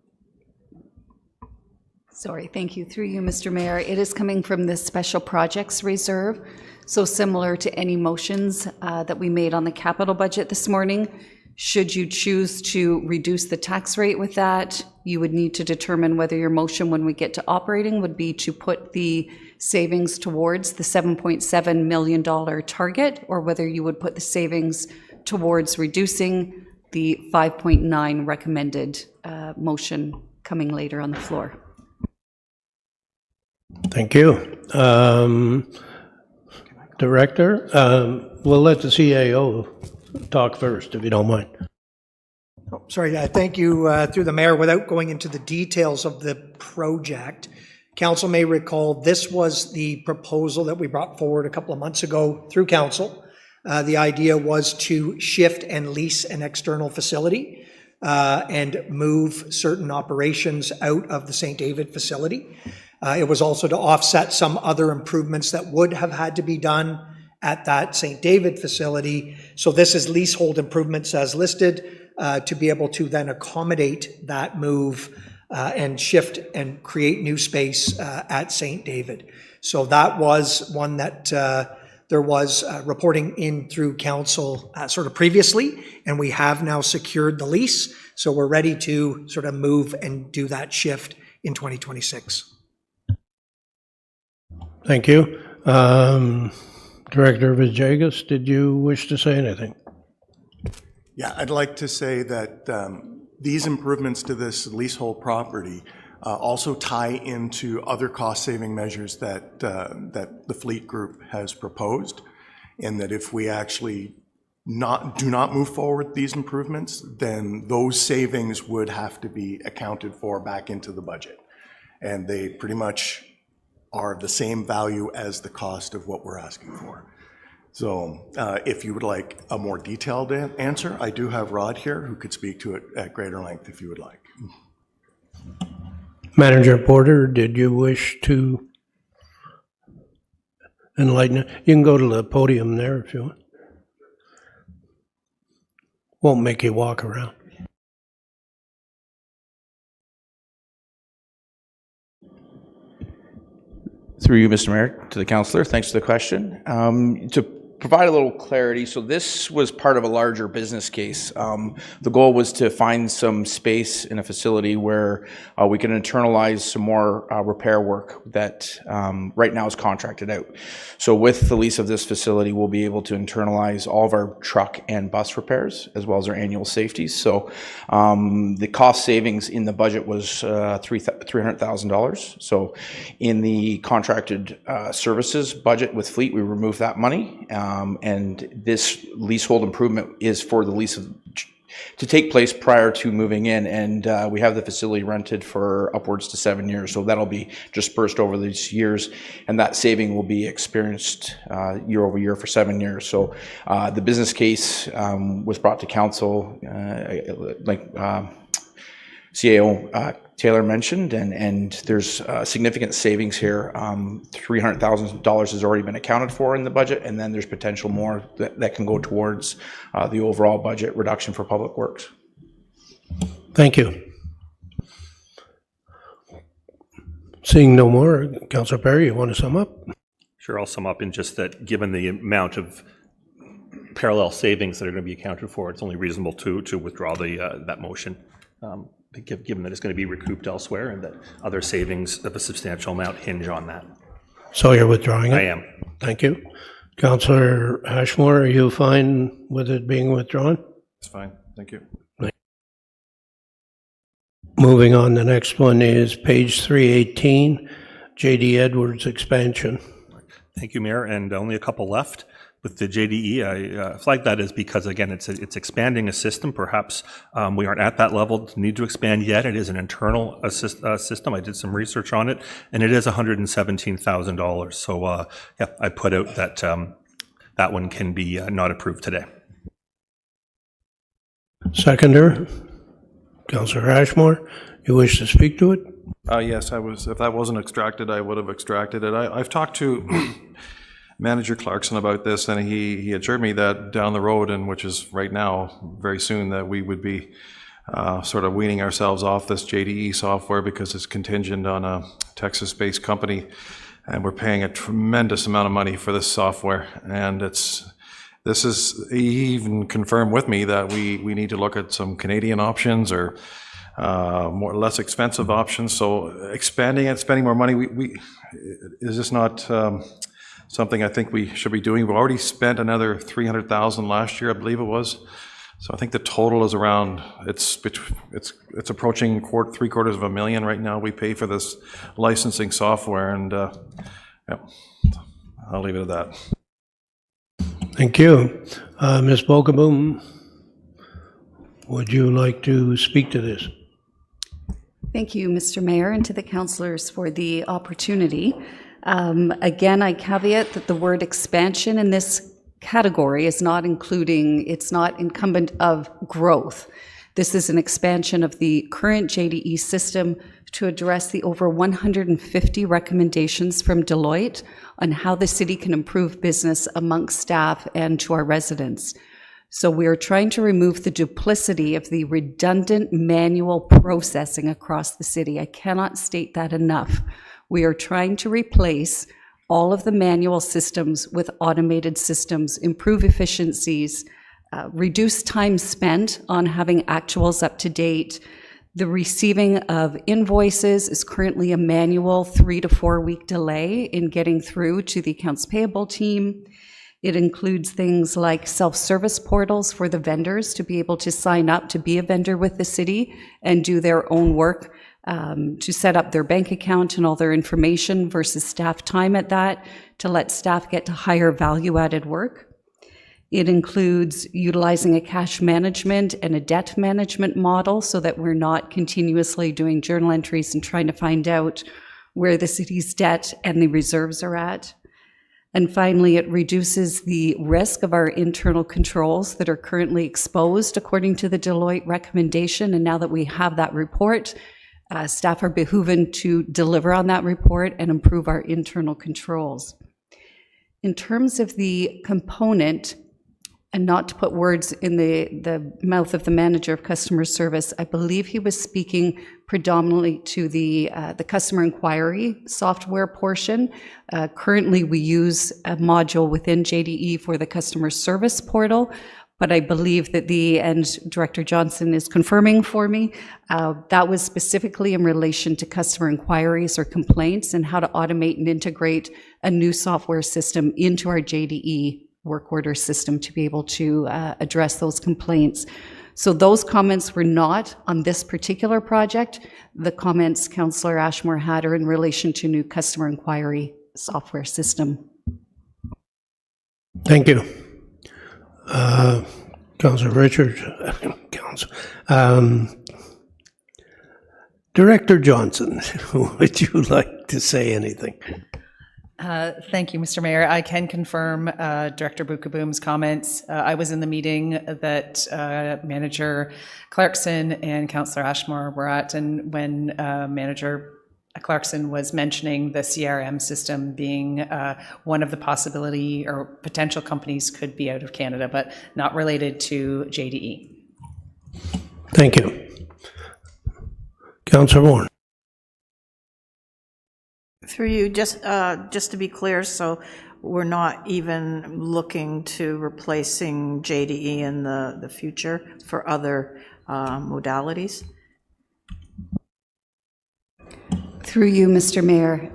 Sorry, thank you. Through you, Mr. Mayor. It is coming from the Special Projects Reserve. So similar to any motions that we made on the capital budget this morning, should you choose to reduce the tax rate with that, you would need to determine whether your motion when we get to operating would be to put the savings towards the $7.7 million target, or whether you would put the savings towards reducing the 5.9 recommended motion coming later on the floor. Thank you. Director, we'll let the CAO talk first, if you don't mind. Sorry, thank you through the mayor. Without going into the details of the project, council may recall, this was the proposal that we brought forward a couple of months ago through council. The idea was to shift and lease an external facility and move certain operations out of the St. David facility. It was also to offset some other improvements that would have had to be done at that St. David facility. So this is leasehold improvements as listed to be able to then accommodate that move and shift and create new space at St. David. So that was one that there was reporting in through council sort of previously, and we have now secured the lease. So we're ready to sort of move and do that shift in 2026. Thank you. Director Villegas, did you wish to say anything? Yeah, I'd like to say that these improvements to this leasehold property also tie into other cost-saving measures that the Fleet Group has proposed, and that if we actually do not move forward with these improvements, then those savings would have to be accounted for back into the budget. And they pretty much are the same value as the cost of what we're asking for. So if you would like a more detailed answer, I do have Rod here who could speak to it at greater length if you would like. Manager Porter, did you wish to enlighten? You can go to the podium there if you want. Won't make you walk around. Through you, Mr. Mayor, to the councillor, thanks for the question. To provide a little clarity, so this was part of a larger business case. The goal was to find some space in a facility where we can internalize some more repair work that right now is contracted out. So with the lease of this facility, we'll be able to internalize all of our truck and bus repairs, as well as our annual safeties. So the cost savings in the budget was $300,000. So in the contracted services budget with Fleet, we removed that money. And this leasehold improvement is for the lease to take place prior to moving in, and we have the facility rented for upwards to 7 years, so that'll be dispersed over these years, and that saving will be experienced year over year for 7 years. So the business case was brought to council, like CAO Taylor mentioned, and there's significant savings here. $300,000 has already been accounted for in the budget, and then there's potential more that can go towards the overall budget reduction for Public Works. Thank you. Seeing no more, Councillor Perry, you want to sum up? Sure, I'll sum up in just that given the amount of parallel savings that are going to be accounted for, it's only reasonable to withdraw that motion. Given that it's going to be recouped elsewhere and that other savings of a substantial amount hinge on that. So you're withdrawing it? I am. Thank you. Councillor Ashmore, are you fine with it being withdrawn? It's fine, thank you. Moving on, the next one is page 318, JD Edwards expansion. Thank you, Mayor, and only a couple left. With the JDE, I flag that is because, again, it's expanding a system. Perhaps we aren't at that level to need to expand yet. It is an internal system. I did some research on it, and it is $117,000. So, yeah, I put out that that one can be not approved today. Seconder, Councillor Ashmore, you wish to speak to it? Yes, I was. If that wasn't extracted, I would have extracted it. I've talked to Manager Clarkson about this, and he assured me that down the road, and which is right now, very soon, that we would be sort of weaning ourselves off this JDE software because it's contingent on a Texas-based company, and we're paying a tremendous amount of money for this software. And he even confirmed with me that we need to look at some Canadian options or less expensive options. So expanding it, spending more money, is this not something I think we should be doing? We've already spent another $300,000 last year, I believe it was. So I think the total is around, it's approaching $750,000 right now we pay for this licensing software, and yeah, I'll leave it at that. Thank you. Ms. Bokaboom, would you like to speak to this? Thank you, Mr. Mayor, and to the councillors for the opportunity. Again, I caveat that the word expansion in this category is not including, it's not incumbent of growth. This is an expansion of the current JDE system to address the over 150 recommendations from Deloitte on how the city can improve business amongst staff and to our residents. So we are trying to remove the duplicity of the redundant manual processing across the city. I cannot state that enough. We are trying to replace all of the manual systems with automated systems, improve efficiencies, reduce time spent on having actuals up to date. The receiving of invoices is currently a manual 3 to 4 week delay in getting through to the accounts payable team. It includes things like self-service portals for the vendors to be able to sign up to be a vendor with the city and do their own work, to set up their bank account and all their information versus staff time at that, to let staff get to higher value-added work. It includes utilizing a cash management and a debt management model so that we're not continuously doing journal entries and trying to find out where the city's debt and the reserves are at. And finally, it reduces the risk of our internal controls that are currently exposed according to the Deloitte recommendation. And now that we have that report, staff are behooven to deliver on that report and improve our internal controls. In terms of the component, and not to put words in the mouth of the manager of customer service, I believe he was speaking predominantly to the customer inquiry software portion. Currently, we use a module within JDE for the customer service portal, but I believe that and Director Johnson is confirming for me, that was specifically in relation to customer inquiries or complaints and how to automate and integrate a new software system into our JDE work order system to be able to address those complaints. So those comments were not on this particular project. The comments Councillor Ashmore had are in relation to new customer inquiry software system. Thank you. Councillor Richards, Director Johnson, would you like to say anything? Thank you, Mr. Mayor. I can confirm Director Bukaboom's comments. I was in the meeting that Manager Clarkson and Councillor Ashmore were at, and when Manager Clarkson was mentioning the CRM system being one of the possibility or potential companies could be out of Canada, but not related to JDE. Thank you. Councillor Warren. Through you, just to be clear, so we're not even looking to replacing JDE in the future for other modalities? Through you, Mr. Mayor,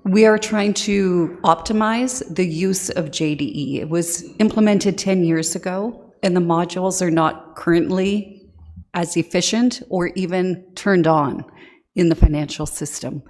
we are trying to optimize the use of JDE. It was implemented 10 years ago, and the modules are not currently as efficient or even turned on in the financial system.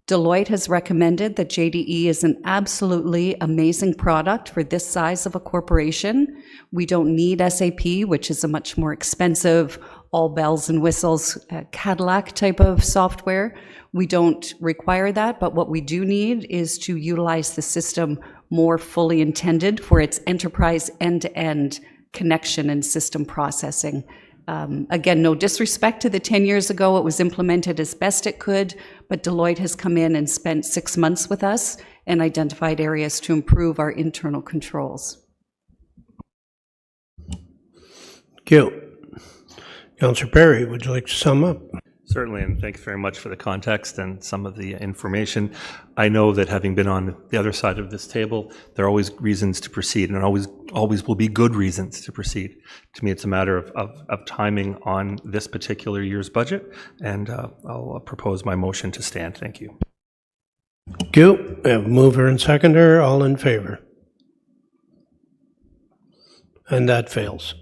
Deloitte has recommended that JDE is an absolutely amazing product for this size of a corporation. We don't need SAP, which is a much more expensive, all bells and whistles, Cadillac type of software. We don't require that, but what we do need is to utilize the system more fully intended for its enterprise end-to-end connection and system processing. Again, no disrespect to the 10 years ago, it was implemented as best it could, but Deloitte has come in and spent 6 months with us and identified areas to improve our internal controls. Thank you. Councillor Perry, would you like to sum up? Certainly, and thanks very much for the context and some of the information. I know that having been on the other side of this table, there are always reasons to proceed, and always will be good reasons to proceed. To me, it's a matter of timing on this particular year's budget, and I'll propose my motion to stand. Thank you. Thank you. We have mover and seconder, all in favor. And that fails.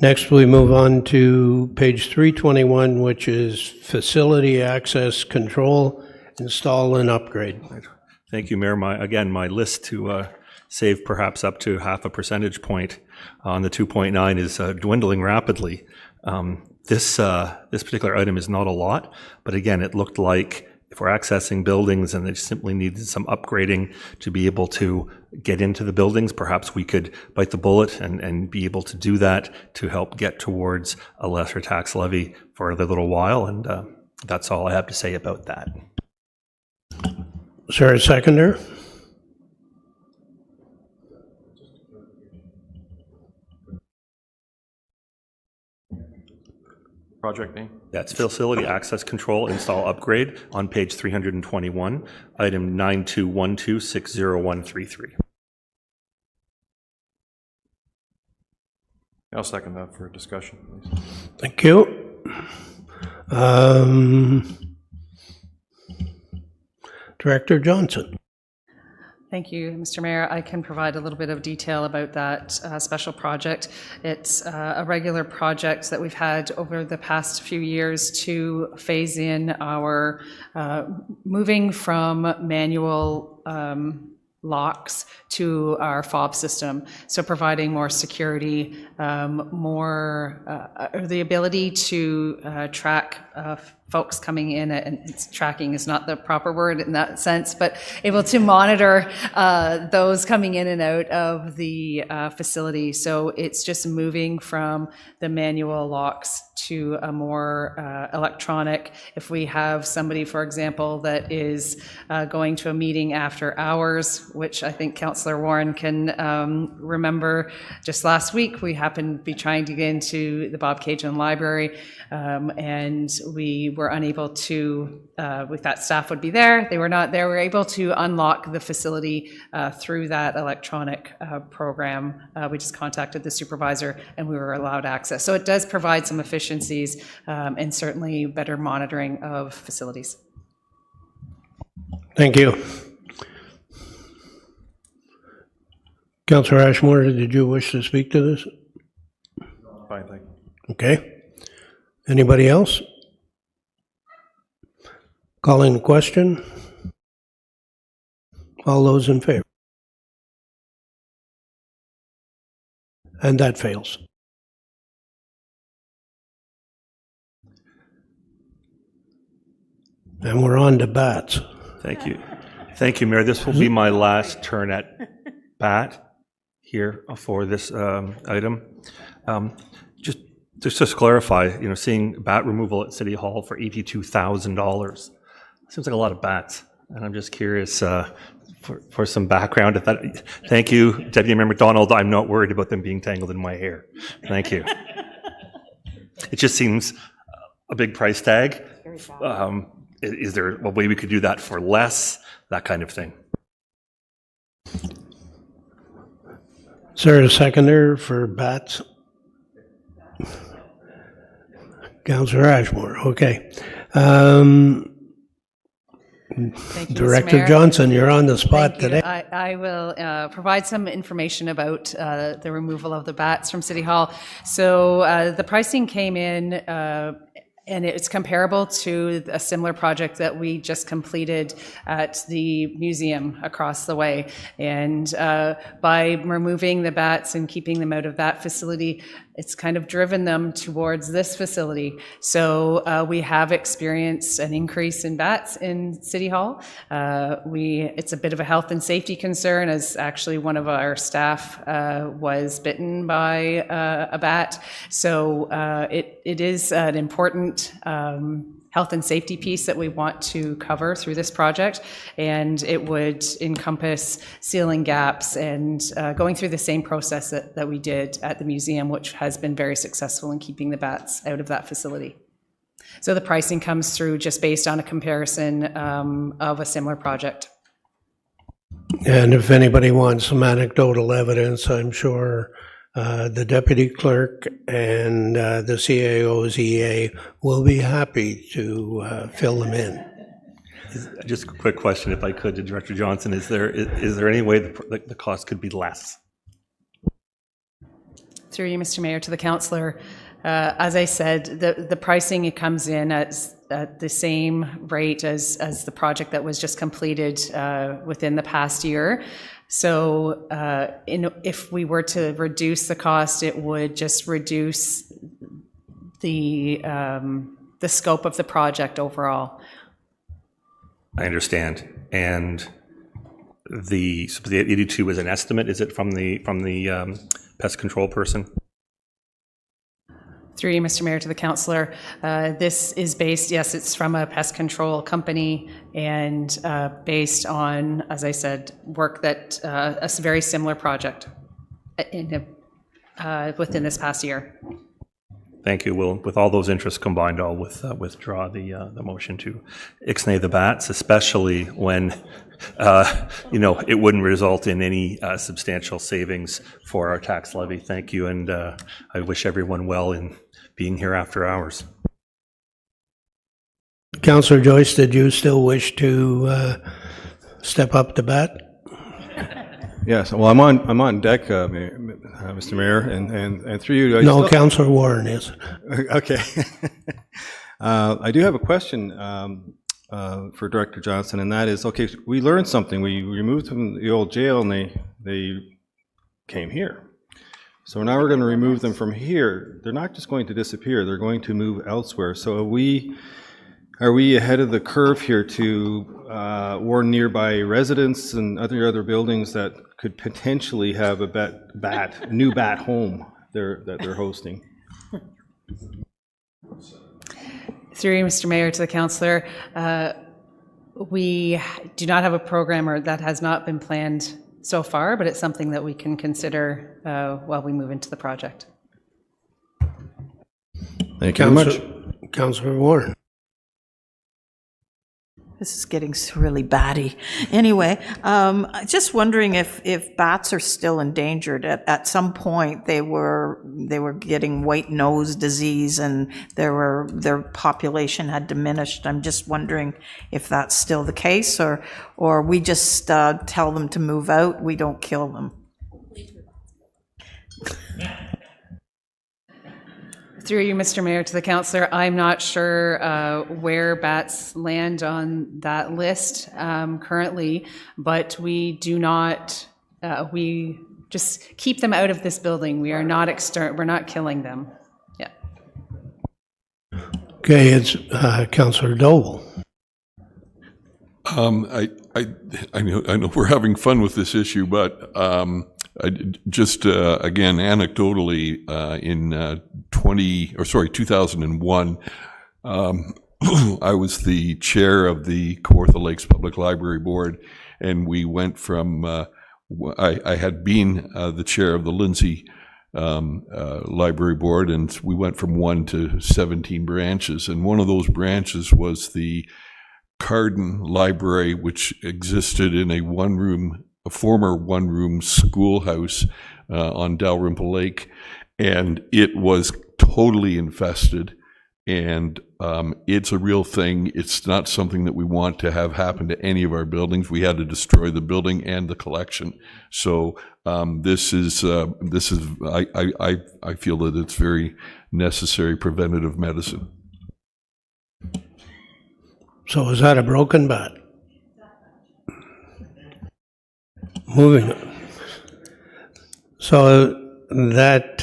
Next, we move on to page 321, which is facility access control, install and upgrade. Thank you, Mayor. My list to save perhaps up to half a percentage point on the 2.9 is dwindling rapidly. This particular item is not a lot, but again, it looked like if we're accessing buildings and they simply needed some upgrading to be able to get into the buildings, perhaps we could bite the bullet and be able to do that to help get towards a lesser tax levy for a little while. And that's all I have to say about that. Is there a seconder? Project name? That's facility access control install upgrade on page 321, item 921260133. I'll second that for discussion, please. Thank you. Director Johnson. Thank you, Mr. Mayor. I can provide a little bit of detail about that special project. It's a regular project that we've had over the past few years to phase in our moving from manual locks to our fob system. So providing more security, the ability to track folks coming in, and tracking is not the proper word in that sense, but able to monitor those coming in and out of the facility. So it's just moving from the manual locks to a more electronic. If we have somebody, for example, that is going to a meeting after hours, which I think Councillor Warren can remember, just last week we happened to be trying to get into the Bob Cajun Library, and we were unable to, we thought staff would be there, they were not there. We were able to unlock the facility through that electronic program. We just contacted the supervisor and we were allowed access. So it does provide some efficiencies and certainly better monitoring of facilities. Thank you. Councillor Ashmore, did you wish to speak to this? Fine, thank you. Okay. Anybody else? Calling the question. All those in favor? And that fails. And we're on to bats. Thank you. Thank you, Mayor. This will be my last turn at bat here for this item. Just to clarify, seeing bat removal at City Hall for $82,000 seems like a lot of bats, and I'm just curious for some background. If that, thank you, Deputy Mayor McDonald. I'm not worried about them being tangled in my hair. Thank you. It just seems a big price tag. Is there a way we could do that for less? That kind of thing. Is there a seconder for bats? Councillor Ashmore, okay. Thank you, Mr. Director Mayor. Johnson, you're on the spot Thank you. today. I will provide some information about the removal of the bats from City Hall. So the pricing came in and it's comparable to a similar project that we just completed at the museum across the way. And by removing the bats and keeping them out of that facility, it's kind of driven them towards this facility. So we have experienced an increase in bats in City Hall. It's a bit of a health and safety concern, as actually one of our staff was bitten by a bat. So it is an important health and safety piece that we want to cover through this project, and it would encompass sealing gaps and going through the same process that we did at the museum, which has been very successful in keeping the bats out of that facility. So the pricing comes through just based on a comparison of a similar project. And if anybody wants some anecdotal evidence, I'm sure the deputy clerk and the CAO's EA will be happy to fill them in. Just a quick question, if I could, to Director Johnson. Is there any way the cost could be less? Through you, Mr. Mayor, to the councillor. As I said, the pricing, it comes in as at the same rate as the project that was just completed within the past year. So if we were to reduce the cost, it would just reduce the scope of the project overall. I understand. And the 82 is an estimate, is it from the pest control person? Through you, Mr. Mayor, to the councillor, this is based, yes, it's from a pest control company and based on, as I said, work that, a very similar project within this past year. Thank you. Well, with all those interests combined, I'll withdraw the motion to ixnay the bats, especially when, it wouldn't result in any substantial savings for our tax levy. Thank you, and I wish everyone well in being here after hours. Councillor Joyce, did you still wish to step up to bat? Yes, well, I'm on deck, Mr. Mayor, and through you. No, Councillor Warren is. Okay. I do have a question for Director Johnson, and that is, okay, we learned something. We removed them from the old jail, and they came here. So now we're going to remove them from here. They're not just going to disappear. They're going to move elsewhere. So are we ahead of the curve here to warn nearby residents and other buildings that could potentially have a new bat home that they're hosting? Through you, Mr. Mayor, to the councillor, we do not have a program, or that has not been planned so far, but it's something that we can consider while we move into the project. Thank you very much. Councillor Warren. This is getting really batty. Anyway, just wondering if bats are still endangered. At some point, they were getting white nose disease, and their population had diminished. I'm just wondering if that's still the case, or we just tell them to move out. We don't kill them. Through you, Mr. Mayor, to the councillor, I'm not sure where bats land on that list currently, but we do not, we just keep them out of this building. We are not we're not killing them. Yeah. Okay, it's Councillor Doble. I know we're having fun with this issue, but just again, anecdotally, in 2001, I was the chair of the Kawartha Lakes Public Library Board, and we went from, I had been the chair of the Lindsay Library Board, and we went from 1 to 17 branches, and one of those branches was the Carden Library, which existed in a former one-room schoolhouse on Dalrymple Lake, and it was totally infested, and it's a real thing. It's not something that we want to have happen to any of our buildings. We had to destroy the building and the collection. So this is I feel that it's very necessary preventative medicine. So is that a broken bat? Moving on. So that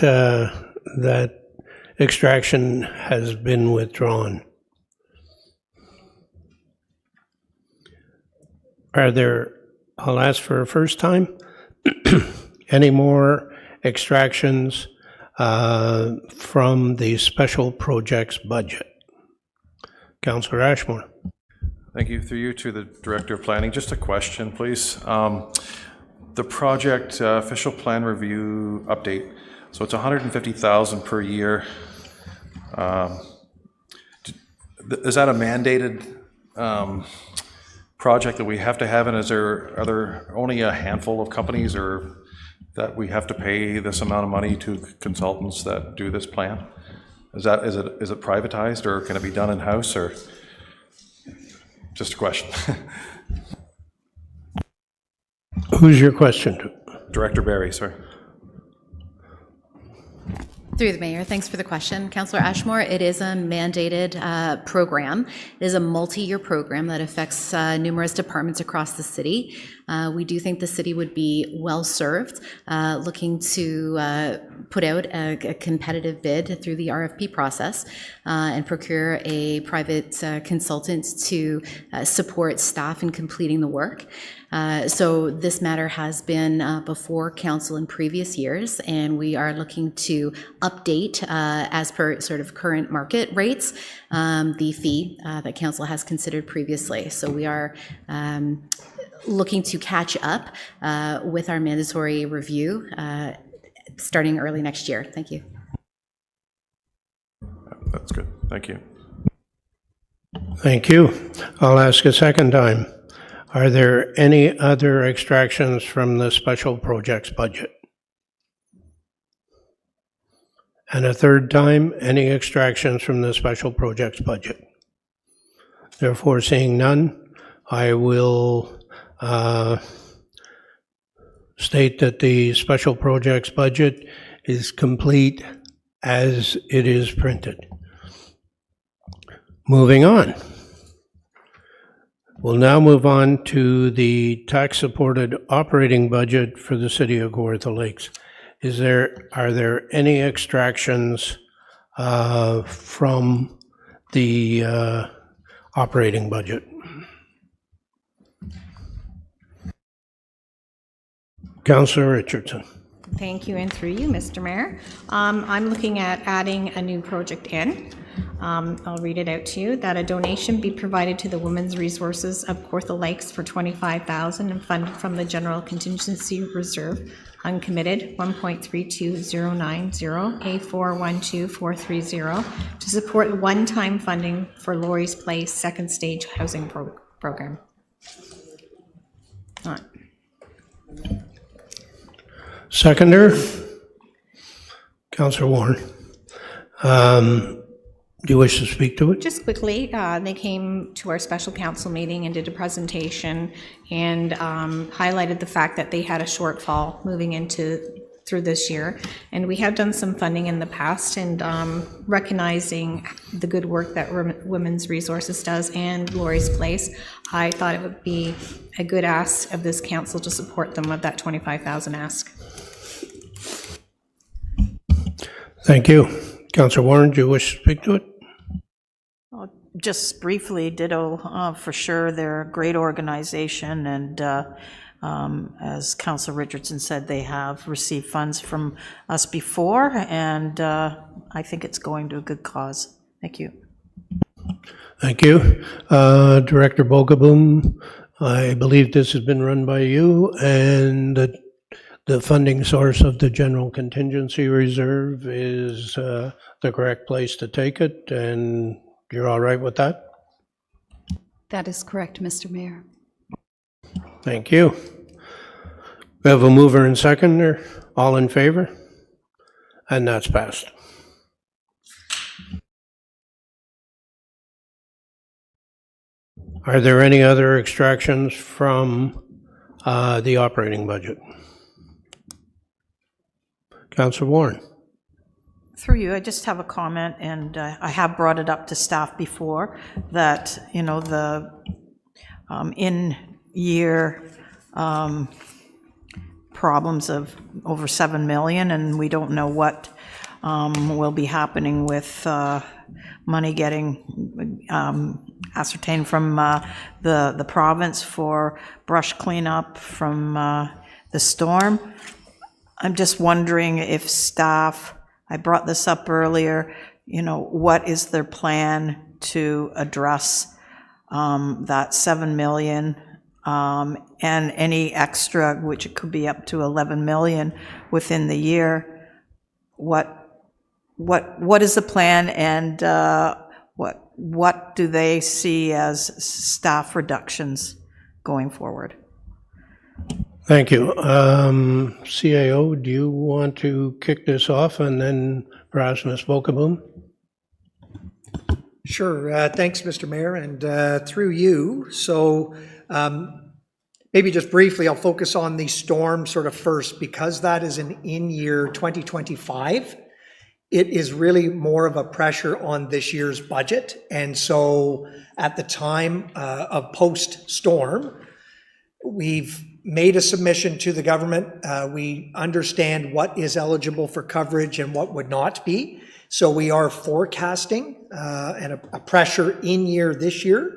extraction has been withdrawn. Are there, I'll ask for a first time, any more extractions from the special projects budget? Councillor Ashmore. Thank you. Through you to the Director of Planning. Just a question, please. The project official plan review update. So it's $150,000 per year. Is that a mandated project that we have to have? And are there only a handful of companies or that we have to pay this amount of money to consultants that do this plan? Is it privatized, or can it be done in-house, or just a question? Who's your question to? Director Barry, sorry. Through the mayor, thanks for the question. Councillor Ashmore, it is a mandated program. It is a multi-year program that affects numerous departments across the city. We do think the city would be well-served looking to put out a competitive bid through the RFP process and procure a private consultant to support staff in completing the work. So this matter has been before council in previous years, and we are looking to update as per sort of current market rates the fee that council has considered previously. So we are looking to catch up with our mandatory review starting early next year. Thank you. That's good. Thank you. Thank you. I'll ask a second time. Are there any other extractions from the special projects budget? And a third time, any extractions from the special projects budget? Therefore, seeing none, I will state that the special projects budget is complete as it is printed. Moving on. We'll now move on to the tax-supported operating budget for the city of Kawartha Lakes. Are there any extractions from the operating budget? Councillor Richardson. Thank you, and through you, Mr. Mayor. I'm looking at adding a new project in. I'll read it out to you. That a donation be provided to the Women's Resources of Kawartha Lakes for $25,000 and funded from the General Contingency Reserve, uncommitted 1.32090 A412430 to support one-time funding for Laurie's Place second stage housing program. Seconder, Councillor Warren. Do you wish to speak to it? Just quickly, they came to our special council meeting and did a presentation and highlighted the fact that they had a shortfall moving through this year. And we have done some funding in the past, and recognizing the good work that Women's Resources does and Laurie's Place, I thought it would be a good ask of this council to support them with that $25,000 ask. Thank you. Councillor Warren, do you wish to speak to it? Just briefly, ditto for sure. They're a great organization, and as Councillor Richardson said, they have received funds from us before, and I think it's going to a good cause. Thank you. Thank you. Director Bogaboom, I believe this has been run by you, and the funding source of the General Contingency Reserve is the correct place to take it, and you're all right with that? That is correct, Mr. Mayor. Thank you. We have a mover and seconder. All in favor? And that's passed. Are there any other extractions from the operating budget? Councillor Warren. Through you, I just have a comment, and I have brought it up to staff before, that, you know, the in-year problems of over $7 million, and we don't know what will be happening with money getting ascertained from the province for brush cleanup from the storm. I'm just wondering if staff, I brought this up earlier, you know, what is their plan to address that $7 million and any extra, which it could be up to $11 million within the year? What is the plan, and what do they see as staff reductions going forward? Thank you. CAO, do you want to kick this off, and then perhaps Ms. Bogaboom? Sure. Thanks, Mr. Mayor, and through you. So maybe just briefly, I'll focus on the storm sort of first, because that is an in-year 2025. it is really more of a pressure on this year's budget. And so at the time of post-storm, we've made a submission to the government. We understand what is eligible for coverage and what would not be. So we are forecasting and a pressure in year this year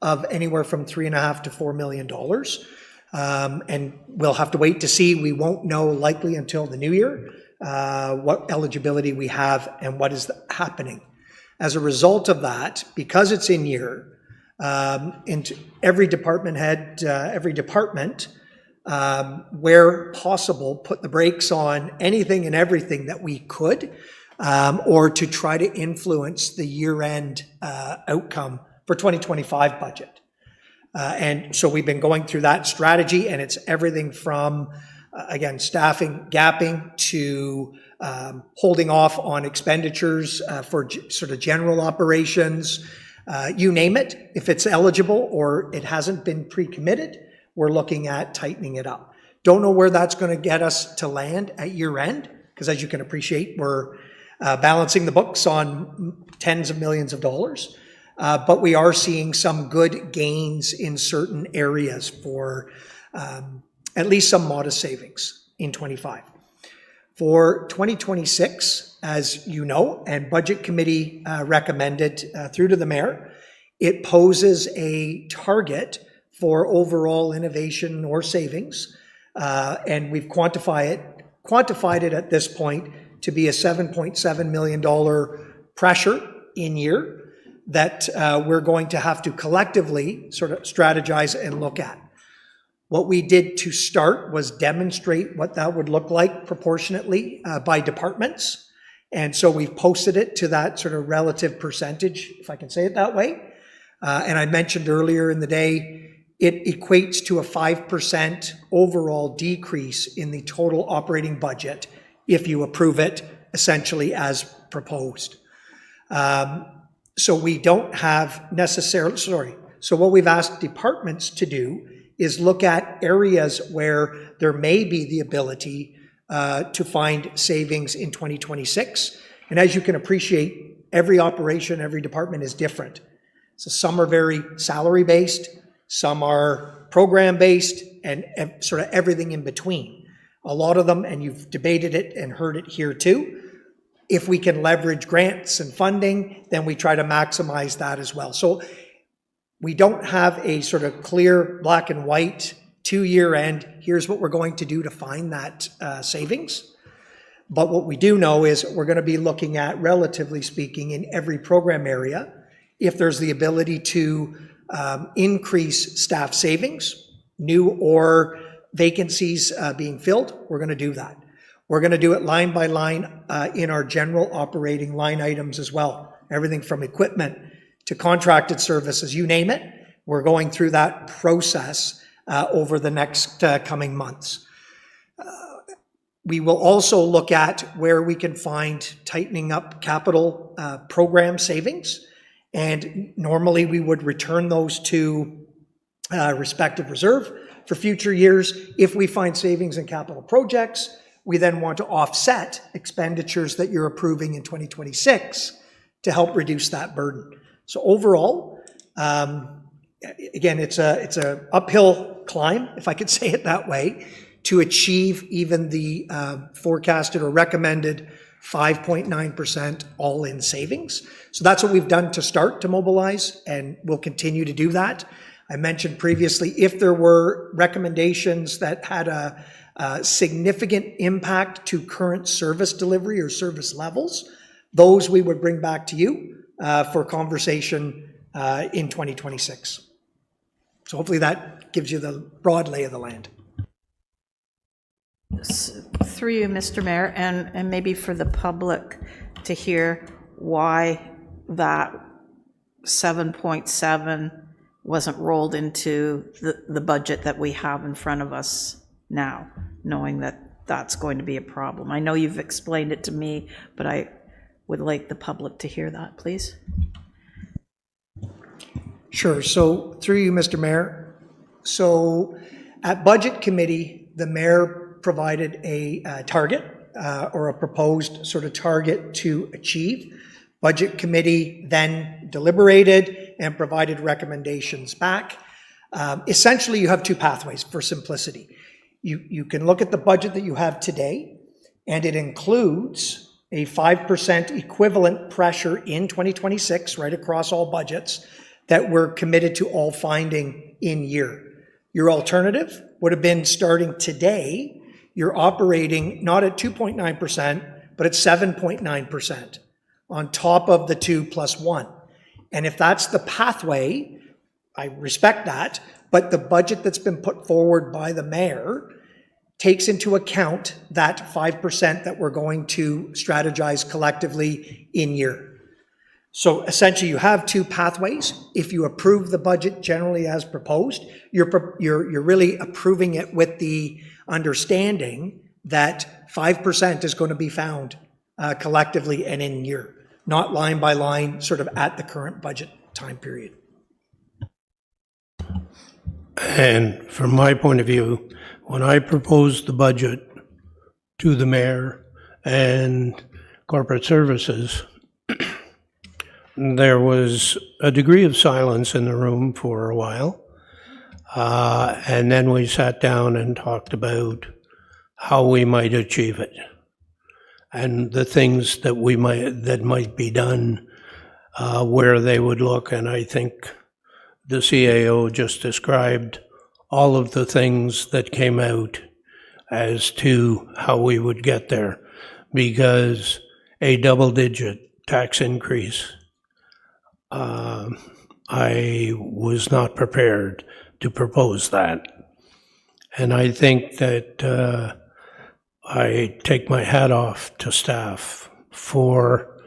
of anywhere from $3.5 to $4 million. And we'll have to wait to see. We won't know likely until the new year what eligibility we have and what is happening. As a result of that, because it's in year, into every department head, every department, where possible, put the brakes on anything and everything that we could, or to try to influence the year-end outcome for 2025 budget. And so we've been going through that strategy, and it's everything from, again, staffing, gapping, to holding off on expenditures for sort of general operations, you name it. If it's eligible or it hasn't been pre-committed, we're looking at tightening it up. Don't know where that's going to get us to land at year end, because as you can appreciate, we're balancing the books on tens of millions of dollars. But we are seeing some good gains in certain areas for at least some modest savings in 25. For 2026, as you know, and Budget Committee recommended through to the Mayor, it poses a target for overall innovation or savings, and we've quantified it at this point to be a $7.7 million pressure in year that we're going to have to collectively sort of strategize and look at. What we did to start was demonstrate what that would look like proportionately by departments. And so we've posted it to that sort of relative percentage, if I can say it that way. And I mentioned earlier in the day, it equates to a 5% overall decrease in the total operating budget if you approve it essentially as proposed. So we don't have necessarily, so what we've asked departments to do is look at areas where there may be the ability to find savings in 2026. And as you can appreciate, every operation, every department is different. So some are very salary-based, some are program-based, and sort of everything in between. A lot of them, and you've debated it and heard it here too, if we can leverage grants and funding, then we try to maximize that as well. So we don't have a sort of clear black and white 2-year end, here's what we're going to do to find that savings. But what we do know is we're going to be looking at, relatively speaking, in every program area, if there's the ability to increase staff savings, new or vacancies being filled, we're going to do that. We're going to do it line by line in our general operating line items as well. Everything from equipment to contracted services, you name it. We're going through that process over the next coming months. We will also look at where we can find tightening up capital program savings. And normally we would return those to respective reserve for future years. If we find savings in capital projects, we then want to offset expenditures that you're approving in 2026 to help reduce that burden. So overall, again, it's a uphill climb, if I could say it that way, to achieve even the forecasted or recommended 5.9% all-in savings. So that's what we've done to start to mobilize, and we'll continue to do that. I mentioned previously, if there were recommendations that had a significant impact to current service delivery or service levels, those we would bring back to you for conversation in 2026. So hopefully that gives you the broad lay of the land. Through you, Mr. Mayor, and maybe for the public to hear why that 7.7 wasn't rolled into the budget that we have in front of us now, knowing that that's going to be a problem. I know you've explained it to me, but I would like the public to hear that, please. Sure. So through you, Mr. Mayor. So at Budget Committee, the Mayor provided a target or a proposed sort of target to achieve. Budget committee then deliberated and provided recommendations back. Essentially, you have two pathways for simplicity. You can look at the budget that you have today, and it includes a 5% equivalent pressure in 2026, right across all budgets, that we're committed to all finding in year. Your alternative would have been starting today, you're operating not at 2.9%, but at 7.9% on top of the 2 plus 1. And if that's the pathway, I respect that, but the budget that's been put forward by the mayor takes into account that 5% that we're going to strategize collectively in year. So essentially you have two pathways. If you approve the budget generally as proposed, you're really approving it with the understanding that 5% is going to be found collectively and in year, not line by line, sort of at the current budget time period. And from my point of view, when I proposed the budget to the mayor and corporate services, there was a degree of silence in the room for a while. And then we sat down and talked about how we might achieve it and the things that might be done, where they would look. And I think the CAO just described all of the things that came out as to how we would get there, because a double-digit tax increase, I was not prepared to propose that. And I think that I take my hat off to staff for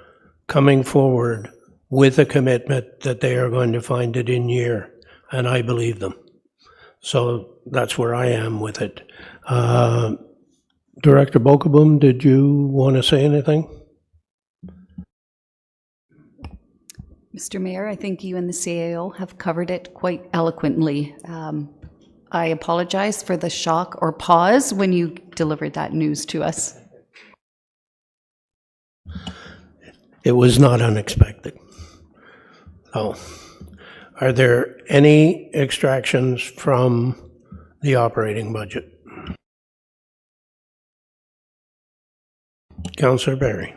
coming forward with a commitment that they are going to find it in year, and I believe them. So that's where I am with it. Director Bokoboom, did you want to say anything? Mr. Mayor, I think you and the CAO have covered it quite eloquently. I apologize for the shock or pause when you delivered that news to us. It was not unexpected. So, are there any extractions from the operating budget? Councillor Barry.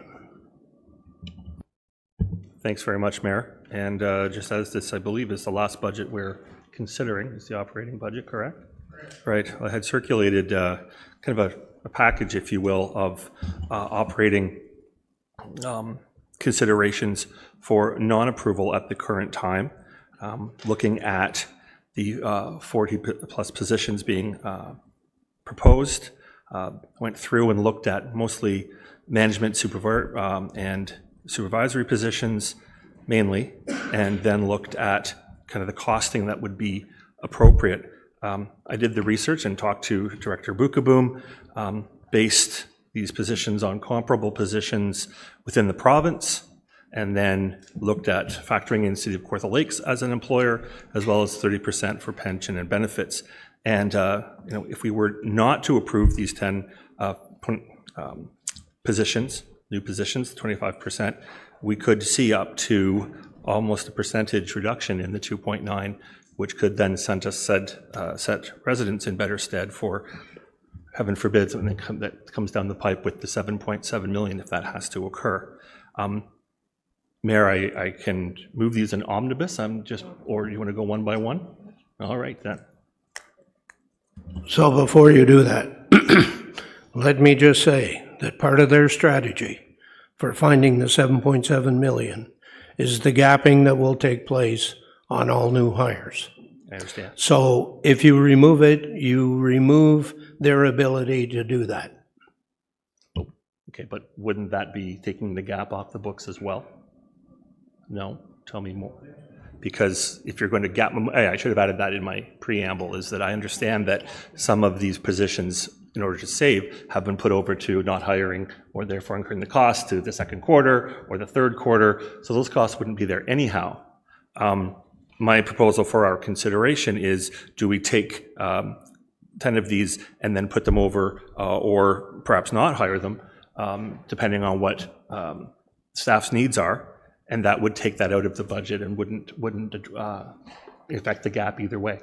Thanks very much, Mayor. And just as this, I believe, is the last budget we're considering, is the operating budget, correct? Right. I had circulated kind of a package, if you will, of operating considerations for non-approval at the current time, looking at the 40 plus positions being proposed. Went through and looked at mostly management and supervisory positions mainly, and then looked at kind of the costing that would be appropriate. I did the research and talked to Director Bokoboom, based these positions on comparable positions within the province, and then looked at factoring in City of Kawartha Lakes as an employer, as well as 30% for pension and benefits. And if we were not to approve these 10 positions, new positions, 25%, we could see up to almost a percentage reduction in the 2.9, which could then set residents in better stead for, heaven forbid, something that comes down the pipe with the 7.7 million if that has to occur. Mayor, I can move these in omnibus. Or do you want to go one by one? All right, then. So before you do that, let me just say that part of their strategy for finding the 7.7 million is the gapping that will take place on all new hires. I understand. So if you remove it, you remove their ability to do that. Okay, but wouldn't that be taking the gap off the books as well? No? Tell me more. Because if you're going to gap, I should have added that in my preamble, is that I understand that some of these positions, in order to save, have been put over to not hiring or therefore incurring the cost to the second quarter or the third quarter. So those costs wouldn't be there anyhow. My proposal for our consideration is, do we take 10 of these and then put them over or perhaps not hire them depending on what staff's needs are, and that would take that out of the budget and wouldn't affect the gap either way.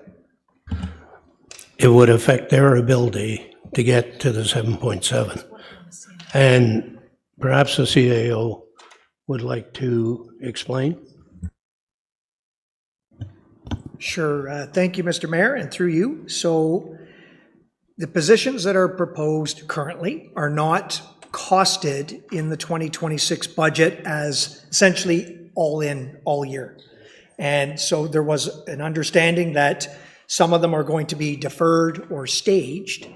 It would affect their ability to get to the 7.7. And perhaps the CAO would like to explain? Sure. Thank you, Mr. Mayor, and through you. So the positions that are proposed currently are not costed in the 2026 budget as essentially all in all year. And so there was an understanding that some of them are going to be deferred or staged.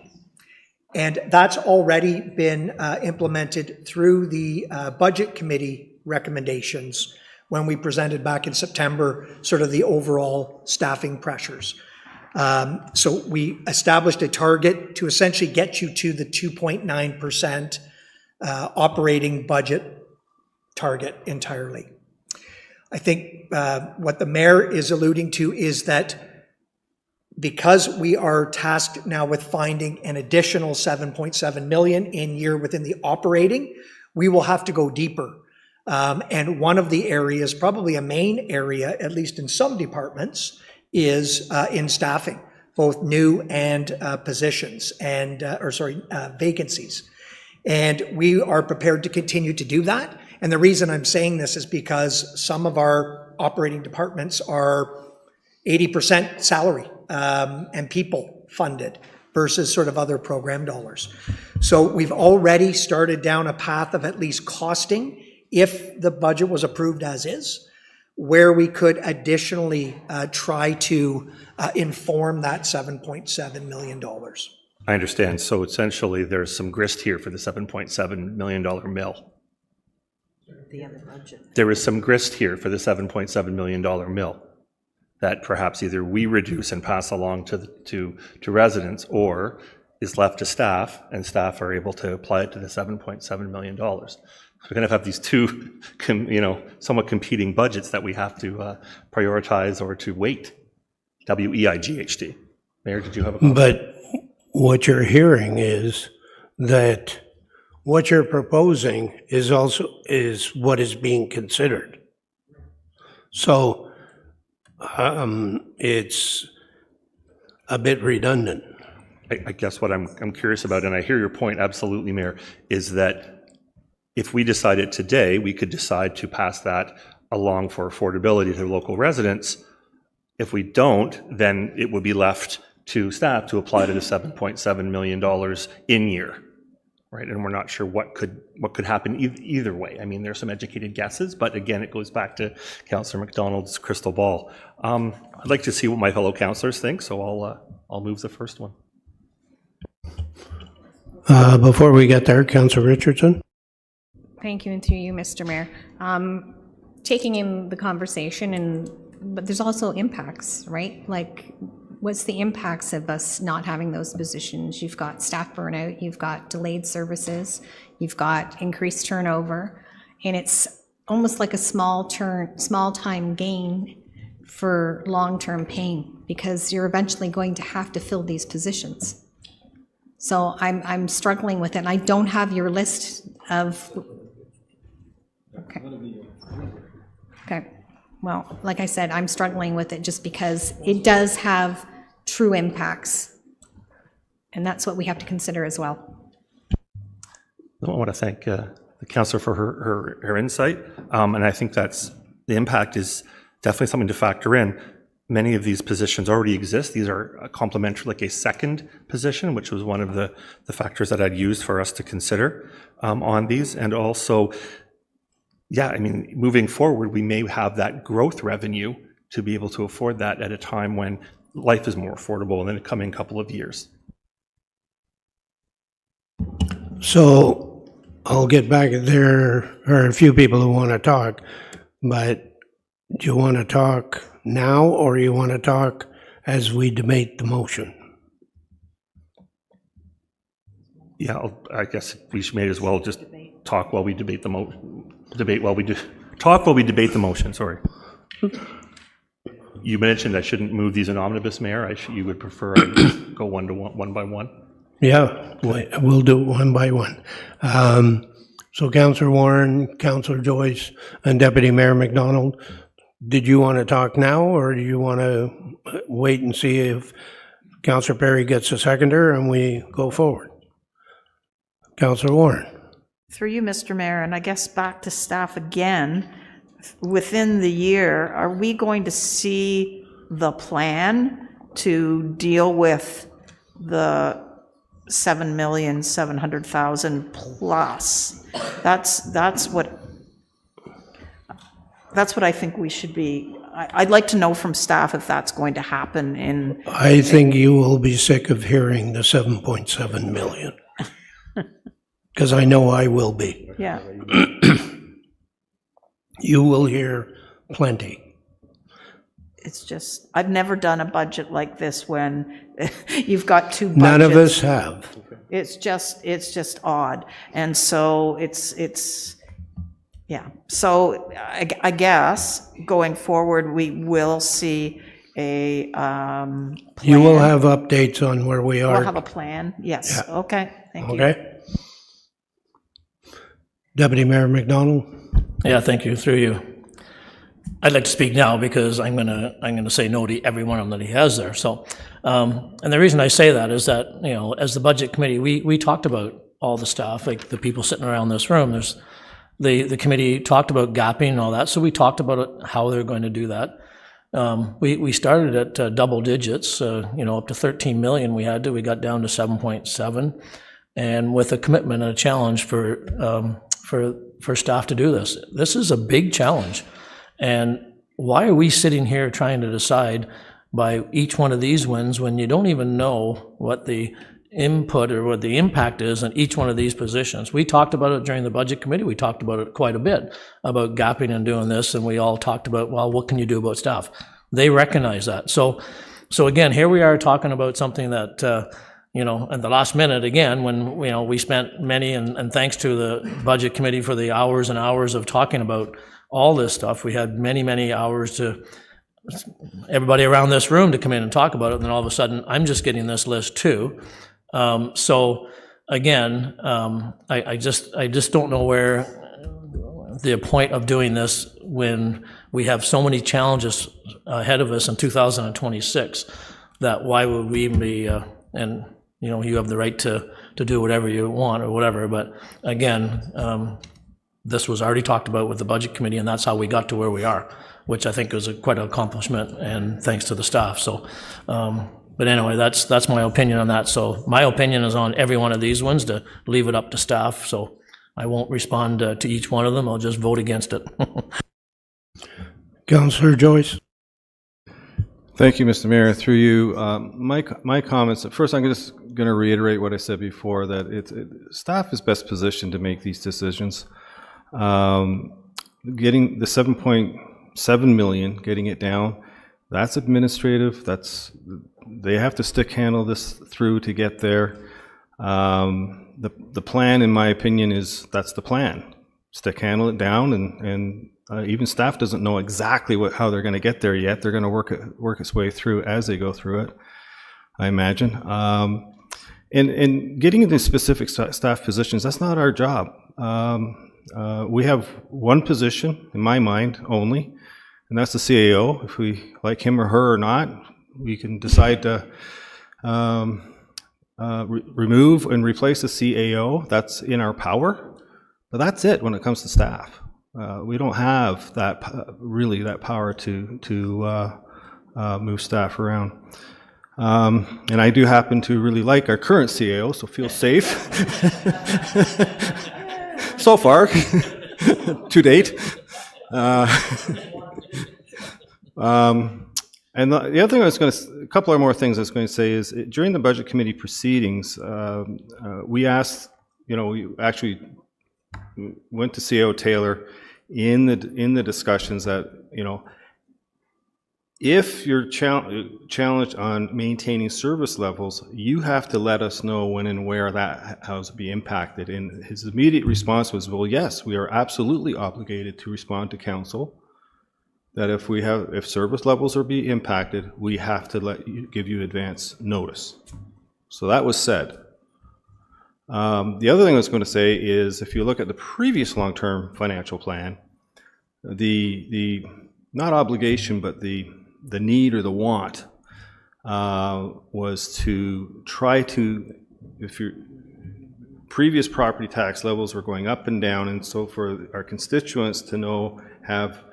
And that's already been implemented through the Budget Committee recommendations when we presented back in September sort of the overall staffing pressures. So we established a target to essentially get you to the 2.9% operating budget target entirely. I think what the mayor is alluding to is that because we are tasked now with finding an additional 7.7 million in year within the operating, we will have to go deeper. And one of the areas, probably a main area, at least in some departments, is in staffing, both new and positions and, vacancies. And we are prepared to continue to do that. And the reason I'm saying this is because some of our operating departments are 80% salary and people funded versus sort of other program dollars. So we've already started down a path of at least costing, if the budget was approved as is, where we could additionally try to inform that $7.7 million. I understand. So essentially, there's some grist here for the $7.7 million mill. The other budget. There is some grist here for the $7.7 million mill that perhaps either we reduce and pass along to residents, or is left to staff, and staff are able to apply it to the $7.7 million. We're going to have these two, somewhat competing budgets that we have to prioritize or to weight. WEIGHT. Mayor, did you have a comment? But what you're hearing is that what you're proposing is what is being considered. So it's a bit redundant. I guess what I'm curious about, and I hear your point absolutely, Mayor, is that if we decided today, we could decide to pass that along for affordability to local residents. If we don't, then it would be left to staff to apply to the $7.7 million in year, right? And we're not sure what could happen either way. I mean, there's some educated guesses, but again, it goes back to Councillor McDonald's crystal ball. I'd like to see what my fellow councillors think, so I'll move the first one. Before we get there, Councillor Richardson. Thank you, and through you, Mr. Mayor. Taking in the conversation, but there's also impacts, right? Like, what's the impacts of us not having those positions? You've got staff burnout, you've got delayed services, you've got increased turnover, and it's almost like a small time gain for long-term pain, because you're eventually going to have to fill these positions. So I'm struggling with it, and I don't have your list of. Okay. Well, like I said, I'm struggling with it just because it does have true impacts. And that's what we have to consider as well. I want to thank the councillor for her insight. And I think the impact is definitely something to factor in. Many of these positions already exist. These are complementary, like a second position, which was one of the factors that I'd used for us to consider on these. And also, yeah, I mean, moving forward, we may have that growth revenue to be able to afford that at a time when life is more affordable in the coming couple of years. So I'll get back. There are a few people who want to talk, but do you want to talk now, or you want to talk as we debate the motion? Yeah, I guess we may as well just talk while we debate the motion. Talk while we debate the motion. Sorry. You mentioned I shouldn't move these in omnibus, Mayor. You would prefer I go one by one. Yeah, we'll do it one by one. So Councillor Warren, Councillor Joyce, and Deputy Mayor McDonald, did you want to talk now, or do you want to wait and see if Councillor Perry gets a seconder and we go forward? Councillor Warren. Through you, Mr. Mayor, and I guess back to staff again, within the year, are we going to see the plan to deal with the 7,700,000 plus? That's what I think we should be. I'd like to know from staff if that's going to happen in. I think you will be sick of hearing the 7.7 million. Because I know I will be. Yeah. You will hear plenty. It's just, I've never done a budget like this when you've got two budgets. None of us have. It's just odd. And so it's yeah. So I guess going forward, we will see a plan. You will have updates on where we are. We'll have a plan, yes. Yeah. Okay, thank you. Okay. Deputy Mayor McDonald. Yeah, thank you, through you. I'd like to speak now because I'm gonna say no to every one of them that he has there. So, and the reason I say that is that, you know, as the budget committee, we talked about all the stuff, like the people sitting around this room. There's the committee talked about gapping and all that, so we talked about it, how they're going to do that. We started at double digits, you know, up to 13 million. We got down to 7.7, and with a commitment and a challenge for staff to do this. This is a big challenge. And why are we sitting here trying to decide by each one of these wins when you don't even know what the input or what the impact is in each one of these positions? We talked about it during the budget committee. We talked about it quite a bit, about gapping and doing this, and we all talked about, well, what can you do about staff? They recognize that. So again, here we are talking about something that, you know, at the last minute, again, when, you know, we spent many, and thanks to the budget committee for the hours and hours of talking about all this stuff. We had many, many hours to everybody around this room to come in and talk about it, and then all of a sudden, I'm just getting this list too. So again, I just don't know where the point of doing this when we have so many challenges ahead of us in 2026, that why would we even be, and you know, you have the right to do whatever you want or whatever, but again, this was already talked about with the budget committee, and that's how we got to where we are, which I think was quite an accomplishment, and thanks to the staff. So, but anyway, that's my opinion on that. So my opinion is on every one of these ones to leave it up to staff. So I won't respond to each one of them. I'll just vote against it. Councillor Joyce. Thank you, Mr. Mayor. Through you, my comments. First, I'm just going to reiterate what I said before, that staff is best positioned to make these decisions. Getting the 7.7 million, getting it down, that's administrative. They have to stick handle this through to get there. The plan, in my opinion, that's the plan. Stick handle it down, and even staff doesn't know exactly how they're going to get there yet. They're going to work its way through as they go through it, I imagine. And getting into specific staff positions, that's not our job. We have one position, in my mind, only, and that's the CAO. If we like him or her or not, we can decide to remove and replace the CAO. That's in our power, but that's it when it comes to staff. We don't have that power to move staff around. And I do happen to really like our current CAO, so feel safe. So far, to date. And the other thing a couple of more things I was going to say is, during the budget committee proceedings, we asked, we actually went to CAO Taylor in the discussions that, if you're challenged on maintaining service levels, you have to let us know when and where that has to be impacted. And his immediate response was, well, yes, we are absolutely obligated to respond to council, that if service levels are being impacted, we have to give you advance notice. So that was said. The other thing I was going to say is if you look at the previous long-term financial plan, the not obligation, but the need or the want was to try to, if your previous property tax levels were going up and down, and so for our constituents to have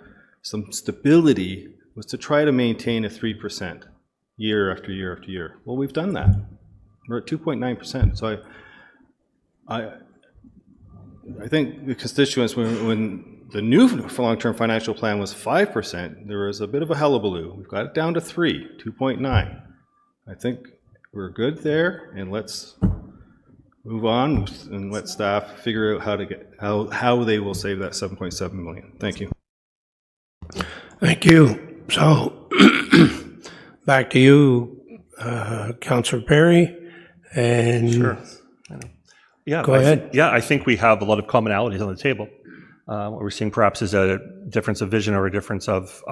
some stability, was to try to maintain a 3% year after year after year. Well, we've done that. We're at 2.9%. So I think the constituents, when the new long-term financial plan was 5%, there was a bit of a hullabaloo. We've got it down to 2.9. I think we're good there, and let's move on and let staff figure out how they will save that 7.7 million. Thank you. Thank you. So back to you, Councillor Perry. And Sure. Yeah, go ahead. I think we have a lot of commonalities on the table. What we're seeing perhaps is a difference of vision or a difference of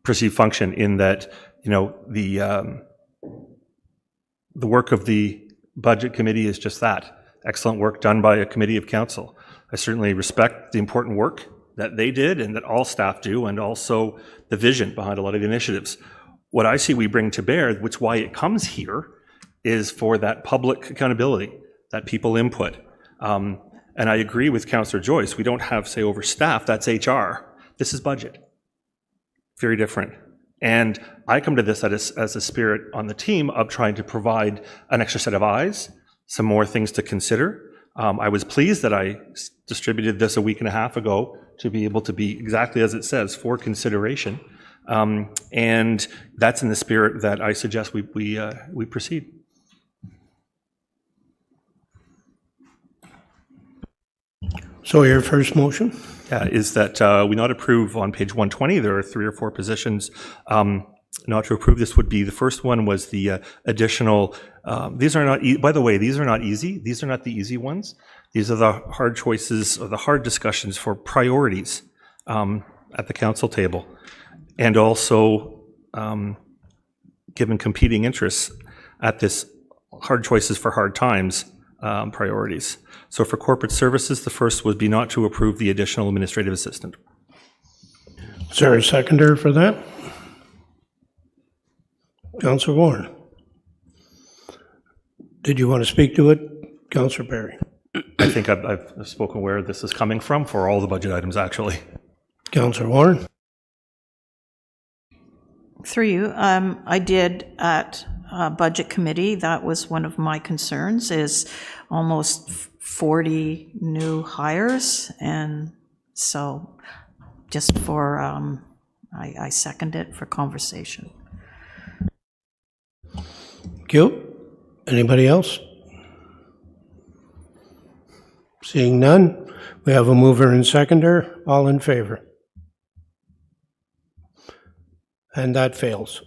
perceived function in that, the work of the Budget Committee is just that, excellent work done by a committee of council. I certainly respect the important work that they did and that all staff do, and also the vision behind a lot of the initiatives. What I see we bring to bear, which why it comes here, is for that public accountability, that people input. And I agree with Councillor Joyce, we don't have, say, over staff, that's HR. This is budget. Very different. And I come to this as a spirit on the team of trying to provide an extra set of eyes, some more things to consider. I was pleased that I distributed this a week and a half ago to be able to be exactly as it says, for consideration. And that's in the spirit that I suggest we proceed. So your first motion? Is that we not approve on page 120. There are 3 or 4 positions not to approve. This would be, the first one was the additional, these are not, by the way, these are not easy. These are not the easy ones. These are the hard choices or the hard discussions for priorities at the council table. And also, given competing interests at this hard choices for hard times priorities. So for corporate services, the first would be not to approve the additional administrative assistant. Is there a seconder for that? Councillor Warren. Did you want to speak to it? Councillor Perry. I think I've spoken where this is coming from for all the budget items, actually. Councillor Warren. Through you, I did at Budget Committee, that was one of my concerns, is almost 40 new hires. And so just for, I second it for conversation. Thank you. Anybody else? Seeing none, we have a mover and seconder. All in favor? And that fails.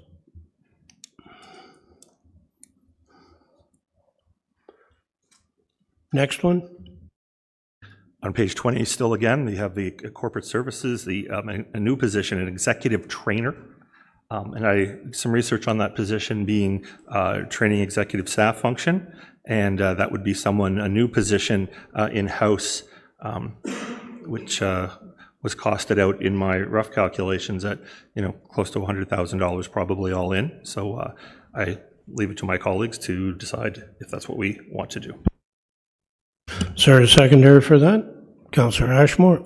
Next one. On page 20, still again, we have the corporate services, a new position, an executive trainer. And some research on that position being training executive staff function, and that would be a new position in-house, which was costed out in my rough calculations at, close to $100,000 probably all in. So I leave it to my colleagues to decide if that's what we want to do. Is there a seconder for that? Councillor Ashmore.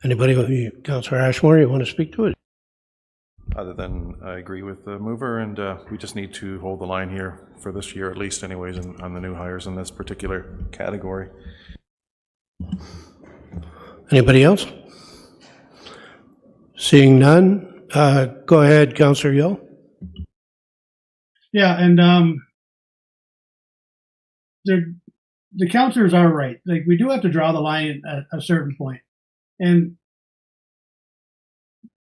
Anybody, Councillor Ashmore, you want to speak to it? Other than I agree with the mover, and we just need to hold the line here for this year at least anyways on the new hires in this particular category. Anybody else? Seeing none, go ahead, Councillor Yo. Yeah, and the councillors are right. Like, we do have to draw the line at a certain point. And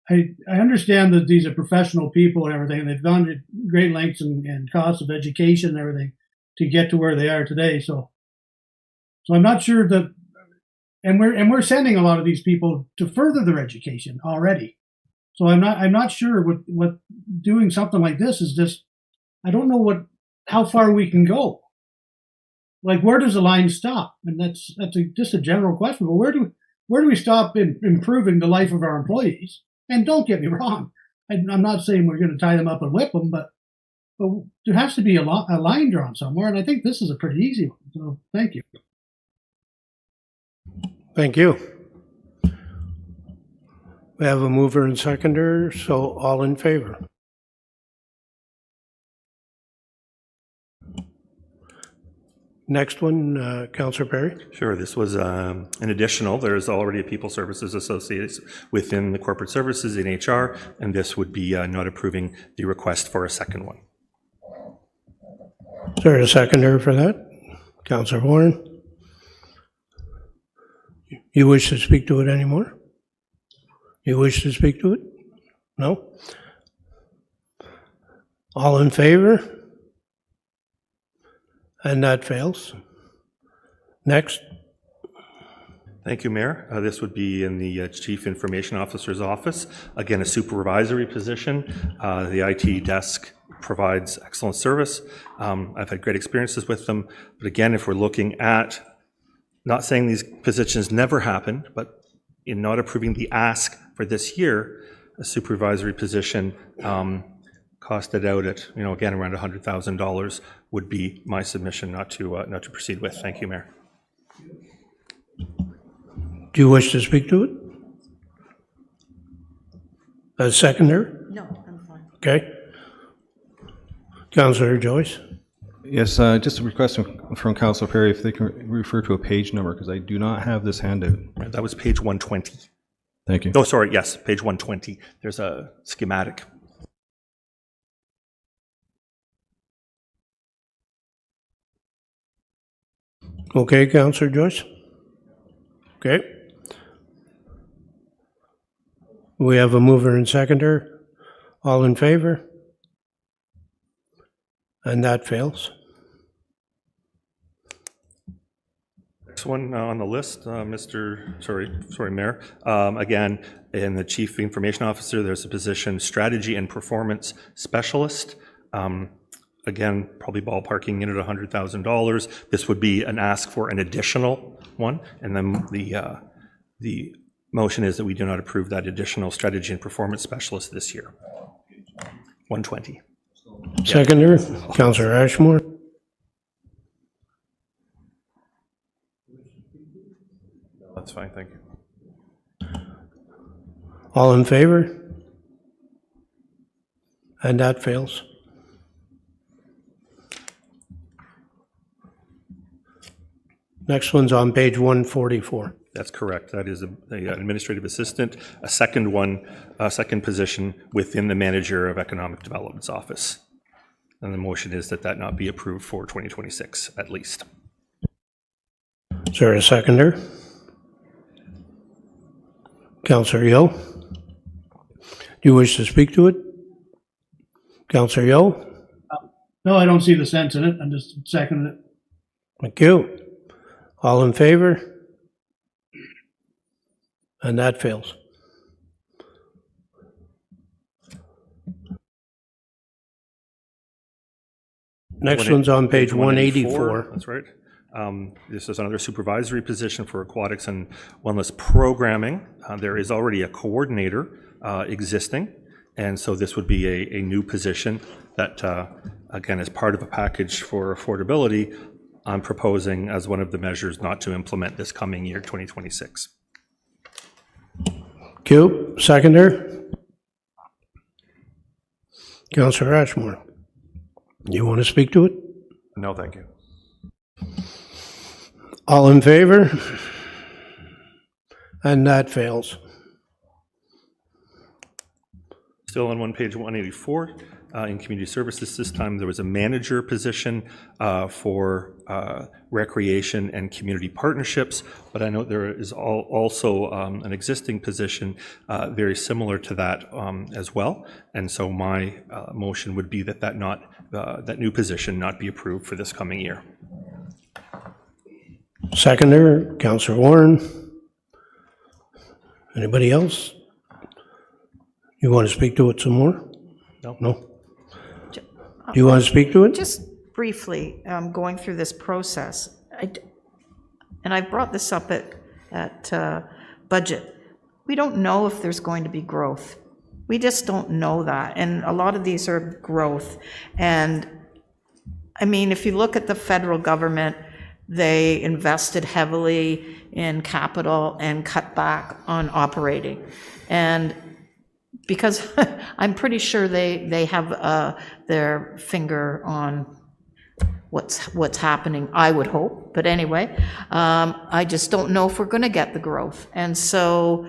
I understand that these are professional people and everything, and they've gone to great lengths and costs of education and everything to get to where they are today. So I'm not sure that, and we're sending a lot of these people to further their education already. So I'm not sure what doing something like this is just, I don't know what how far we can go. Like, where does the line stop? And that's just a general question. But where do we stop in improving the life of our employees? And don't get me wrong, I'm not saying we're going to tie them up and whip them, but there has to be a line drawn somewhere. And I think this is a pretty easy one. So thank you. Thank you. We have a mover and seconder, so all in favor? Next one, Councillor Perry. Sure, this was an additional. There's already a People Services Associates within the Corporate Services in HR, and this would be not approving the request for a second one. Is there a seconder for that? Councillor Warren? You wish to speak to it anymore? You wish to speak to it? No? All in favor? And that fails. Next. Thank you, Mayor. This would be in the Chief Information Officer's office. Again, a supervisory position. The IT desk provides excellent service. I've had great experiences with them. But again, if we're looking at, not saying these positions never happen, but in not approving the ask for this year, a supervisory position costed out at, again, around $100,000 would be my submission not to proceed with. Thank you, Mayor. Do you wish to speak to it? A seconder? No, I'm fine. Okay. Councillor Joyce? Yes, just a request from Councillor Perry if they can refer to a page number, because I do not have this handout. That was page 120. Thank you. Oh, sorry, yes, page 120. There's a schematic. Okay, Councillor Joyce? Okay. We have a mover and seconder. All in favor? And that fails. Next one on the list, Mayor. Again, in the Chief Information Officer, there's a position, Strategy and Performance Specialist. Again, probably ballparking in at $100,000. This would be an ask for an additional one, and then the motion is that we do not approve that additional Strategy and Performance Specialist this year. 120. Seconder, Councillor Ashmore. That's fine, thank you. All in favor? And that fails. Next one's on page 144. That's correct. That is an administrative assistant, a second position within the Manager of Economic Development's office. And the motion is that not be approved for 2026 at least. Is there a seconder? Councillor Yo? Do you wish to speak to it? Councillor Yo? No, I don't see the sense in it. I'm just seconding it. Thank you. All in favor? And that fails. Next one's on page 184. That's right. This is another supervisory position for aquatics and wellness programming. There is already a coordinator existing, and so this would be a new position that, again, is part of a package for affordability. I'm proposing as one of the measures not to implement this coming year, 2026. Q, seconder. Councillor Ashmore, you want to speak to it? No, thank you. All in favor? And that fails. Still on page 184, in community services this time, there was a manager position for recreation and community partnerships, but I know there is also an existing position very similar to that as well. And so my motion would be that that new position not be approved for this coming year. Seconder, Councillor Warren. Anybody else? You want to speak to it some more? No. No? Do you want to speak to it? Just briefly, going through this process, and I brought this up at budget, we don't know if there's going to be growth. We just don't know that, and a lot of these are growth. And I mean, if you look at the federal government, they invested heavily in capital and cut back on operating. And because I'm pretty sure they have their finger on what's happening, I would hope. But anyway, I just don't know if we're going to get the growth. And so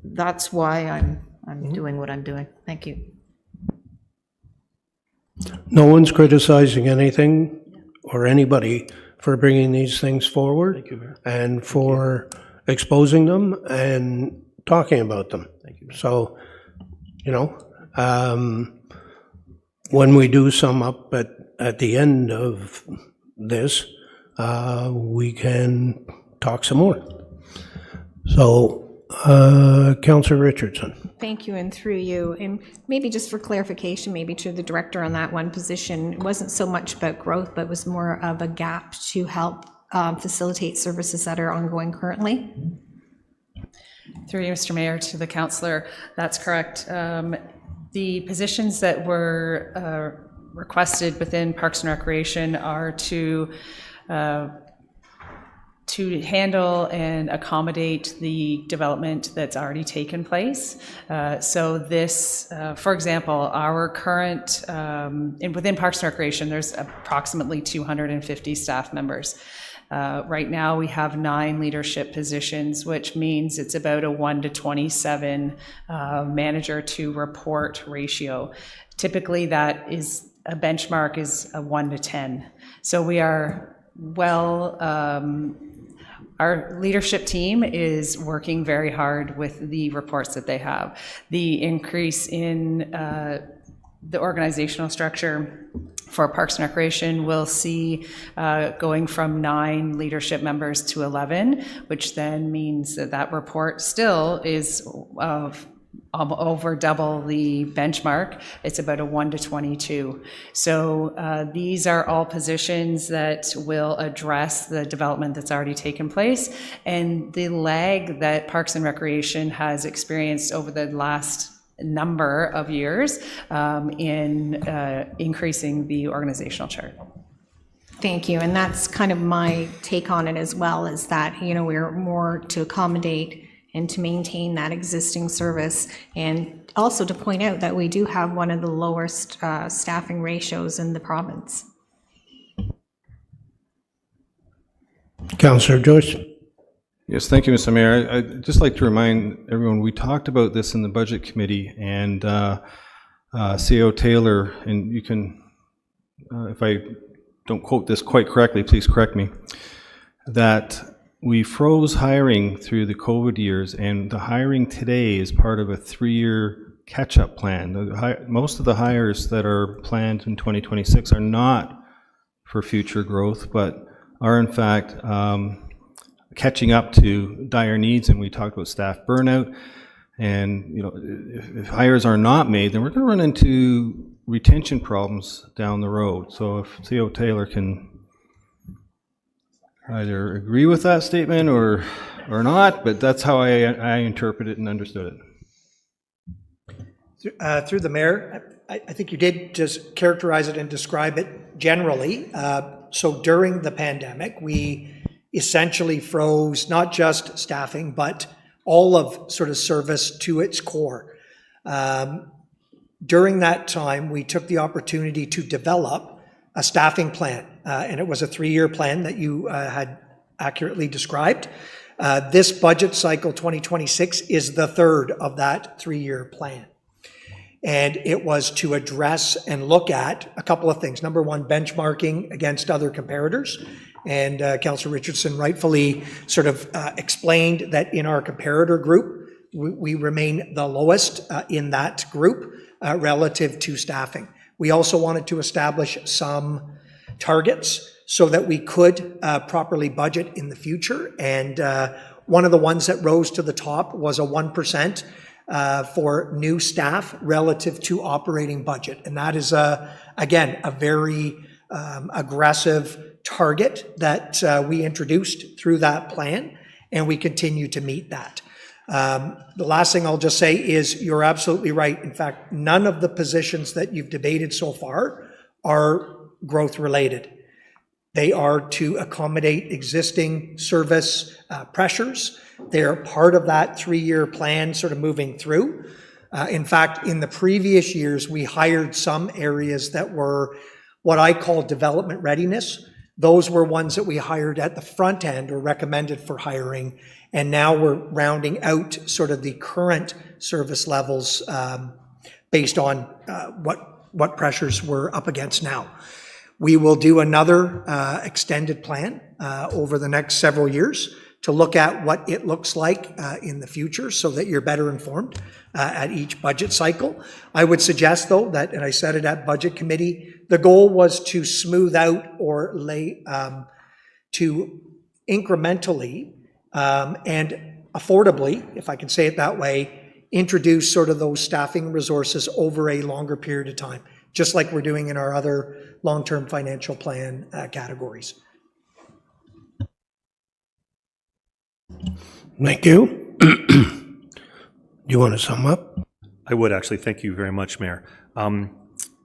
that's why I'm doing what I'm doing. Thank you. No one's criticizing anything or anybody for bringing these things forward. Thank you, Mayor. And for exposing them and talking about them. Thank you, Mayor. So, you know, when we do sum up at the end of this, we can talk some more. So, Councillor Richardson. Thank you, and through you. And maybe just for clarification, maybe to the director on that one position, it wasn't so much about growth, but was more of a gap to help facilitate services that are ongoing currently. Through you, Mr. Mayor, to the councillor, that's correct. The positions that were requested within Parks and Recreation are to handle and accommodate the development that's already taken place. So this, for example, our current, within Parks and Recreation, there's approximately 250 staff members. Right now, we have 9 leadership positions, which means it's about a 1 to 27 manager to report ratio. Typically, that is a benchmark is a 1 to 10. So we are well, our leadership team is working very hard with the reports that they have. The increase in the organizational structure for Parks and Recreation will see going from 9 leadership members to 11, which then means that that report still is over double the benchmark. It's about a 1 to 22. So these are all positions that will address the development that's already taken place and the lag that Parks and Recreation has experienced over the last number of years in increasing the organizational chart. Thank you, and that's kind of my take on it as well, is that, you know, we're more to accommodate and to maintain that existing service, and also to point out that we do have one of the lowest staffing ratios in the province. Councillor Joyce. Yes, thank you, Mr. Mayor. I'd just like to remind everyone, we talked about this in the Budget Committee, and CO Taylor, and you can, if I don't quote this quite correctly, please correct me, that we froze hiring through the COVID years, and the hiring today is part of a 3-year catch-up plan. Most of the hires that are planned in 2026 are not for future growth, but are in fact catching up to dire needs. And we talked about staff burnout, and you know, if hires are not made, then we're going to run into retention problems down the road. So if CO Taylor can either agree with that statement or not, but that's how I interpret it and understood it. Through the mayor, I think you did just characterize it and describe it generally. So during the pandemic, we essentially froze not just staffing, but all of sort of service to its core. During that time, we took the opportunity to develop a staffing plan, and it was a 3-year plan that you had accurately described. This budget cycle, 2026, is the 3rd of that 3-year plan. And it was to address and look at a couple of things. Number one, benchmarking against other comparators. And Councillor Richardson rightfully sort of explained that in our comparator group, we remain the lowest in that group relative to staffing. We also wanted to establish some targets so that we could properly budget in the future. And one of the ones that rose to the top was a 1% for new staff relative to operating budget. And that is, again, a very aggressive target that we introduced through that plan, and we continue to meet that. The last thing I'll just say is you're absolutely right. In fact, none of the positions that you've debated so far are growth related. They are to accommodate existing service pressures. They're part of that 3-year plan sort of moving through. In fact, in the previous years, we hired some areas that were what I call development readiness. Those were ones that we hired at the front end or recommended for hiring. And now we're rounding out sort of the current service levels based on what pressures we're up against now. We will do another extended plan over the next several years to look at what it looks like in the future so that you're better informed at each budget cycle. I would suggest, though, that, and I said it at Budget Committee, the goal was to smooth out or to incrementally and affordably, if I can say it that way, introduce sort of those staffing resources over a longer period of time, just like we're doing in our other long-term financial plan categories. Thank you. Do you want to sum up? I would actually. Thank you very much, Mayor.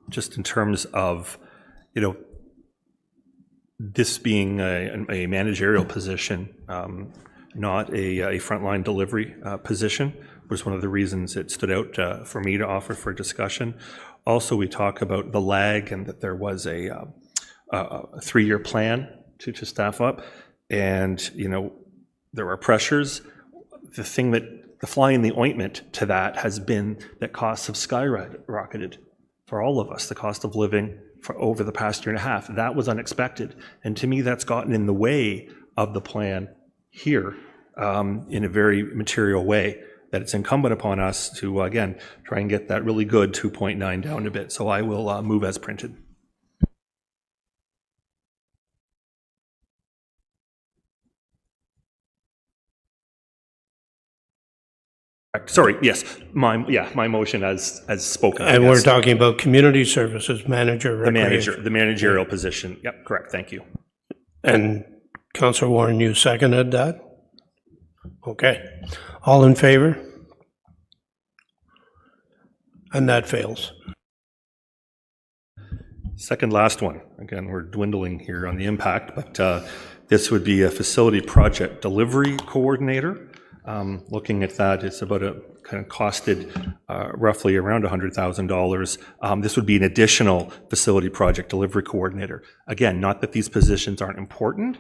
Just in terms of, this being a managerial position, not a frontline delivery position, was one of the reasons it stood out for me to offer for discussion. Also, we talk about the lag and that there was a 3-year plan to staff up, and there are pressures. The fly in the ointment to that has been that costs have skyrocketed for all of us. The cost of living for over the past year and a half, that was unexpected, and to me, that's gotten in the way of the plan here in a very material way. That it's incumbent upon us to, again, try and get that really good 2.9 down a bit. So I will move as printed. Sorry, yes, my motion as spoken. And yes. we're talking about community services manager. The managerial position. Yep, correct. Thank you. And Councillor Warren, you seconded that? Okay. All in favor? And that fails. Second last one. Again, we're dwindling here on the impact, but this would be a facility project delivery coordinator. Looking at that, it's about costed roughly around $100,000. This would be an additional facility project delivery coordinator. Again, not that these positions aren't important.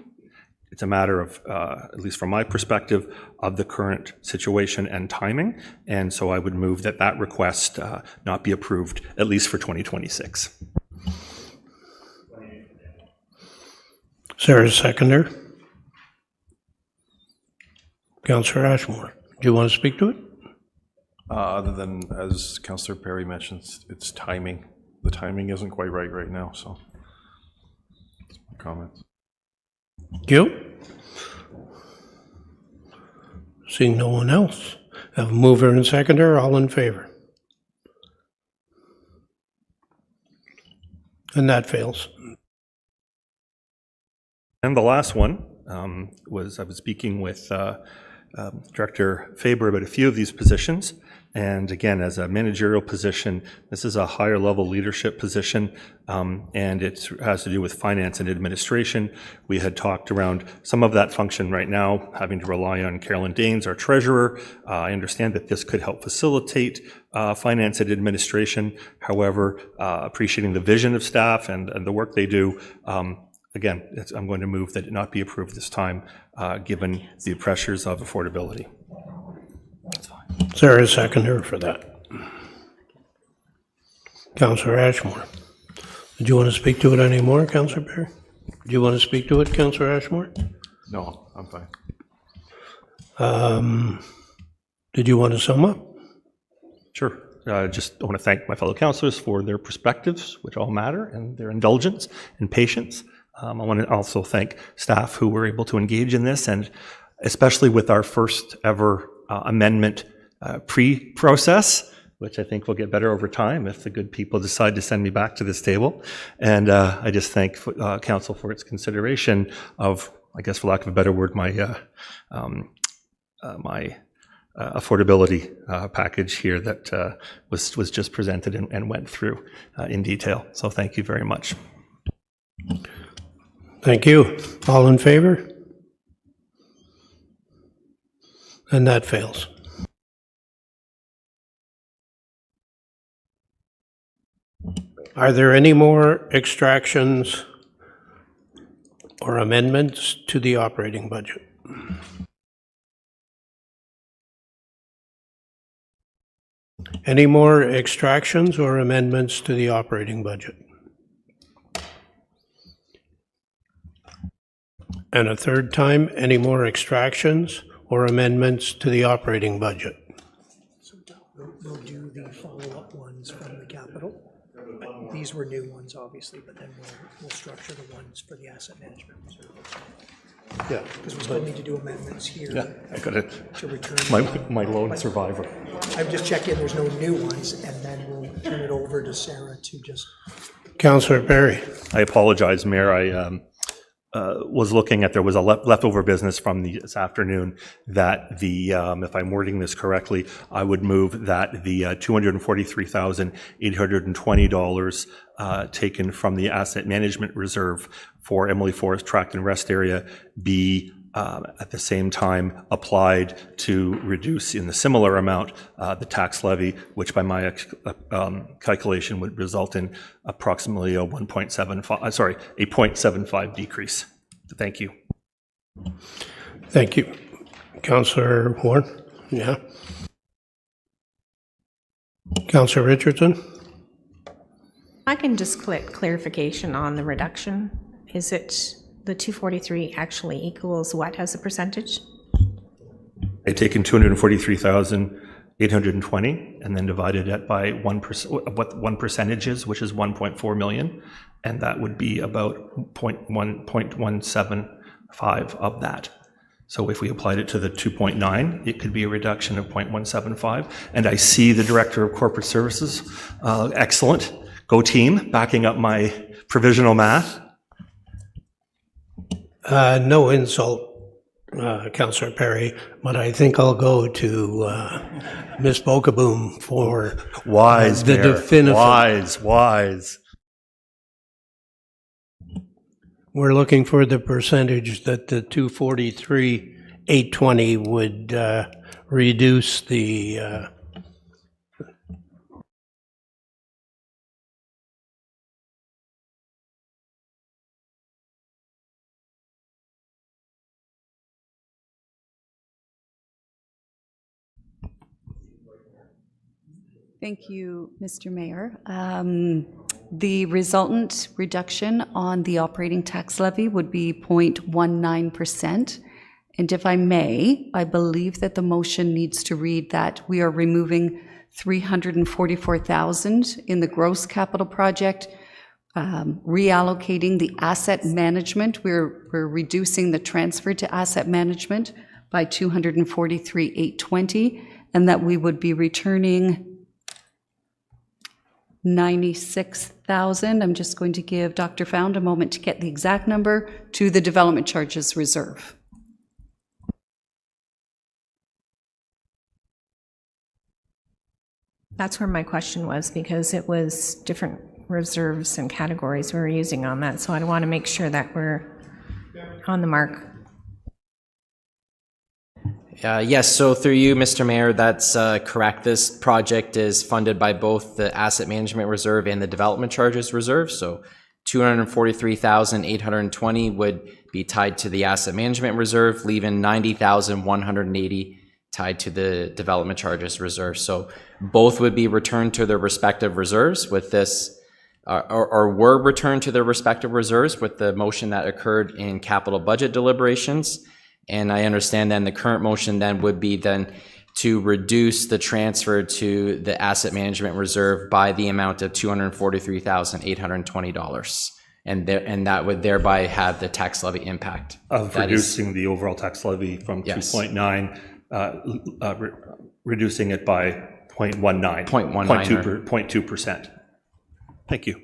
It's a matter of, at least from my perspective, of the current situation and timing. And so I would move that that request not be approved, at least for 2026. Is there a seconder? Councillor Ashmore, do you want to speak to it? Other than, as Councillor Perry mentions, it's timing. The timing isn't quite right now, so that's my comments. Thank you. Seeing no one else. Have a mover and seconder, all in favor. And that fails. And the last one was I was speaking with Director Faber about a few of these positions. And again, as a managerial position, this is a higher level leadership position, and it has to do with finance and administration. We had talked around some of that function right now, having to rely on Carolyn Daines, our treasurer. I understand that this could help facilitate finance and administration. However, appreciating the vision of staff and the work they do, again, I'm going to move that it not be approved this time, given the pressures of affordability. That's fine. Is there a seconder for that? Councillor Ashmore. Did you want to speak to it anymore, Councillor Perry? Do you want to speak to it, Councillor Ashmore? No, I'm fine. Did you want to sum up? Sure. Just I want to thank my fellow councillors for their perspectives, which all matter, and their indulgence and patience. I want to also thank staff who were able to engage in this, and especially with our first ever amendment pre-process. which I think will get better over time if the good people decide to send me back to this table. And I just thank council for its consideration of, I guess for lack of a better word, my affordability package here that was just presented and went through in detail. So thank you very much. Thank you. All in favor? And that fails. Are there any more extractions or amendments to the operating budget? Any more extractions or amendments to the operating budget? And a third time, any more extractions or amendments to the operating budget? So we'll do the follow-up ones from the capital. These were new ones, obviously, but then we'll structure the ones for the asset management reserve. Yeah. Because we still need to do amendments here. Yeah, I got it. To return. My lone survivor. I'm just checking there's no new ones, and then we'll turn it over to Sarah to just. Councillor Perry. I apologize, Mayor. I was looking at, there was a leftover business from this afternoon that the, if I'm wording this correctly, I would move that the $243,820 taken from the asset management reserve for Emily Forest Tract and Rest Area be at the same time applied to reduce in the similar amount the tax levy, which by my calculation would result in approximately a 0.75 decrease. Thank you. Thank you. Councillor Warren? Yeah. Councillor Richardson? I can just click clarification on the reduction. Is it the 243 actually equals what as a percentage? I've taken 243,820 and then divided it by 1%, what 1% is, which is 1.4 million, and that would be about 0.175 of that. So if we applied it to the 2.9, it could be a reduction of 0.175. And I see the Director of Corporate Services, excellent, go team, backing up my provisional math. No insult, Councillor Perry, but I think I'll go to Ms. Bokaboom for wise, the Mayor. definitive. Wise. We're looking for the percentage that the 243,820 would reduce the Thank you, Mr. Mayor. The resultant reduction on the operating tax levy would be 0.19%. And if I may, I believe that the motion needs to read that we are removing $344,000 in the gross capital project, reallocating the asset management. We're reducing the transfer to asset management by $243,820, and that we would be returning $96,000. I'm just going to give Dr. Found a moment to get the exact number to the development charges reserve. That's where my question was, because it was different reserves and categories we were using on that. So I want to make sure that we're on the mark. Yes, so through you, Mr. Mayor, that's correct. This project is funded by both the Asset Management Reserve and the Development Charges Reserve. So $243,820 would be tied to the Asset Management Reserve, leaving $90,180 tied to the Development Charges Reserve. So both would be returned to their respective reserves with this, or were returned to their respective reserves with the motion that occurred in capital budget deliberations. And I understand then the current motion then would be then to reduce the transfer to the asset management reserve by the amount of $243,820. And that would thereby have the tax levy impact. Of reducing the overall tax levy from 2.9, reducing it by 0.19. 0.19. 0.2%. Thank you.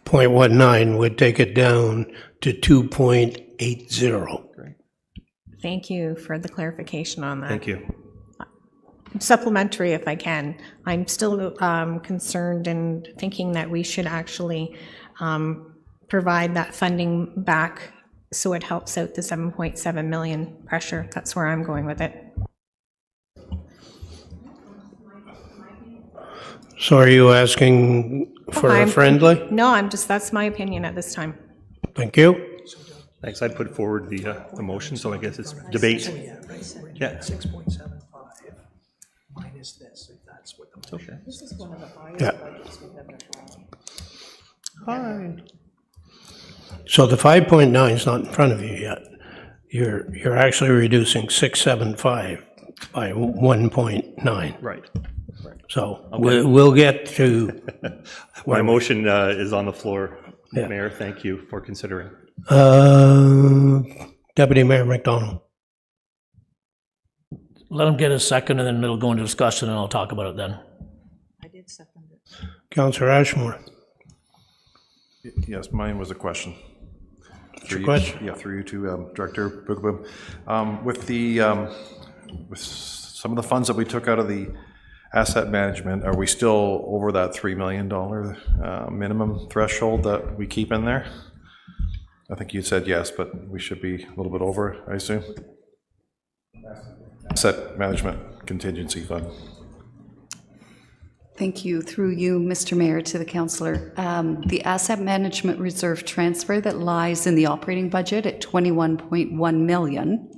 0.19 would take it down to 2.80. Thank you for the clarification on that. Thank you. Supplementary, if I can, I'm still concerned and thinking that we should actually provide that funding back so it helps out the 7.7 million pressure. That's where I'm going with it. So are you asking for a friendly? No, that's my opinion at this time. Thank you. Thanks. I'd put forward the motion, so I guess it's debate. Yeah. 6.75 minus this, if that's what the motion is. This is one of the highest Yeah. budgets we've ever had. So the 5.9 is not in front of you yet. You're actually reducing 675 by 1.9. Right. So we'll get to. My motion is on the floor. Yeah. Mayor, thank you for considering. Deputy Mayor McDonald. Let him get a second, and then it'll go into discussion, and I'll talk about it then. I did second it. Councillor Ashmore. Yes, mine was a question. What's your question? Yeah, through you to Director Bookboom. With some of the funds that we took out of the asset management, are we still over that $3 million minimum threshold that we keep in there? I think you said yes, but we should be a little bit over, I assume. Asset management contingency fund. Thank you. Through you, Mr. Mayor, to the councillor. The asset management reserve transfer that lies in the operating budget at 21.1 million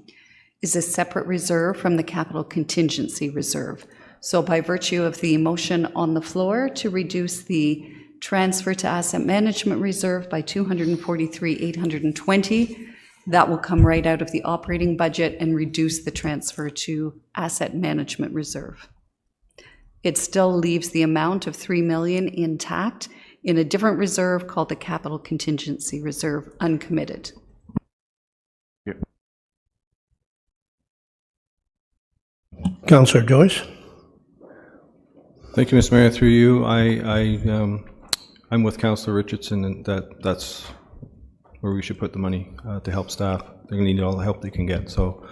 is a separate reserve from the capital contingency reserve. So by virtue of the motion on the floor to reduce the transfer to asset management reserve by 243,820, that will come right out of the operating budget and reduce the transfer to asset management reserve. It still leaves the amount of 3 million intact in a different reserve called the capital contingency reserve, uncommitted. Yeah. Councillor Joyce. Thank you, Mr. Mayor. Through you, I'm with Councillor Richardson, and that's where we should put the money to help staff. They're going to need all the help they can get. So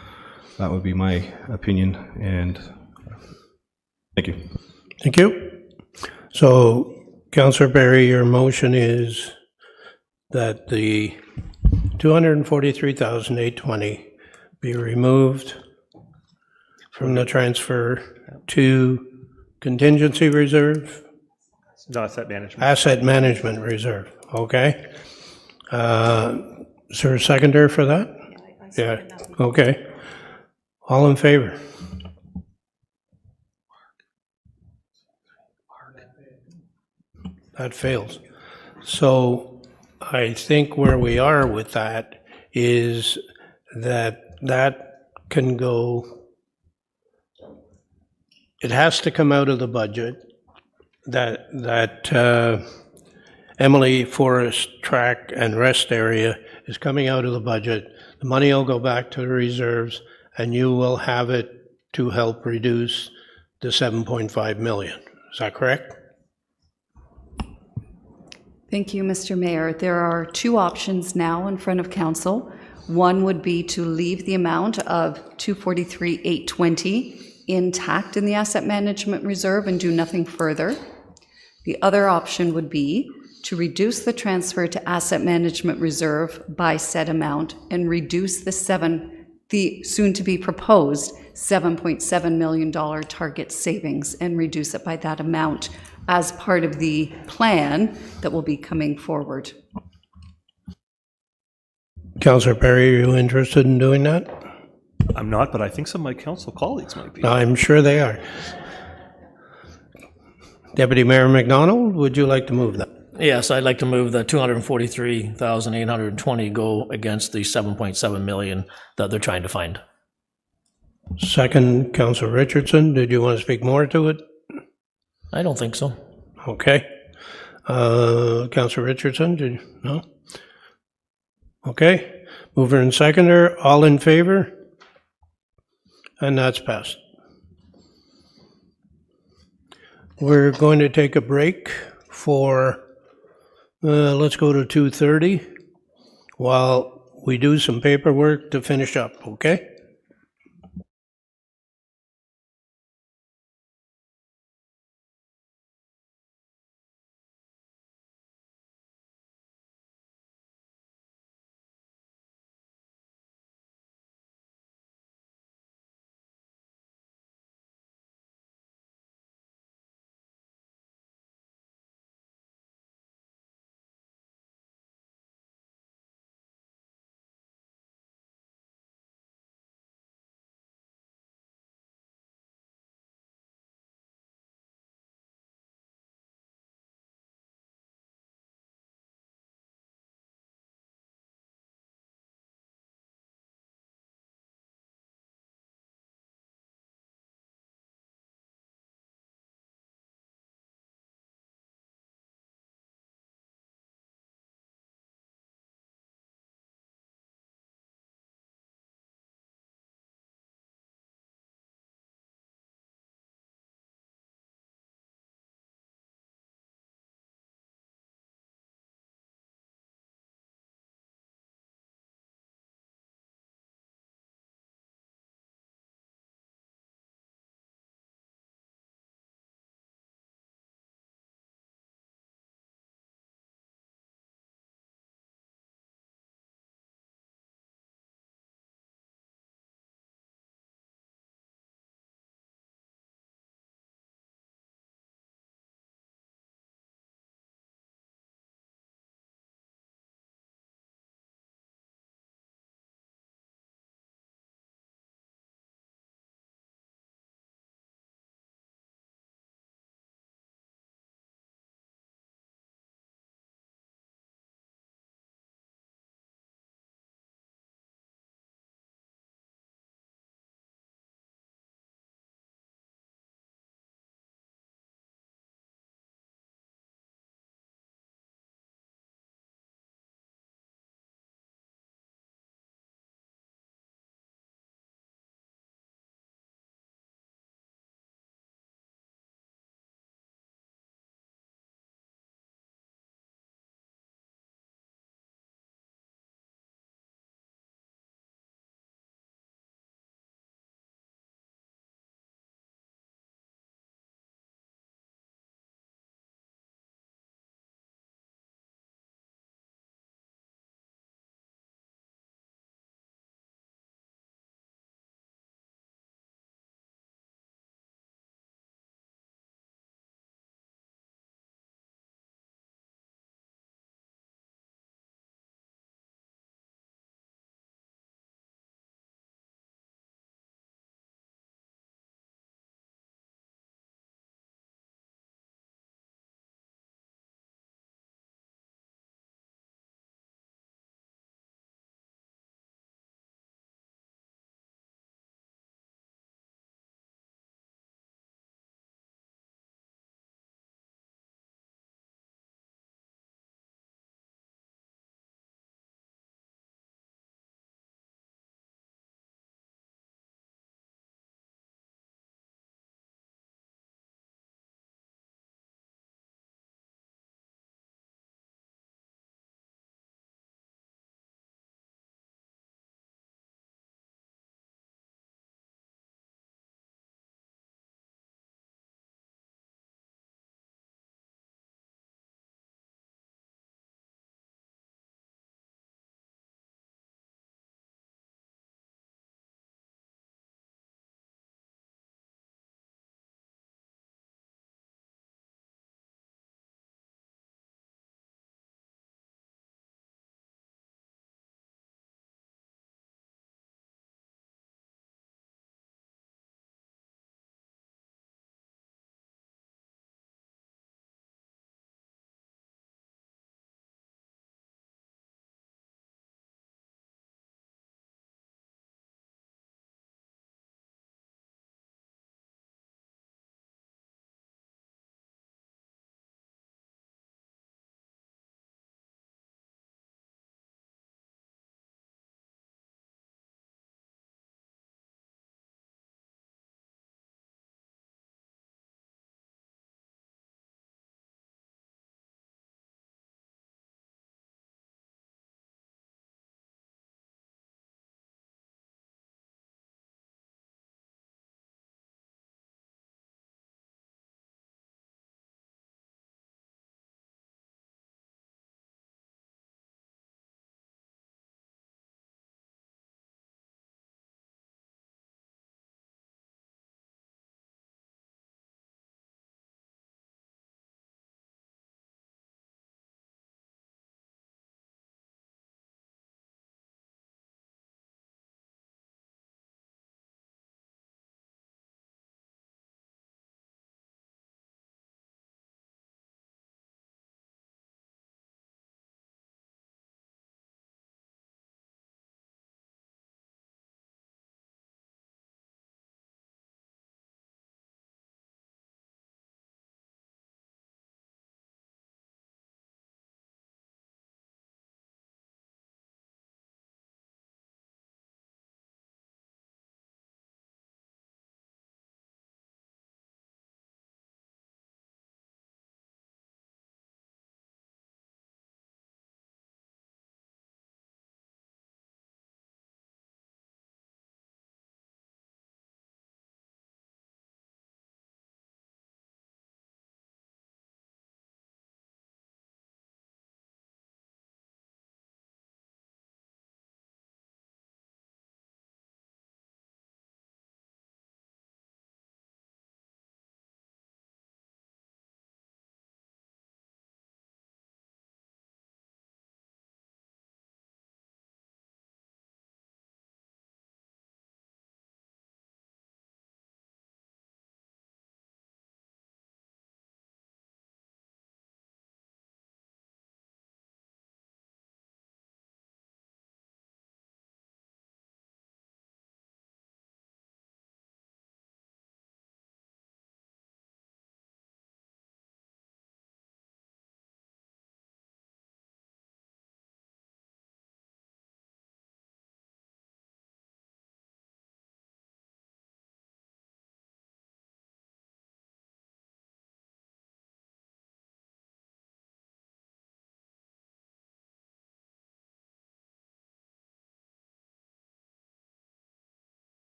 that would be my opinion. And thank you. Thank you. So, Councillor Berry, your motion is that the 243,820 be removed from the transfer to contingency reserve? No, asset management. Asset management reserve, okay. Is there a seconder for that? Yeah, okay. All in favor? That fails. So I think where we are with that is that can go, it has to come out of the budget, that Emily Forest Track and Rest Area is coming out of the budget. The money will go back to the reserves, and you will have it to help reduce the 7.5 million. Is that correct? Thank you, Mr. Mayor. There are two options now in front of council. One would be to leave the amount of 243,820 intact in the asset management reserve and do nothing further. The other option would be to reduce the transfer to asset management reserve by said amount and reduce the soon-to-be proposed $7.7 million target savings and reduce it by that amount as part of the plan that will be coming forward. Councillor Perry, are you interested in doing that? I'm not, but I think some of my council colleagues might be. I'm sure they are. Deputy Mayor McDonald, would you like to move that? Yes, I'd like to move the 243,820 go against the 7.7 million that they're trying to find. Second, Councillor Richardson, did you want to speak more to it? I don't think so. Okay. Councillor Richardson, did you? No? Okay. Mover and seconder, all in favor? And that's passed. we're going to take a break for, let's go to 2:30 while we do some paperwork to finish up, okay?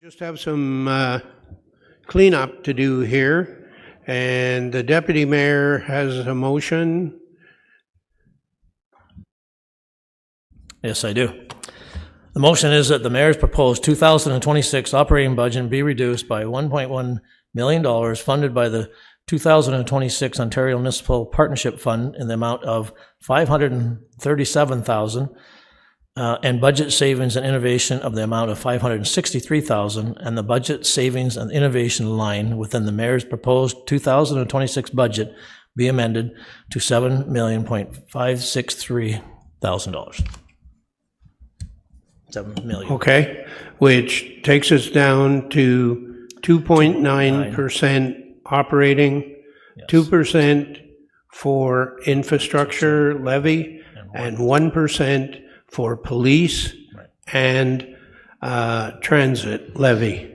Just have some cleanup to do here, and the deputy mayor has a motion. Yes, I do. The motion is that the mayor's proposed 2026 operating budget be reduced by $1.1 million funded by the 2026 Ontario Municipal Partnership Fund in the amount of $537,000 and budget savings and innovation of the amount of $563,000, and the budget savings and innovation line within the mayor's proposed 2026 budget be amended to $7,563,000. $7 million. Okay, which takes us down to 2.9% operating, 2% for infrastructure levy, and 1% for police and transit levy,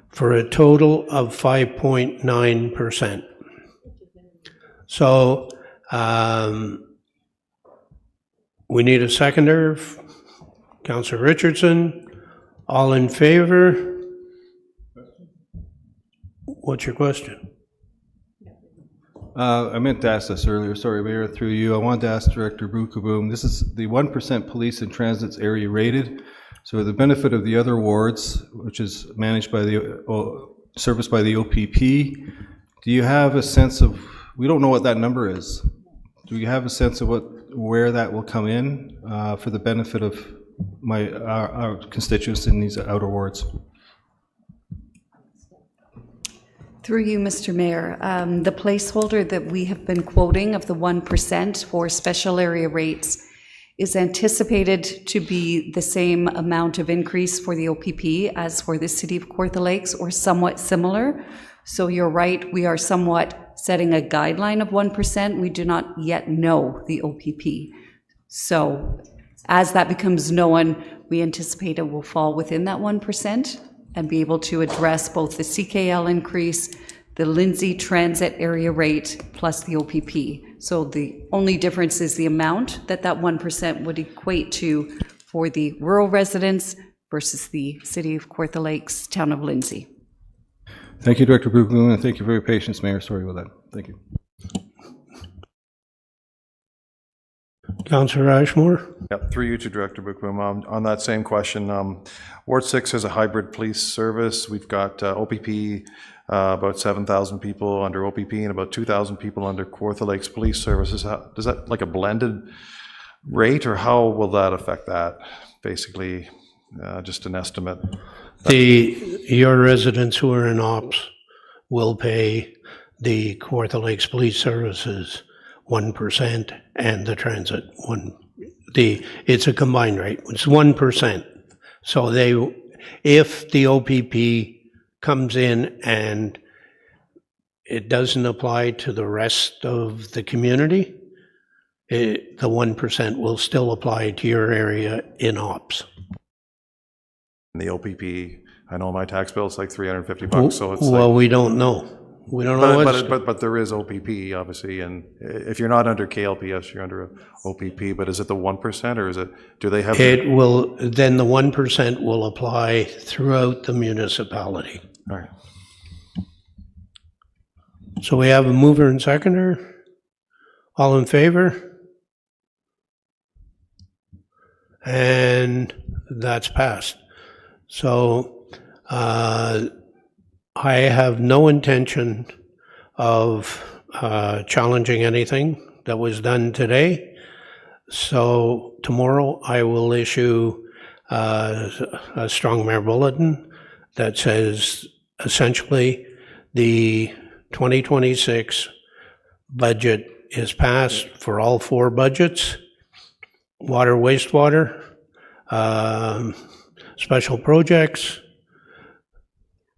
for a total of 5.9%. So we need a seconder. Councillor Richardson, all in favor? What's your question? I meant to ask this earlier, sorry, Mayor, through you. I wanted to ask Director Bukaboom, this is the 1% police and transit's area rated. So for the benefit of the other wards, which is managed by the, serviced by the OPP, do you have a sense of, we don't know what that number is. Do you have a sense of where that will come in for the benefit of our constituents in these outer wards? Through you, Mr. Mayor, the placeholder that we have been quoting of the 1% for special area rates is anticipated to be the same amount of increase for the OPP as for the City of Kawartha Lakes, or somewhat similar. So you're right, we are somewhat setting a guideline of 1%. We do not yet know the OPP. So as that becomes known, we anticipate it will fall within that 1% and be able to address both the CKL increase, the Lindsay Transit area rate, plus the OPP. So the only difference is the amount that 1% would equate to for the rural residents versus the City of Kawartha Lakes, town of Lindsay. Thank you, Director Bukaboom, and thank you for your patience, Mayor. Sorry about that. Thank you. Councillor Ashmore? Yep, through you to Director Bukaboom. On that same question, Ward 6 has a hybrid police service. We've got OPP, about 7,000 people under OPP and about 2,000 people under Kawartha Lakes Police Services. Does that like a blended rate, or how will that affect that? Basically, just an estimate. Your residents who are in ops will pay the Kawartha Lakes Police Services 1% and the transit it's a combined rate. It's 1%. So if the OPP comes in and it doesn't apply to the rest of the community, the 1% will still apply to your area in ops. And the OPP, I know my tax bill is like $350, so it's well, like, we don't know. We don't know what's... But there is OPP, obviously, and if you're not under KLPS, you're under OPP, but is it the 1%, or is it, do they have... It will, then the 1% will apply throughout the municipality. All right. So we have a mover and seconder. All in favor? And that's passed. So I have no intention of challenging anything that was done today. So tomorrow I will issue a strong mayor bulletin that says essentially the 2026 budget is passed for all four budgets: water, wastewater, special projects,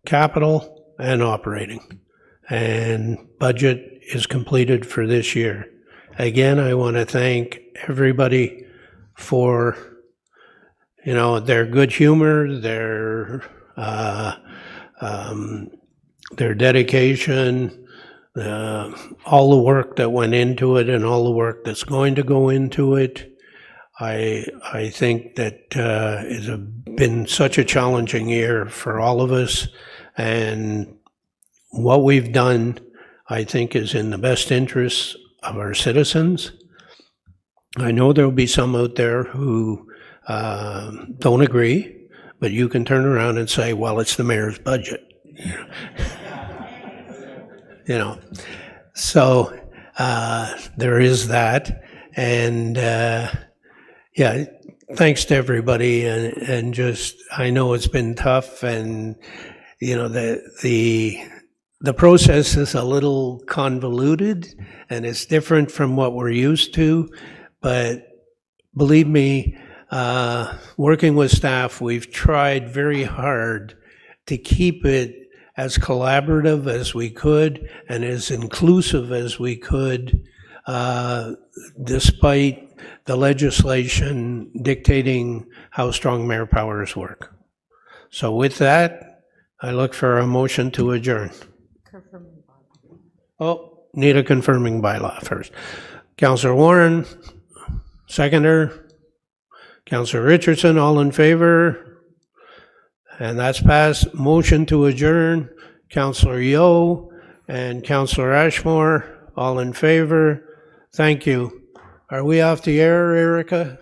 capital, and operating. And budget is completed for this year. Again, I want to thank everybody for, their good humor, their dedication, all the work that went into it and all the work that's going to go into it. I think that it's been such a challenging year for all of us, and what we've done, I think, is in the best interests of our citizens. I know there'll be some out there who don't agree, but you can turn around and say, well, it's the mayor's budget. You know, so there is that, and yeah, thanks to everybody, and just, I know it's been tough, and, you know, the process is a little convoluted, and it's different from what we're used to, but believe me, working with staff, we've tried very hard to keep it as collaborative as we could and as inclusive as we could, despite the legislation dictating how strong mayor powers work. So with that, I look for a motion to adjourn. Oh, need a confirming bylaw first. Councillor Warren, seconder. Councillor Richardson, all in favor? And that's passed. Motion to adjourn. Councillor Yeo and Councillor Ashmore, all in favor? Thank you. Are we off the air, Erica?